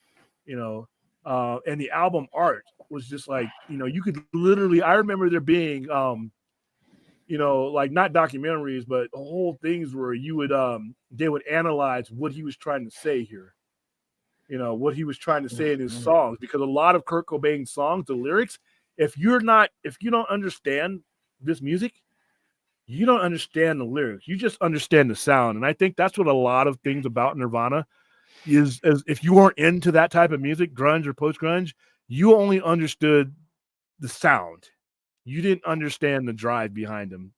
and the album art was just like, you could literally, I remember there being, like not documentaries, but whole things where they would analyze what he was trying to say here, what he was trying to say in his songs, because a lot of Kurt Cobain's songs, the lyrics, if you don't understand this music, you don't understand the lyrics. You just understand the sound. And I think that's what a lot of things about Nirvana is if you weren't into that type of music, grunge or post-grunge, you only understood the sound. You didn't understand the drive behind them.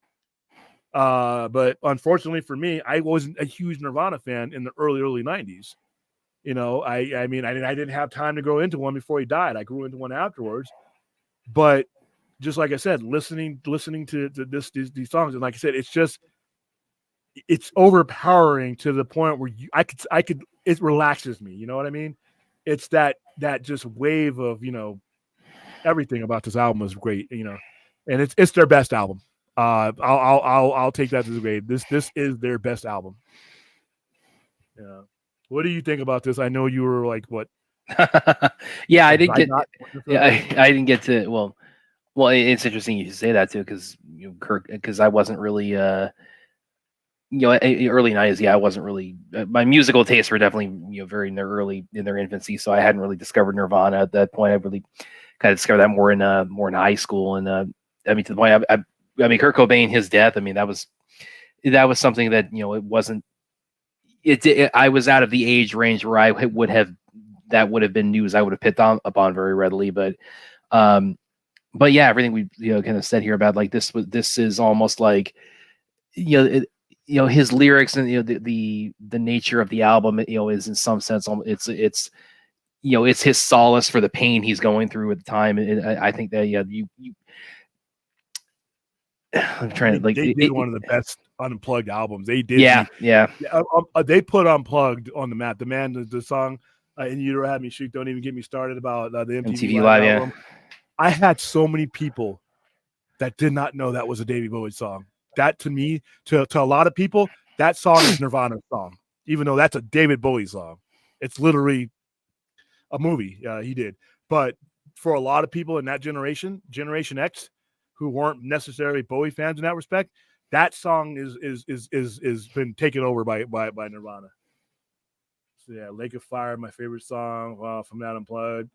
But unfortunately for me, I wasn't a huge Nirvana fan in the early 90s. I mean, I didn't have time to grow into one before he died. I grew into one afterwards. But just like I said, listening to these songs, and like I said, it's overpowering to the point where it relaxes me. You know what I mean? It's that just wave of, everything about this album is great, and it's their best album. I'll take that as a grade. This is their best album. Yeah. What do you think about this? I know you were like, what? Yeah, I didn't get. I didn't get to. Well, it's interesting you say that too, because Kurt, because I wasn't really, early 90s. Yeah, I wasn't really. My musical tastes were definitely, very in their infancy. So I hadn't really discovered Nirvana at that point. I really kind of discovered that more in high school, and I mean, to the point I mean, Kurt Cobain, his death. I mean, that was something that, you know, it wasn't. I was out of the age range where I would have been news I would have picked upon very readily, but yeah, everything we, you know, kind of said here about like this is almost like, you know, his lyrics and, you know, the nature of the album, you know, is in some sense it's you know, it's his solace for the pain he's going through at the time, and I think that you I'm trying to like they did one of the best unplugged albums. They did. Yeah. They put Unplugged on the map. The song, and you had me shoot. Don't even get me started about the MTV Live album. I had so many people that did not know that was a David Bowie song. That to me, to a lot of people, that song is Nirvana's song, even though that's a David Bowie song. It's literally a movie he did. But for a lot of people in that Generation X, who weren't necessarily Bowie fans in that respect, that song is been taken over by Nirvana. So yeah, Lake of Fire, my favorite song from that Unplugged.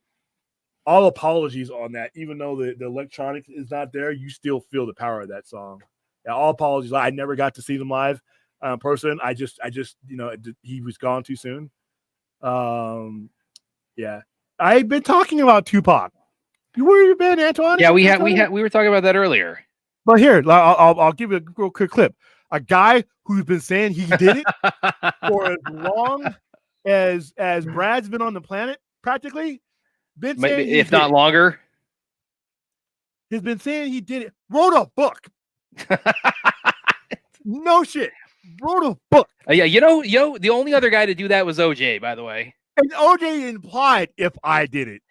All apologies on that, even though the electronics is not there, you still feel the power of that song. Yeah, all apologies. I never got to see them live in person. I just you know, he was gone too soon. Yeah, I've been talking about Tupac. Where you been, Antoine? Yeah, we were talking about that earlier. But here, I'll give you a real quick clip. A guy who's been saying he did it for as long as Brad's been on the planet, practically, been saying if not longer. He's been saying he did it. Wrote a book. No shit. Wrote a book. Yeah, you know, the only other guy to do that was OJ, by the way. And OJ implied, if I did it.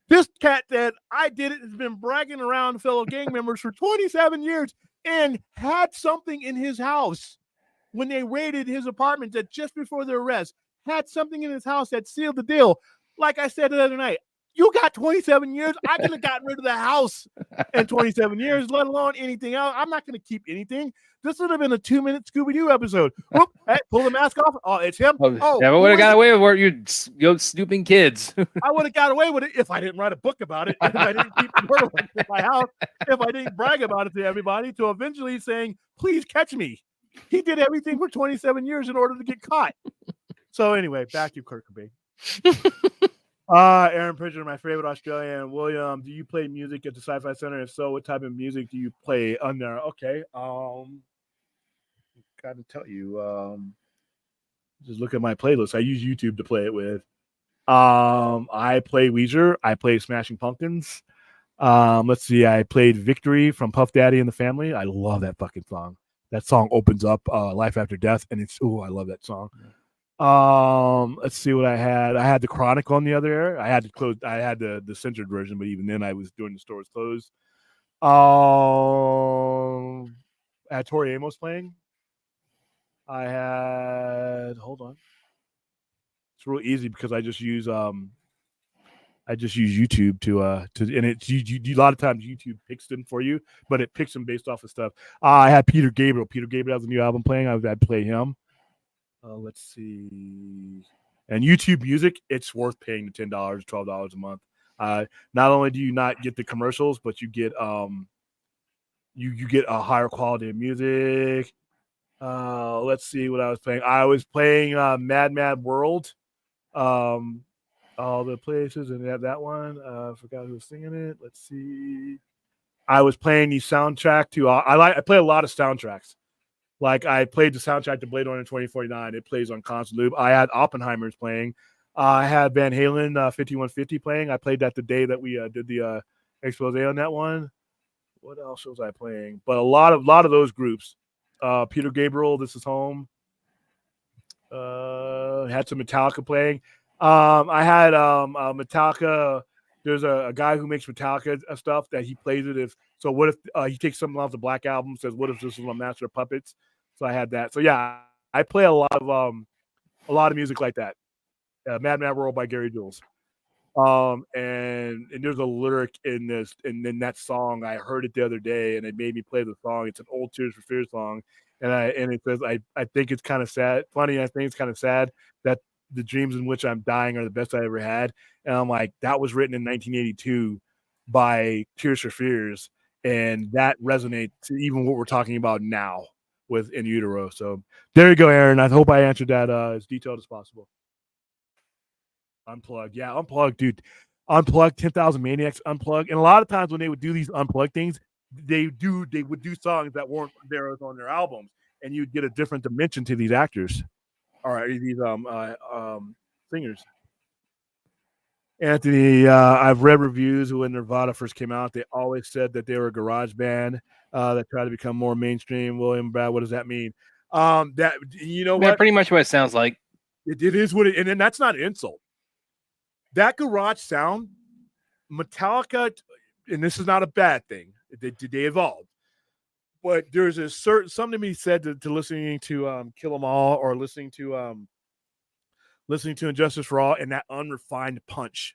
This cat said, I did it, has been bragging around fellow gang members for 27 years and had something in his house when they raided his apartment that just before the arrest, had something in his house that sealed the deal. Like I said the other night, you got 27 years. I could have gotten rid of the house in 27 years, let alone anything else. I'm not going to keep anything. This would have been a 2-minute Scooby-Doo episode. Whoop, hey, pull the mask off. Oh, it's him. Oh, never would have got away with it, you snooping kids. I would have got away with it if I didn't write a book about it, if I didn't keep the murder in my house, if I didn't brag about it to everybody, to eventually saying, please catch me. He did everything for 27 years in order to get caught. So anyway, back to Kurt Cobain. Aaron Pritchard, my favorite Australian. William, do you play music at the Sci-Fi Center? If so, what type of music do you play on there? Okay. Got to tell you, just look at my playlist. I use YouTube to play it with. I play Weezer. I play Smashing Pumpkins. Let's see. I played Victory from Puff Daddy and the Family. I love that fucking song. That song opens up Life After Death, and I love that song. Let's see what I had. I had the Chronic on the other air. I had the censored version, but even then I was doing the stores closed. I had Tori Amos playing. I had, hold on. It's real easy because I just use YouTube to and it's you a lot of times YouTube picks them for you, but it picks them based off of stuff. I had Peter Gabriel. Peter Gabriel has a new album playing. I'd play him. Let's see. And YouTube Music, it's worth paying the $10, $12 a month. Not only do you not get the commercials, but you get you get a higher quality of music. Let's see what I was playing. I was playing Mad Mad World. All the places, and that one. I forgot who was singing it. Let's see. I was playing the soundtrack to. I play a lot of soundtracks. Like I played the soundtrack to Blade Runner 2049. It plays on constant loop. I had Oppenheimer's playing. I had Van Halen 5150 playing. I played that the day that we did the expose on that one. What else was I playing? But a lot of those groups. Peter Gabriel, This Is Home. Had some Metallica playing. I had Metallica. There's a guy who makes Metallica stuff that he plays it. What if he takes something off the Black Album, says, what if this was a Master of Puppets? So I had that. So yeah, I play a lot of music like that. Mad Mad World by Gary Jules. And there's a lyric in this, and then that song, I heard it the other day and it made me play the song. It's an old Tears for Fears song. And it says, I think it's kind of sad. Funny, I think it's kind of sad that the dreams in which I'm dying are the best I ever had. And I'm like, that was written in 1982 by Tears for Fears. and that resonates to even what we're talking about now with In Utero. So there you go, Aaron. I hope I answered that as detailed as possible. Unplugged, yeah, unplugged, dude. Unplugged, 10,000 Maniacs, unplugged, and a lot of times when they would do these unplugged things, they would do songs that weren't there on their albums, and you'd get a different dimension to these actors or these singers. Anthony, I've read reviews when Nirvana first came out. They always said that they were a garage band that tried to become more mainstream. William Brad, what does that mean? That you know Yeah, what? pretty much what it sounds like. It is what it, and then that's not an insult. That garage sound, Metallica, and this is not a bad thing. They evolved, but there's a certain something to be said to listening to Kill 'Em All or listening to Injustice for All and that unrefined punch.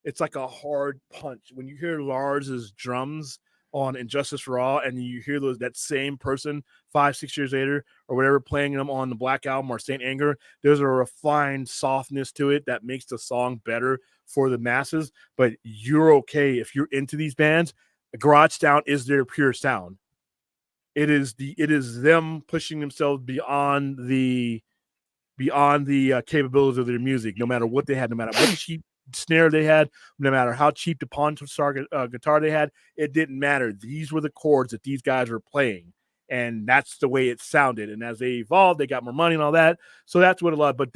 It's like a hard punch when you hear Lars's drums on Injustice for All, and you hear that same person 5-6 years later or whatever playing them on the Black Album or Saint Anger. There's a refined softness to it that makes the song better for the masses. But you're okay if you're into these bands. Garage sound is their pure sound. It is them pushing themselves beyond the capabilities of their music, no matter what they had, no matter what cheap snare they had, no matter how cheap the pawn star guitar they had, it didn't matter. These were the chords that these guys were playing, and that's the way it sounded. And as they evolved, they got more money and all that. So that's what a lot. But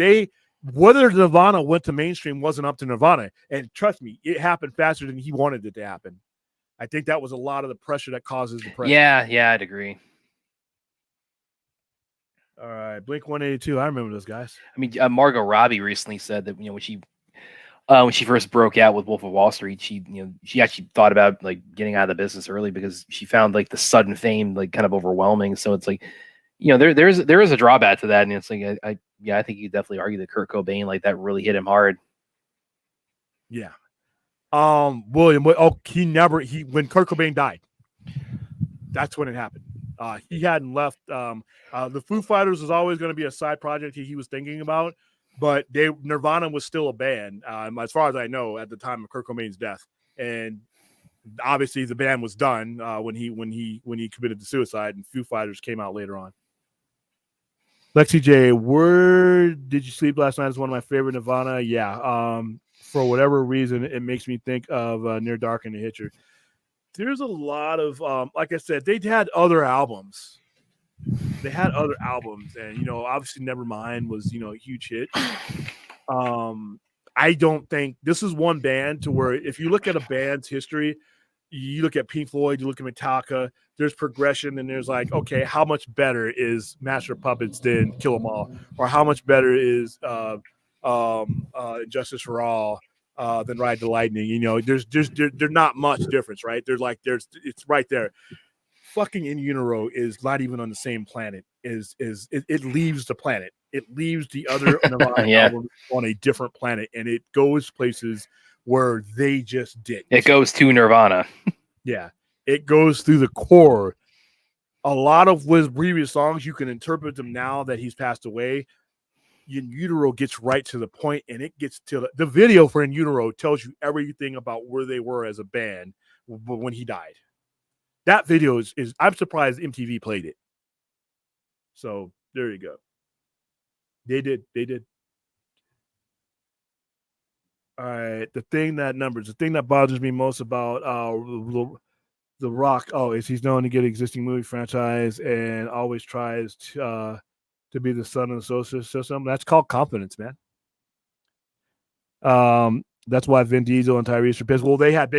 whether Nirvana went to mainstream wasn't up to Nirvana. And trust me, it happened faster than he wanted it to happen. I think that was a lot of the pressure that causes the pressure. Yeah, I'd agree. All right, Blink 182. I remember those guys. I mean, Margot Robbie recently said that when she first broke out with Wolf of Wall Street, she actually thought about like getting out of the business early because she found like the sudden fame like kind of overwhelming. So it's like, there is a drawback to that, and it's like I think you could definitely argue that Kurt Cobain like that really hit him hard. Yeah. William. When Kurt Cobain died, that's when it happened. He hadn't left. The Foo Fighters was always going to be a side project he was thinking about, but Nirvana was still a band, as far as I know, at the time of Kurt Cobain's death. And obviously, the band was done when he committed to suicide, and Foo Fighters came out later on. Lexi J, where did you sleep last night? Is one of my favorite Nirvana. Yeah. For whatever reason, it makes me think of Near Dark and The Hitcher. There's a lot of, like I said, they had other albums. And, obviously Nevermind was, a huge hit. I don't think this is one band to where if you look at a band's history, you look at Pink Floyd, you look at Metallica, there's progression and there's like, okay, how much better is Master of Puppets than Kill 'Em All? Or how much better is Justice for All than Ride the Lightning? There's not much difference, right? It's right there. Fucking In Utero is not even on the same planet. It leaves the planet. It leaves the other Nirvana album on a different planet, and it goes places where they just didn't. It goes to Nirvana. Yeah, it goes through the core. A lot of his previous songs, you can interpret them now that he's passed away. In Utero gets right to the point, and it gets to the video for In Utero tells you everything about where they were as a band when he died. That video is I'm surprised MTV played it. So there you go. They did. All right. The thing that bothers me most about The Rock, is he's known to get existing movie franchise and always tries to be the son of the social system. That's called confidence, man. That's why Vin Diesel and Tyrese are pissed. Well, they had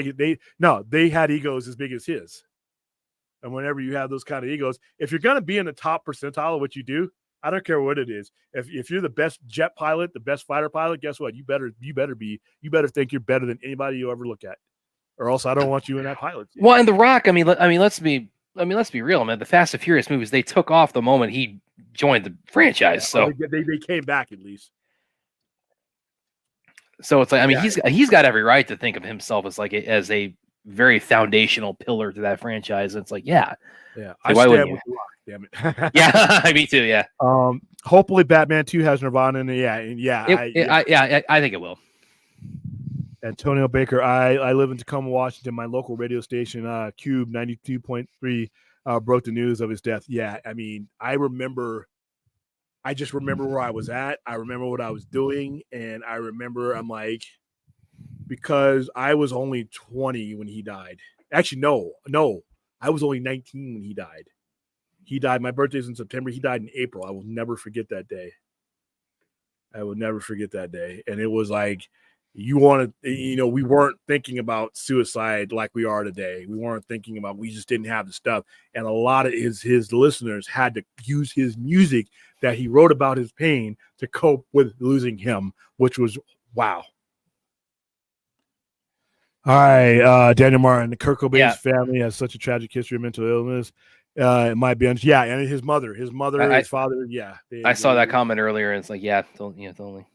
egos as big as his. And whenever you have those kind of egos, if you're going to be in the top percentile of what you do, I don't care what it is. If you're the best jet pilot, the best fighter pilot, guess what? You better think you're better than anybody you ever look at, or else I don't want you in that pilot team. Well, and The Rock, let's be real, man. The Fast and Furious movies, they took off the moment he joined the franchise. So they came back at least. So it's like, he's got every right to think of himself as a very foundational pillar to that franchise. It's like, yeah. I stand with The Rock, damn it. Yeah, me too. Yeah. Hopefully, Batman 2 has Nirvana in it. I think it will. Antonio Baker. I live in Tacoma, Washington. My local radio station, Cube 92.3, broke the news of his death. Yeah, I mean, I just remember where I was at. I remember what I was doing, and I remember I'm like, because I was only 20 when he died. Actually, no, I was only 19 when he died. He died. My birthday's in September. He died in April. I will never forget that day. And it was like, we weren't thinking about suicide like we are today. We just didn't have the stuff. And a lot of his listeners had to use his music that he wrote about his pain to cope with losing him, which was wow. All right, Daniel Martin, the Kurt Cobain's family has such a tragic history of mental illness. It might be, and his mother, his father, I saw that comment earlier, and it's like, totally.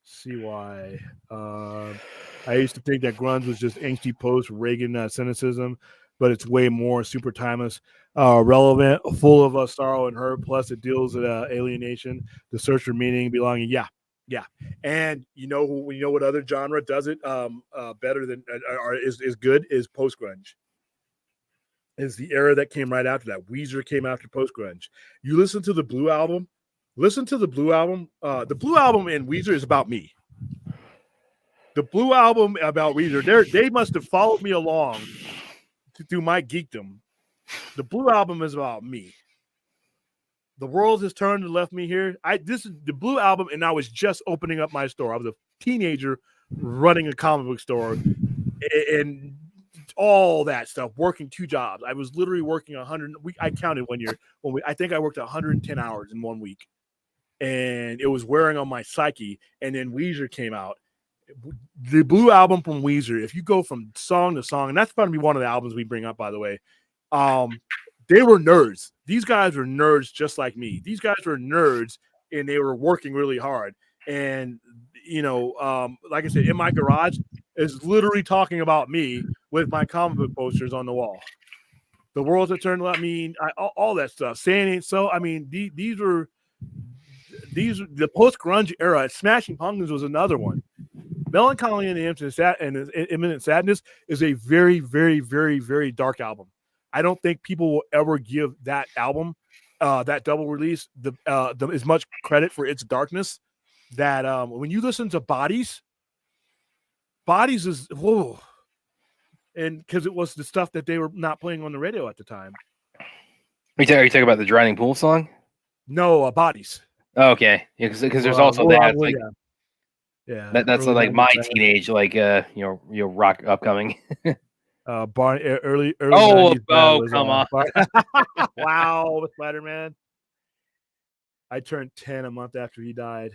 See why. I used to think that grunge was just angsty post-Reagan cynicism, but it's way more super timeless, relevant, full of sorrow and hurt. Plus, it deals with alienation, the search for meaning, belonging. Yeah. And you know what other genre does it better than or is good is post-grunge. Is the era that came right after that. Weezer came after post-grunge. You listen to the Blue Album. The Blue Album and Weezer is about me. The Blue Album about Weezer, they must have followed me along through my geekdom. The Blue Album is about me. The world has turned and left me here. This is the Blue Album, and I was just opening up my store. I was a teenager running a comic book store, and all that stuff, working 2 jobs. I was literally working 100. I counted one year. I think I worked 110 hours in 1 week. And it was wearing on my psyche. And then Weezer came out. The Blue Album from Weezer, if you go from song to song, and that's going to be one of the albums we bring up, by the way, they were nerds. These guys were nerds just like me. These guys were nerds, and they were working really hard. And, like I said, in my garage is literally talking about me with my comic book posters on the wall. The world's a turn left me, all that stuff. Saying ain't so. I mean, these were the post-grunge era. Smashing Pumpkins was another one. Melancholy and the Imminent Sadness is a very, very, very, very dark album. I don't think people will ever give that album, that double release, as much credit for its darkness. That when you listen to Bodies is whoa, and because it was the stuff that they were not playing on the radio at the time. Are you talking about the Drowning Pool song? No, Bodies. Oh, okay, yeah, because there's also that like, that's like my teenage rock upcoming. Early. Oh, come on! Wow, Spider-Man. I turned 10 a month after he died.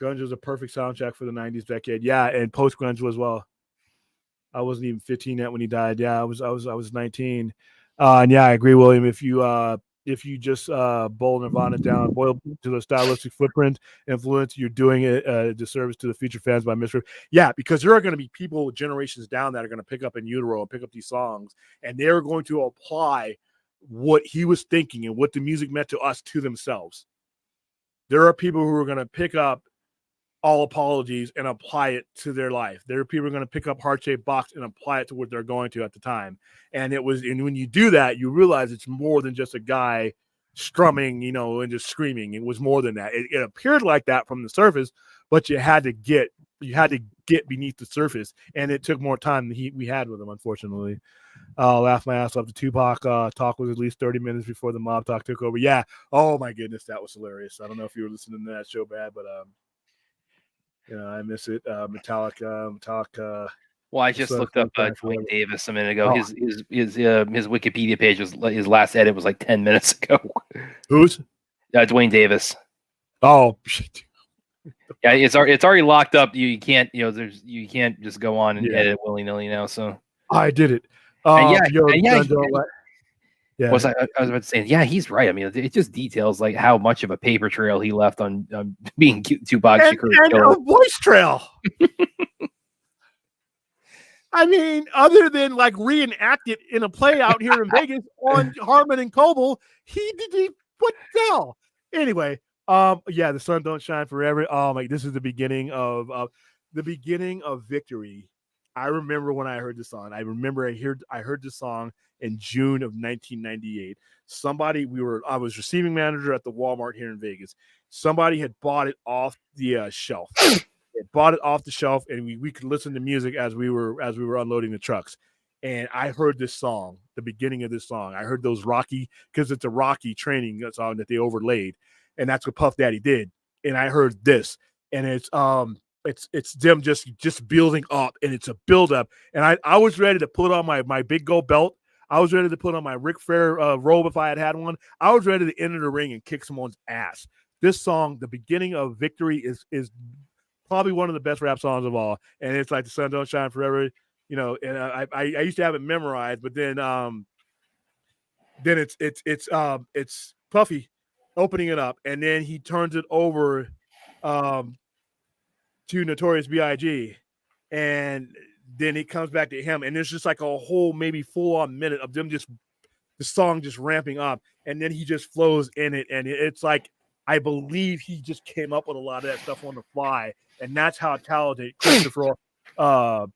Grunge was a perfect soundtrack for the 90s decade. Yeah, and post-grunge as well. I wasn't even 15 yet when he died. Yeah, I was 19. And yeah, I agree, William. If you just boil Nirvana down, boil to the stylistic footprint influence, you're doing it a disservice to the future fans by misread. Yeah, because there are going to be people generations down that are going to pick up In Utero and pick up these songs, and they're going to apply what he was thinking and what the music meant to us to themselves. There are people who are going to pick up All Apologies and apply it to their life. There are people who are going to pick up Heart-Shaped Box and apply it to what they're going to at the time. And when you do that, you realize it's more than just a guy strumming, and just screaming. It was more than that. It appeared like that from the surface, but you had to get beneath the surface, and it took more time than we had with him, unfortunately. Laugh my ass off. The Tupac talk was at least 30 minutes before the mob talk took over. Yeah. Oh my goodness, that was hilarious. I don't know if you were listening to that show bad, but I miss it. Metallica. Well, I just looked up Dwayne Davis a minute ago. His Wikipedia page his last edit was like 10 minutes ago. Who's? Dwayne Davis. Oh, yeah, it's already locked up. You can't you can't just go on and edit willy nilly now. So I did it. Yeah. I was about to say, yeah, he's right. I mean, it just details like how much of a paper trail he left on being Tupac Shakur. And a voice trail. I mean, other than like reenact it in a play out here in Vegas on Harmon and Coble, what the hell? Anyway, the sun don't shine forever. Oh my, this is the beginning of the beginning of Victory. I remember when I heard the song. I remember I heard the song in June of 1998. I was receiving manager at the Walmart here in Vegas. Somebody had bought it off the shelf. They bought it off the shelf, and we could listen to music as we were unloading the trucks. And I heard this song, the beginning of this song. I heard those Rocky, because it's a Rocky training song that they overlaid, and that's what Puff Daddy did. And I heard this, and it's them just building up, and it's a build up. And I was ready to put on my big gold belt. I was ready to put on my Ric Flair robe if I had one. I was ready to enter the ring and kick someone's ass. This song, the beginning of Victory, is probably one of the best rap songs of all. And it's like the sun don't shine forever, And I used to have it memorized, but then it's Puffy opening it up, and then he turns it over to Notorious B.I.G. and then it comes back to him, and there's just like a whole maybe full-on minute of them just the song just ramping up, and then he just flows in it, and it's like I believe he just came up with a lot of that stuff on the fly, and that's how talented Christopher. I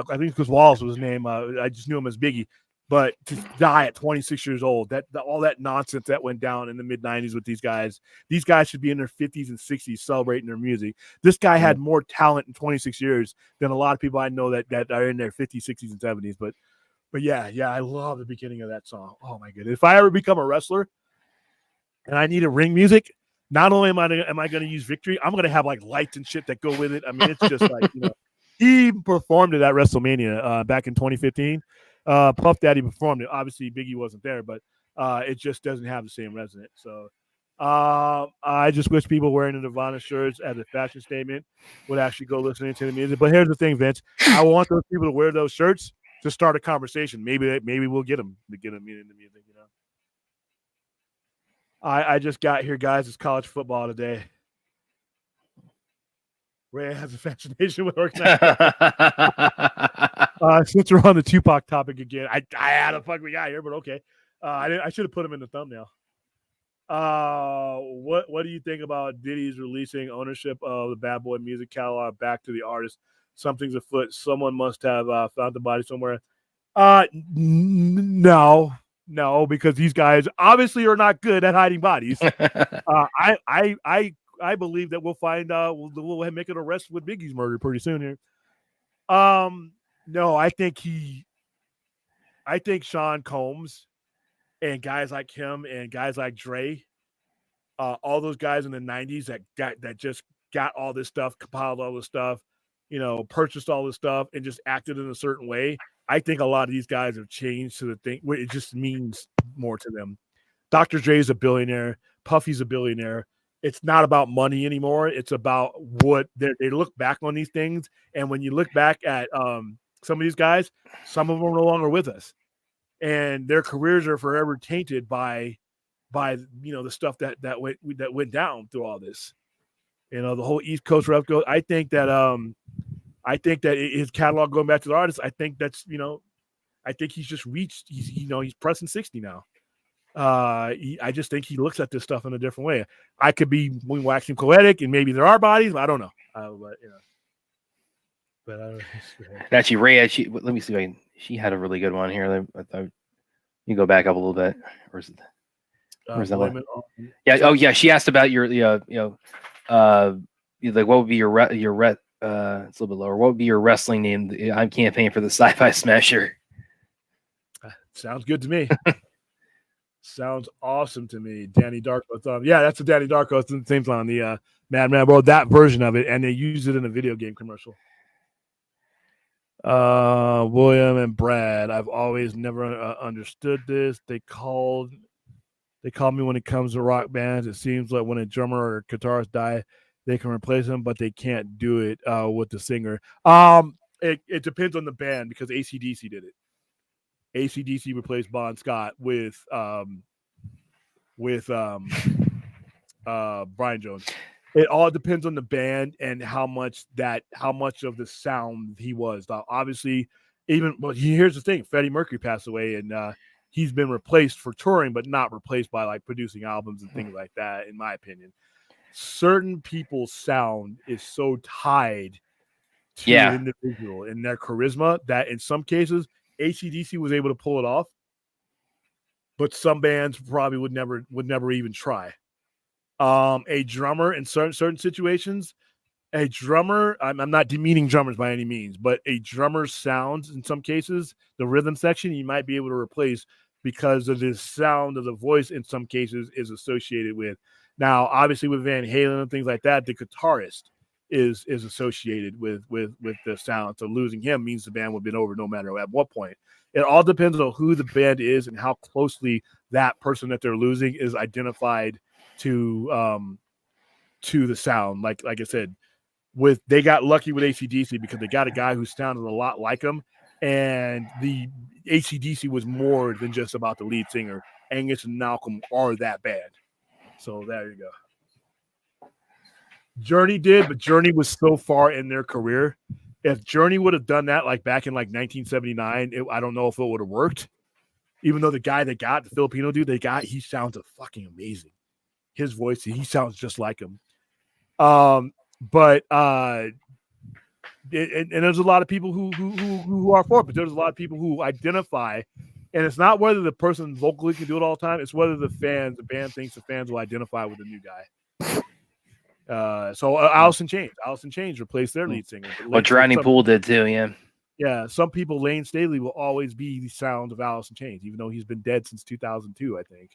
think because Wallace was his name. I just knew him as Biggie. But to die at 26 years old, all that nonsense that went down in the mid 90s with these guys should be in their 50s and 60s celebrating their music. This guy had more talent in 26 years than a lot of people I know that are in their 50s, 60s, and 70s. But yeah, I love the beginning of that song. Oh my goodness! If I ever become a wrestler and I need a ring music, not only am I going to use Victory, I'm going to have like lights and shit that go with it. I mean, it's just like he performed it at WrestleMania back in 2015. Puff Daddy performed it. Obviously, Biggie wasn't there, but it just doesn't have the same resonance. So I just wish people wearing the Nirvana shirts as a fashion statement would actually go listening to the music. But here's the thing, Vince. I want those people to wear those shirts to start a conversation. Maybe we'll get them in the music. I just got here, guys. It's college football today. Ray has a fascination with organized. Since we're on the Tupac topic again, I had a fuck we got here, but okay. I should have put him in the thumbnail. What do you think about Diddy's releasing ownership of the Bad Boy music catalog back to the artist? Something's afoot. Someone must have found the body somewhere. No, because these guys obviously are not good at hiding bodies. I believe that we'll find we'll make an arrest with Biggie's murder pretty soon here. No, I think Sean Combs and guys like him and guys like Dre, all those guys in the 90s that just got all this stuff, compiled all this stuff, purchased all this stuff and just acted in a certain way. I think a lot of these guys have changed to the thing where it just means more to them. Dr. Dre's a billionaire. Puffy's a billionaire. It's not about money anymore. It's about what they look back on these things. And when you look back at some of these guys, some of them are no longer with us. And their careers are forever tainted by the stuff that went down through all this. The whole East Coast rep goes. I think that his catalog going back to the artist, I think that's I think he's just reached. He's pressing 60 now. I just think he looks at this stuff in a different way. I could be waxing poetic, and maybe there are bodies. I don't know. But actually, Ray. Let me see if I can. She had a really good one here. You go back up a little bit. Where's that one? Yeah. Oh, yeah. She asked about your, like what would be your it's a little bit lower. What would be your wrestling name? I'm campaigning for the Sci-Fi Smasher. Sounds good to me. Sounds awesome to me. Danny Darko. Yeah, that's a Danny Darko. It's the same on the Madman World, that version of it, and they used it in a video game commercial. William and Brad. I've always never understood this. They call me when it comes to rock bands. It seems like when a drummer or guitarist die, they can replace them, but they can't do it with the singer. It depends on the band because AC/DC did it. AC/DC replaced Bon Scott with Brian Jones. It all depends on the band and how much of the sound he was. Obviously, here's the thing: Freddie Mercury passed away, and he's been replaced for touring, but not replaced by like producing albums and things like that. In my opinion, certain people's sound is so tied to Yeah. an individual and their charisma that in some cases AC/DC was able to pull it off, but some bands probably would never even try. A drummer in certain situations, I'm not demeaning drummers by any means, but a drummer's sounds in some cases, the rhythm section you might be able to replace because of the sound of the voice in some cases is associated with. Now, obviously with Van Halen and things like that, the guitarist is associated with the sound. So losing him means the band would have been over no matter at what point. It all depends on who the band is and how closely that person that they're losing is identified to the sound. Like I said, they got lucky with AC/DC because they got a guy who sounded a lot like him, and the AC/DC was more than just about the lead singer. Angus and Malcolm are that band. So there you go. Journey did, but Journey was so far in their career. If Journey would have done that like back in like 1979, I don't know if it would have worked. Even though the guy they got, the Filipino dude he sounds fucking amazing. His voice, he sounds just like him. But and there's a lot of people who are for it, but there's a lot of people who identify, and it's not whether the person vocally can do it all the time, it's whether the band thinks the fans will identify with the new guy. So Alice in Chains replaced their lead singer. Well, Drowning Pool did too, yeah. Yeah, some people, Lane Staley will always be the sound of Alice in Chains, even though he's been dead since 2002, I think.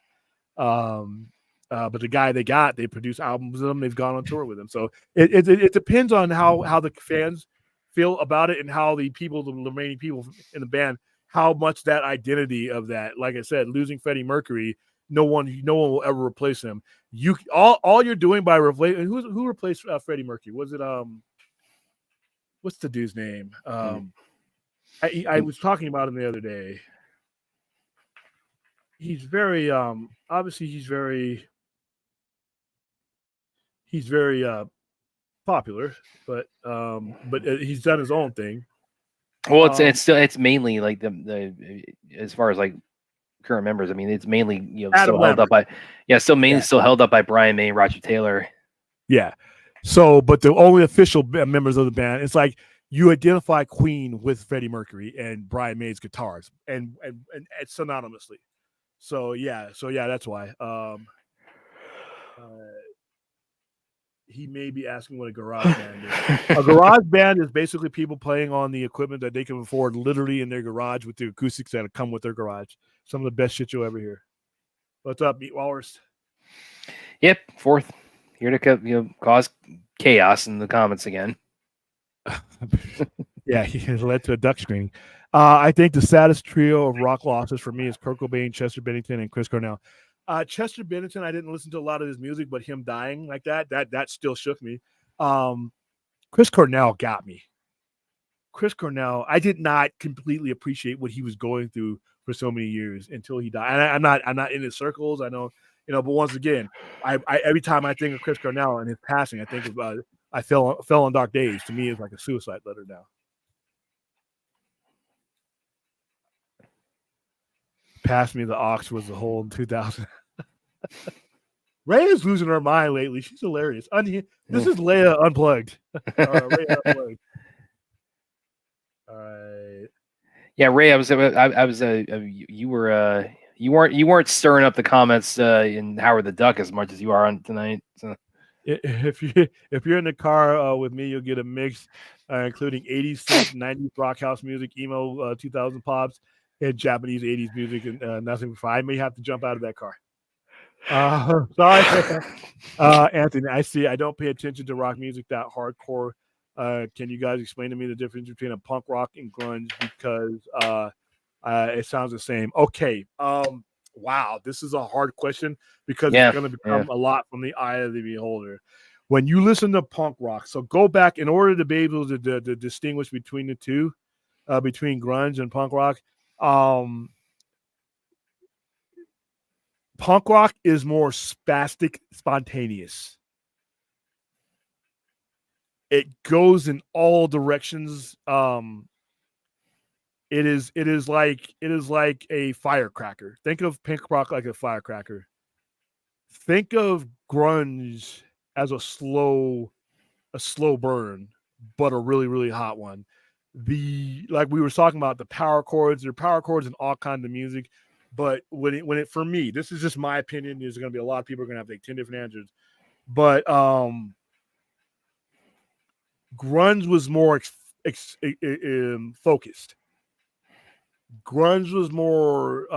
But the guy they produce albums with him, they've gone on tour with him. So it depends on how the fans feel about it and how the remaining people in the band, how much that identity of that. Like I said, losing Freddie Mercury, no one will ever replace him. All you're doing by replacing who replaced Freddie Mercury? Was it what's the dude's name? I was talking about him the other day. He's very obviously he's very popular, but he's done his own thing. Well, it's mainly like the as far as like current members. I mean, it's mainly still held up by still held up by Brian May and Roger Taylor. Yeah. So, but the only official members of the band, it's like you identify Queen with Freddie Mercury and Brian May's guitars, and synonymously. So that's why. He may be asking what a garage band is. A garage band is basically people playing on the equipment that they can afford literally in their garage with the acoustics that come with their garage. Some of the best shit you'll ever hear. What's up, Meat Walrus? Yep, fourth. Here to cause chaos in the comments again. Yeah, he has led to a duck screening. I think the saddest trio of rock losses for me is Kurt Cobain, Chester Bennington, and Chris Cornell. Chester Bennington, I didn't listen to a lot of his music, but him dying like that still shook me. Chris Cornell got me. Chris Cornell, I did not completely appreciate what he was going through for so many years until he died. And I'm not in his circles. I know, but once again, I every time I think of Chris Cornell and his passing, I think of I fell on dark days. To me, it's like a suicide letter now. Pass me the aux was the whole 2000. Ray is losing her mind lately. She's hilarious. This is Leia unplugged. Ray unplugged. All right. Yeah, Ray, you weren't stirring up the comments in Howard the Duck as much as you are on tonight. So. If you're in the car with me, you'll get a mix, including 80s synth, 90s rock house music, emo 2000 pops, and Japanese 80s music, and nothing. I may have to jump out of that car. Sorry, Anthony. I don't pay attention to rock music that hardcore. Can you guys explain to me the difference between a punk rock and grunge? Because it sounds the same. Okay. Wow, this is a hard question because it's going to become a lot from the eye of the beholder. When you listen to punk rock, so go back in order to be able to distinguish between the two, between grunge and punk rock. Punk rock is more spastic, spontaneous. It goes in all directions. It is like a firecracker. Think of punk rock like a firecracker. Think of grunge as a slow burn. but a really, really hot one. Like we were talking about the power chords, there are power chords in all kinds of music. But when it for me, this is just my opinion. There's going to be a lot of people are going to have like 10 different answers. But grunge was more focused. Grunge was more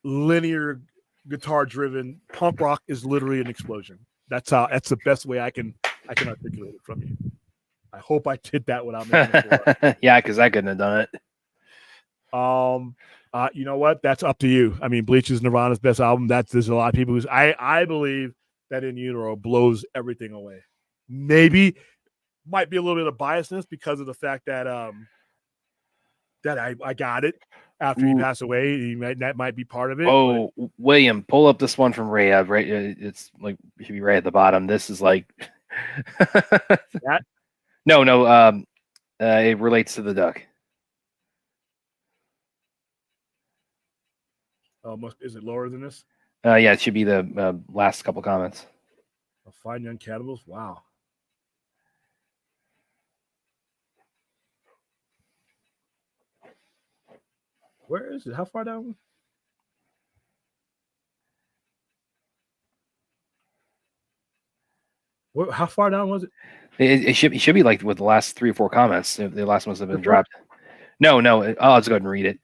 linear guitar driven. Punk rock is literally an explosion. That's the best way I can articulate it from you. I hope I did that without making it. Yeah, because I couldn't have done it. You know what? That's up to you. I mean, Bleach is Nirvana's best album. There's a lot of people who I believe that In Utero blows everything away. Maybe might be a little bit of biasness because of the fact that that I got it after he passed away. That might be part of it. Oh, but... William, pull up this one from Rayab. Right, it's like it should be right at the bottom. This is like that. No. It relates to the duck. Is it lower than this? Yeah, it should be the last couple comments. Fine Young Cannibals. Wow. Where is it? How far down? How far down was it? It should be like with the last 3 or 4 comments. The last ones have been dropped. No. I'll just go ahead and read it.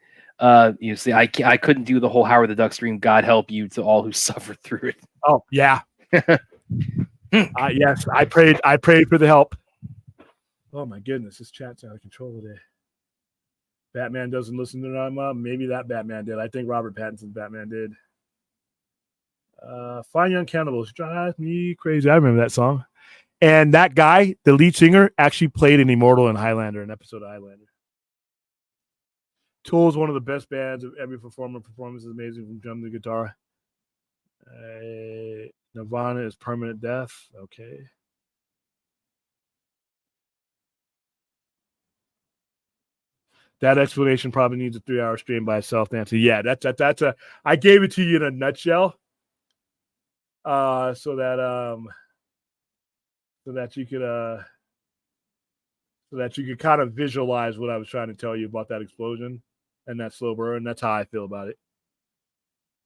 You see, I couldn't do the whole Howard the Duck stream. God help you to all who suffered through it. Oh yeah. Yes, I prayed for the help. Oh my goodness, this chat's out of control today. Batman doesn't listen to them. Maybe that Batman did. I think Robert Pattinson's Batman did. Fine Young Cannibals drive me crazy. I remember that song. And that guy, the lead singer, actually played an Immortal in Highlander, an episode of Highlander. Tool is one of the best bands of every performer. Performance is amazing from drum to guitar. Nirvana is permanent death. Okay. That explanation probably needs a 3-hour stream by itself, Nancy. Yeah, that's a. I gave it to you in a nutshell, so that you could kind of visualize what I was trying to tell you about that explosion and that slow burn. That's how I feel about it.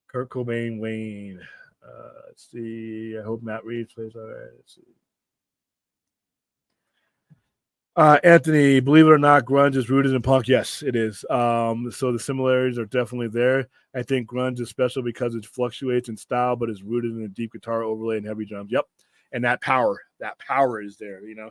Kurt Cobain, Wayne. Let's see. I hope Matt Reeves plays all right. Let's see. Anthony, believe it or not, grunge is rooted in punk. Yes, it is. So the similarities are definitely there. I think grunge is special because it fluctuates in style, but is rooted in a deep guitar overlay and heavy drums. Yep. And that power is there, you know.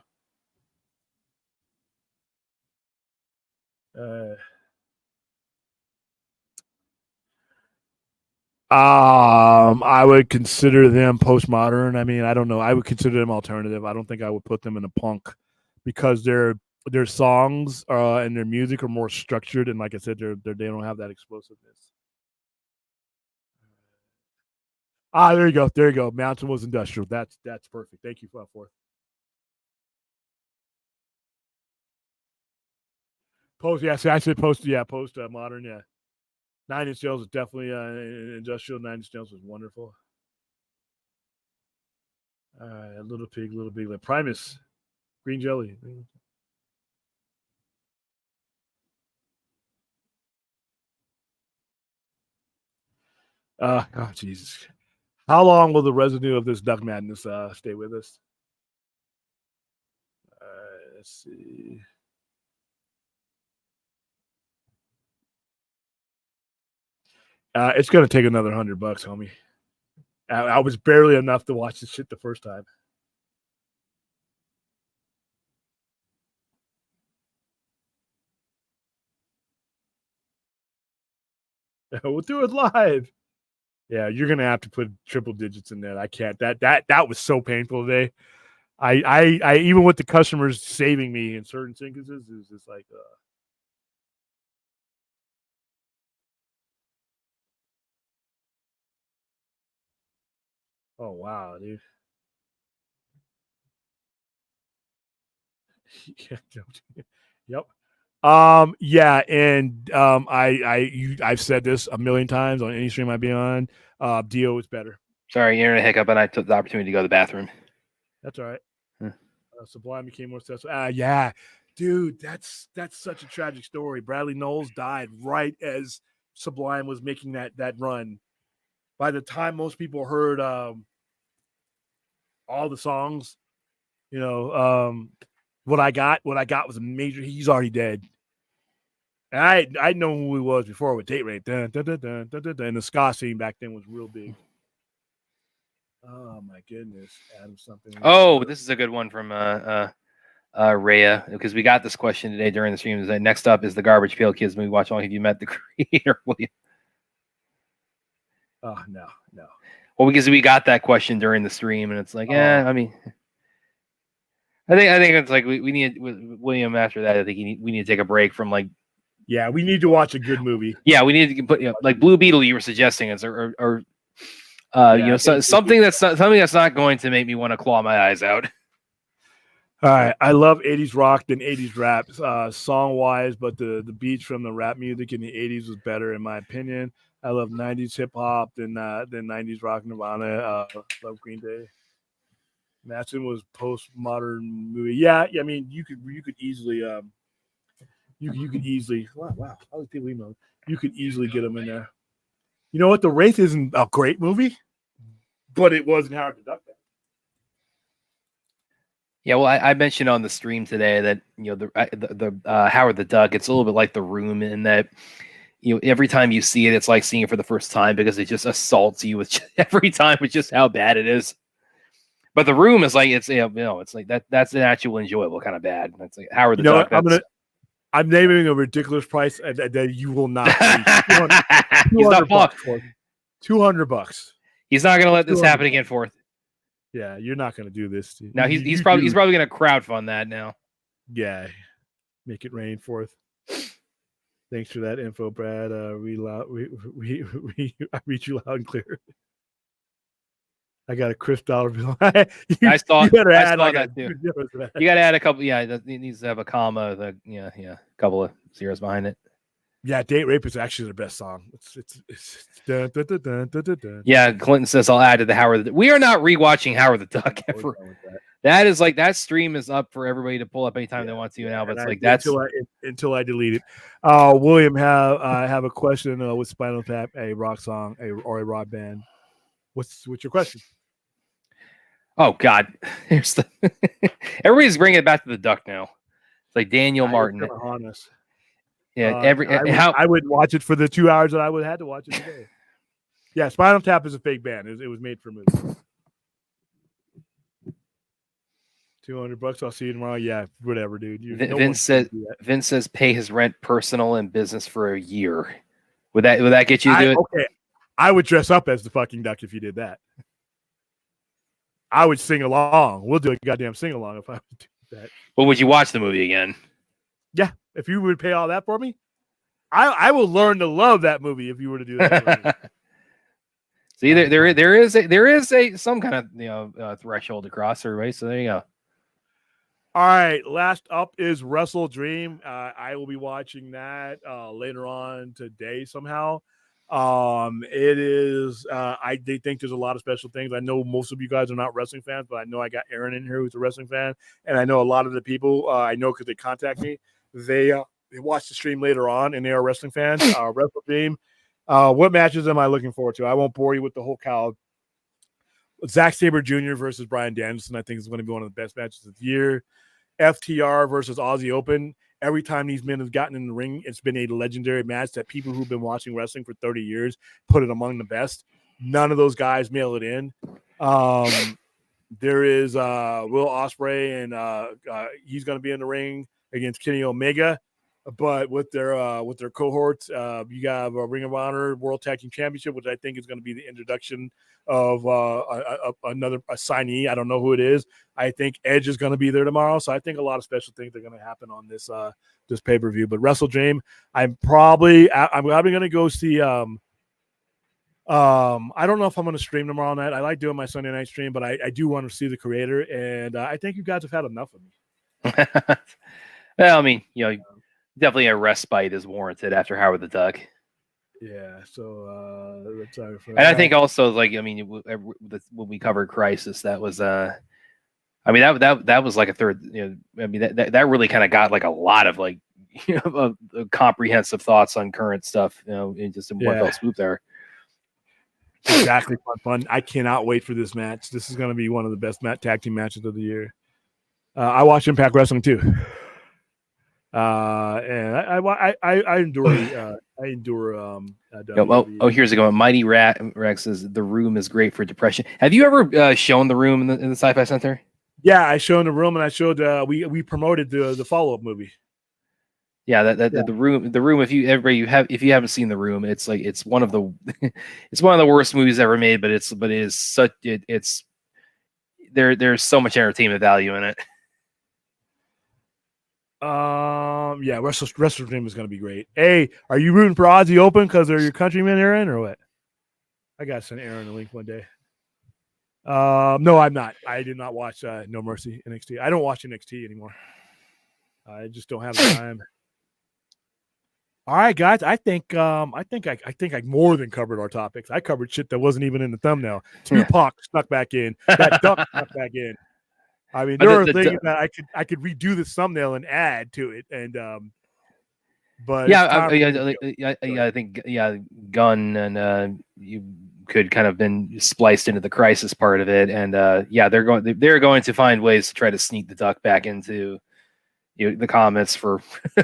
I would consider them postmodern. I mean, I don't know. I would consider them alternative. I don't think I would put them in a punk because their songs and their music are more structured, and like I said, they don't have that explosiveness. There you go. Mountain was industrial. That's perfect. Thank you for that. Post, yeah. See, I said post, yeah. Post modern, yeah. 9 Inch Nails is definitely industrial. 9 Inch Nails was wonderful. Little Pig, Little Big Lip. Primus, Green Jelly. Oh, Jesus. How long will the residue of this duck madness stay with us? Let's see. It's going to take another $100, homie. I was barely enough to watch this shit the first time. We'll do it live. Yeah, you're gonna have to put triple digits in there. I can't. That was so painful today. I even with the customers saving me in certain sequences, it was just like. Oh wow, dude. Yep. Yeah, and I've said this a million times on any stream I've been on. Dio is better. Sorry, internet hiccup, and I took the opportunity to go to the bathroom. That's all right. Sublime became more successful. Yeah, dude, that's such a tragic story. Bradley Knowles died right as Sublime was making that run. By the time most people heard all the songs, what I got was a major. He's already dead. And I know who he was before with Date Rape. Dun, dun, dun, dun, dun, dun, dun. And the ska scene back then was real big. Oh my goodness, Adam something. Oh, this is a good one from Rhea, because we got this question today during the stream. Next up is the Garbage Pail Kids movie. Watch all. Have you met the creator, William? Oh no. Well, because we got that question during the stream, and it's like, I mean, I think it's like we need William after that. I think we need to take a break from like. Yeah, we need to watch a good movie. Yeah, we need to put like Blue Beetle. You were suggesting is or something that's not going to make me want to claw my eyes out. All right, I love 80s rock than 80s rap, song wise, but the beats from the rap music in the 80s was better in my opinion. I love 90s hip hop than 90s rock. Nirvana. Love Green Day. Matson was postmodern movie. Yeah. I mean, you could easily you could easily wow. I was thinking emo. You could easily get them in there. You know what? The Wraith isn't a great movie, but it wasn't Howard the Duck. Yeah, well, I mentioned on the stream today that the Howard the Duck. It's a little bit like The Room in that every time you see it, it's like seeing it for the first time because it just assaults you with every time with just how bad it is. But The Room is like it's like that's an actual enjoyable kind of bad. That's like Howard the Duck. I'm naming a ridiculous price that you will not. $200. He's not going to let this happen again. Fourth. Yeah, you're not going to do this. Now he's probably going to crowdfund that now. Yeah, make it rain. Fourth. Thanks for that info, Brad. I reach you loud and clear. I got a crisp dollar bill. I saw that too. You got to add a couple. Yeah, it needs to have a comma. A couple of zeros behind it. Yeah, Date Rape is actually their best song. It's dun, dun, dun, dun, dun, dun. Yeah, Clinton says I'll add to the Howard. We are not rewatching Howard the Duck ever. That is like that stream is up for everybody to pull up anytime they want to now. But it's like that's until I delete it. William, have a question with Spinal Tap, a rock song, or a rock band. What's your question? Oh God, everybody's bringing it back to the Duck now. It's like Daniel Martin. Honest. Yeah, I wouldn't watch it for the 2 hours that I would have had to watch it today. Yeah, Spinal Tap is a fake band. It was made for movies. $200. I'll see you tomorrow. Yeah, whatever, dude. Vince says pay his rent, personal and business for a year. Would that get you to do it? Okay, I would dress up as the fucking duck if you did that. I would sing along. We'll do a goddamn sing along if I would do that. Well, would you watch the movie again? Yeah, if you would pay all that for me, I will learn to love that movie if you were to do that. See, there is some kind of threshold to cross, everybody. So there you go. All right, last up is Wrestle Dream. I will be watching that later on today somehow. It is. I think there's a lot of special things. I know most of you guys are not wrestling fans, but I know I got Aaron in here who's a wrestling fan, and I know a lot of the people I know because they contact me. They watch the stream later on, and they are wrestling fans. Wrestle Dream. What matches am I looking forward to? I won't bore you with the whole cow. Zack Sabre Jr. versus Bryan Danielson, I think is going to be one of the best matches of the year. FTR versus Aussie Open. Every time these men have gotten in the ring, it's been a legendary match that people who've been watching wrestling for 30 years put it among the best. None of those guys mail it in. There is Will Ospreay, and he's going to be in the ring against Kenny Omega. But with their cohorts, you got a Ring of Honor World Tag Team Championship, which I think is going to be the introduction of another signee. I don't know who it is. I think Edge is going to be there tomorrow, so I think a lot of special things are going to happen on this pay-per-view. But Wrestle Dream, I'm probably going to go see. I don't know if I'm going to stream tomorrow night. I like doing my Sunday night stream, but I do want to see the creator, and I think you guys have had enough of me. Well, I mean, definitely a respite is warranted after Howard the Duck. Yeah, so sorry for and I think also, like, I mean, when we covered Crisis, that was I I mean, that was like a third. I mean, that really kind of got like a lot of like comprehensive thoughts on current stuff. In just in one fell swoop there. Exactly, fun. I cannot wait for this match. This is going to be one of the best tag team matches of the year. I watch Impact Wrestling too, and I endure. WWE. Here's a go. Mighty Rex says the Room is great for depression. Have you ever shown the Room in the Sci-Fi Center? Yeah, I showed the Room, and I showed we promoted the follow-up movie. Yeah, the room. If you haven't seen the Room, it's like it's one of the it's one of the worst movies ever made. But there's so much entertainment value in it. Yeah, Wrestle Dream is going to be great. Hey, are you rooting for Aussie Open because they're your countrymen, Aaron, or what? I got to send Aaron a link one day. No, I'm not. I did not watch No Mercy NXT. I don't watch NXT anymore. I just don't have the time. All right, guys. I think I more than covered our topics. I covered shit that wasn't even in the thumbnail. Tupac snuck back in. That duck snuck back in. I mean, there are things that I could redo the thumbnail and add to it, and but I think Gunn and you could kind of been spliced into the Crisis part of it, and they're going to find ways to try to sneak the duck back into the comments for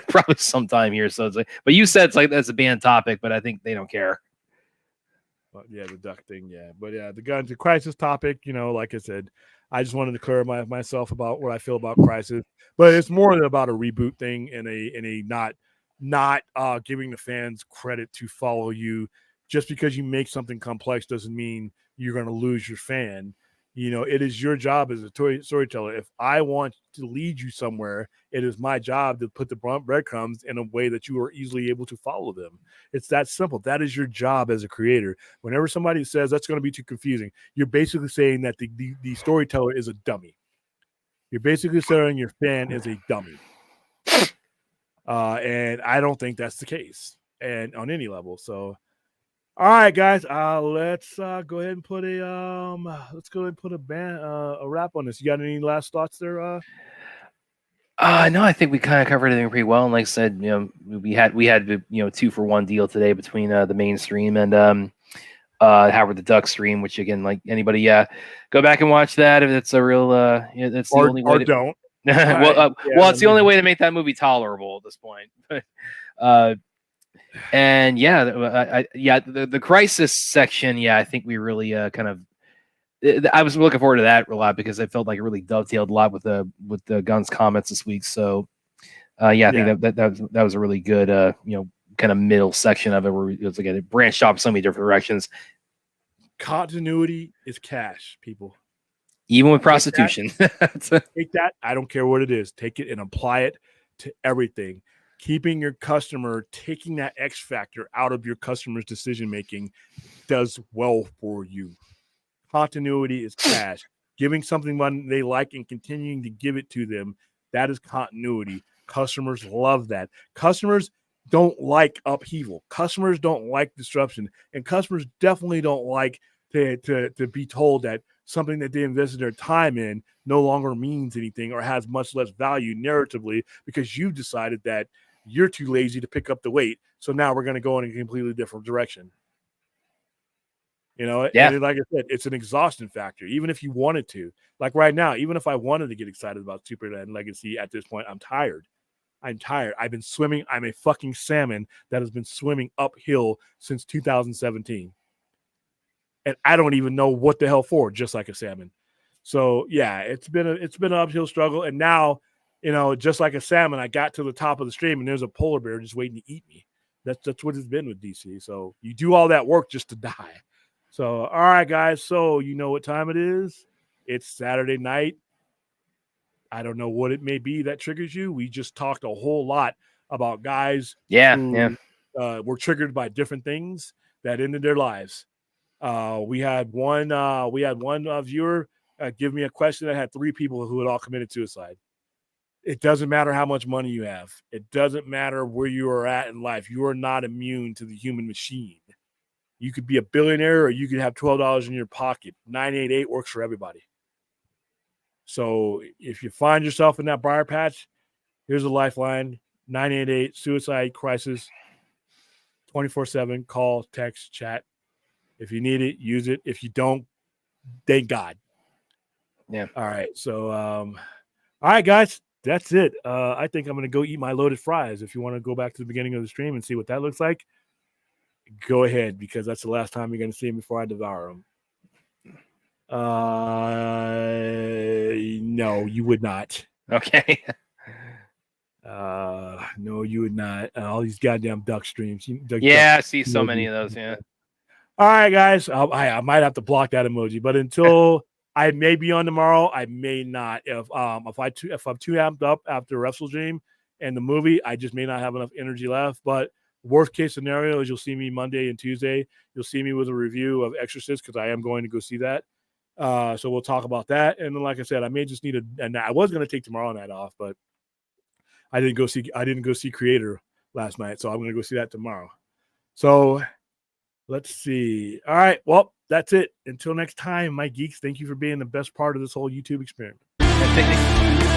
probably some time here. So it's like, but you said it's like that's a banned topic, but I think they don't care. Well, yeah, the duck thing, yeah, but yeah, the Guns and Crisis topic. Like I said, I just wanted to clear myself about what I feel about Crisis, but it's more than about a reboot thing and a not giving the fans credit to follow you. Just because you make something complex doesn't mean you're going to lose your fan. It is your job as a storyteller. If I want to lead you somewhere, it is my job to put the breadcrumbs in a way that you are easily able to follow them. It's that simple. That is your job as a creator. Whenever somebody says that's going to be too confusing, you're basically saying that the storyteller is a dummy. You're basically saying your fan is a dummy. And I don't think that's the case, and on any level. So, all right, guys, let's go ahead and put a wrap on this. You got any last thoughts there? No, I think we kind of covered everything pretty well. And like I said, we had 2-for-1 deal today between the mainstream and Howard the Duck stream, which again, like anybody, go back and watch that if it's a real. That's the only way. Don't. It's the only way to make that movie tolerable at this point. And the Crisis section. Yeah, I think we really kind of. I was looking forward to that a lot because I felt like it really dovetailed a lot with the Guns comments this week. So, I think that was a really good kind of middle section of it where it was like it branched off so many different directions. Continuity is cash, people. Even with prostitution. Take that. I don't care what it is. Take it and apply it to everything. Keeping your customer, taking that X factor out of your customer's decision-making does well for you. Continuity is cash. Giving something one they like and continuing to give it to them, that is continuity. Customers love that. Customers don't like upheaval. Customers don't like disruption. And customers definitely don't like to be told that something that they invested their time in no longer means anything or has much less value narratively because you've decided that you're too lazy to pick up the weight. So now we're going to go in a completely different direction. And like I said, it's an exhaustion factor. Even if you wanted to, like right now, even if I wanted to get excited about Superman Legacy at this point, I'm tired. I've been swimming. I'm a fucking salmon that has been swimming uphill since 2017. And I don't even know what the hell for, just like a salmon. So yeah, it's been an uphill struggle. And now, just like a salmon, I got to the top of the stream and there's a polar bear just waiting to eat me. That's what it's been with DC. So you do all that work just to die. So all right, guys. So you know what time it is? It's Saturday night. I don't know what it may be that triggers you. We just talked a whole lot about guys who were triggered by different things that ended their lives. We had one viewer give me a question that had 3 people who had all committed suicide. It doesn't matter how much money you have. It doesn't matter where you are at in life. You are not immune to the human machine. You could be a billionaire or you could have $12 in your pocket. 988 works for everybody. So if you find yourself in that briar patch, here's a lifeline: 988 suicide crisis, 24/7. Call, text, chat. If you need it, use it. If you don't, thank God. Yeah. All right. So, all right, guys, that's it. I think I'm going to go eat my loaded fries. If you want to go back to the beginning of the stream and see what that looks like, go ahead, because that's the last time you're going to see them before I devour them. No, you would not. Okay. No, you would not. All these goddamn duck streams. Yeah, I see so many of those. Yeah. All right, guys. I might have to block that emoji, but until I may be on tomorrow, I may not. If I'm too amped up after Wrestle Dream and the movie, I just may not have enough energy left. But worst case scenario is you'll see me Monday and Tuesday. You'll see me with a review of Exorcist, because I am going to go see that. So we'll talk about that. And then, like I said, I may just need and I was going to take tomorrow night off, but I didn't go see Creator last night, so I'm going to go see that tomorrow. So let's see. All right, well, that's it. Until next time, my geeks, thank you for being the best part of this whole YouTube experiment. Thank you.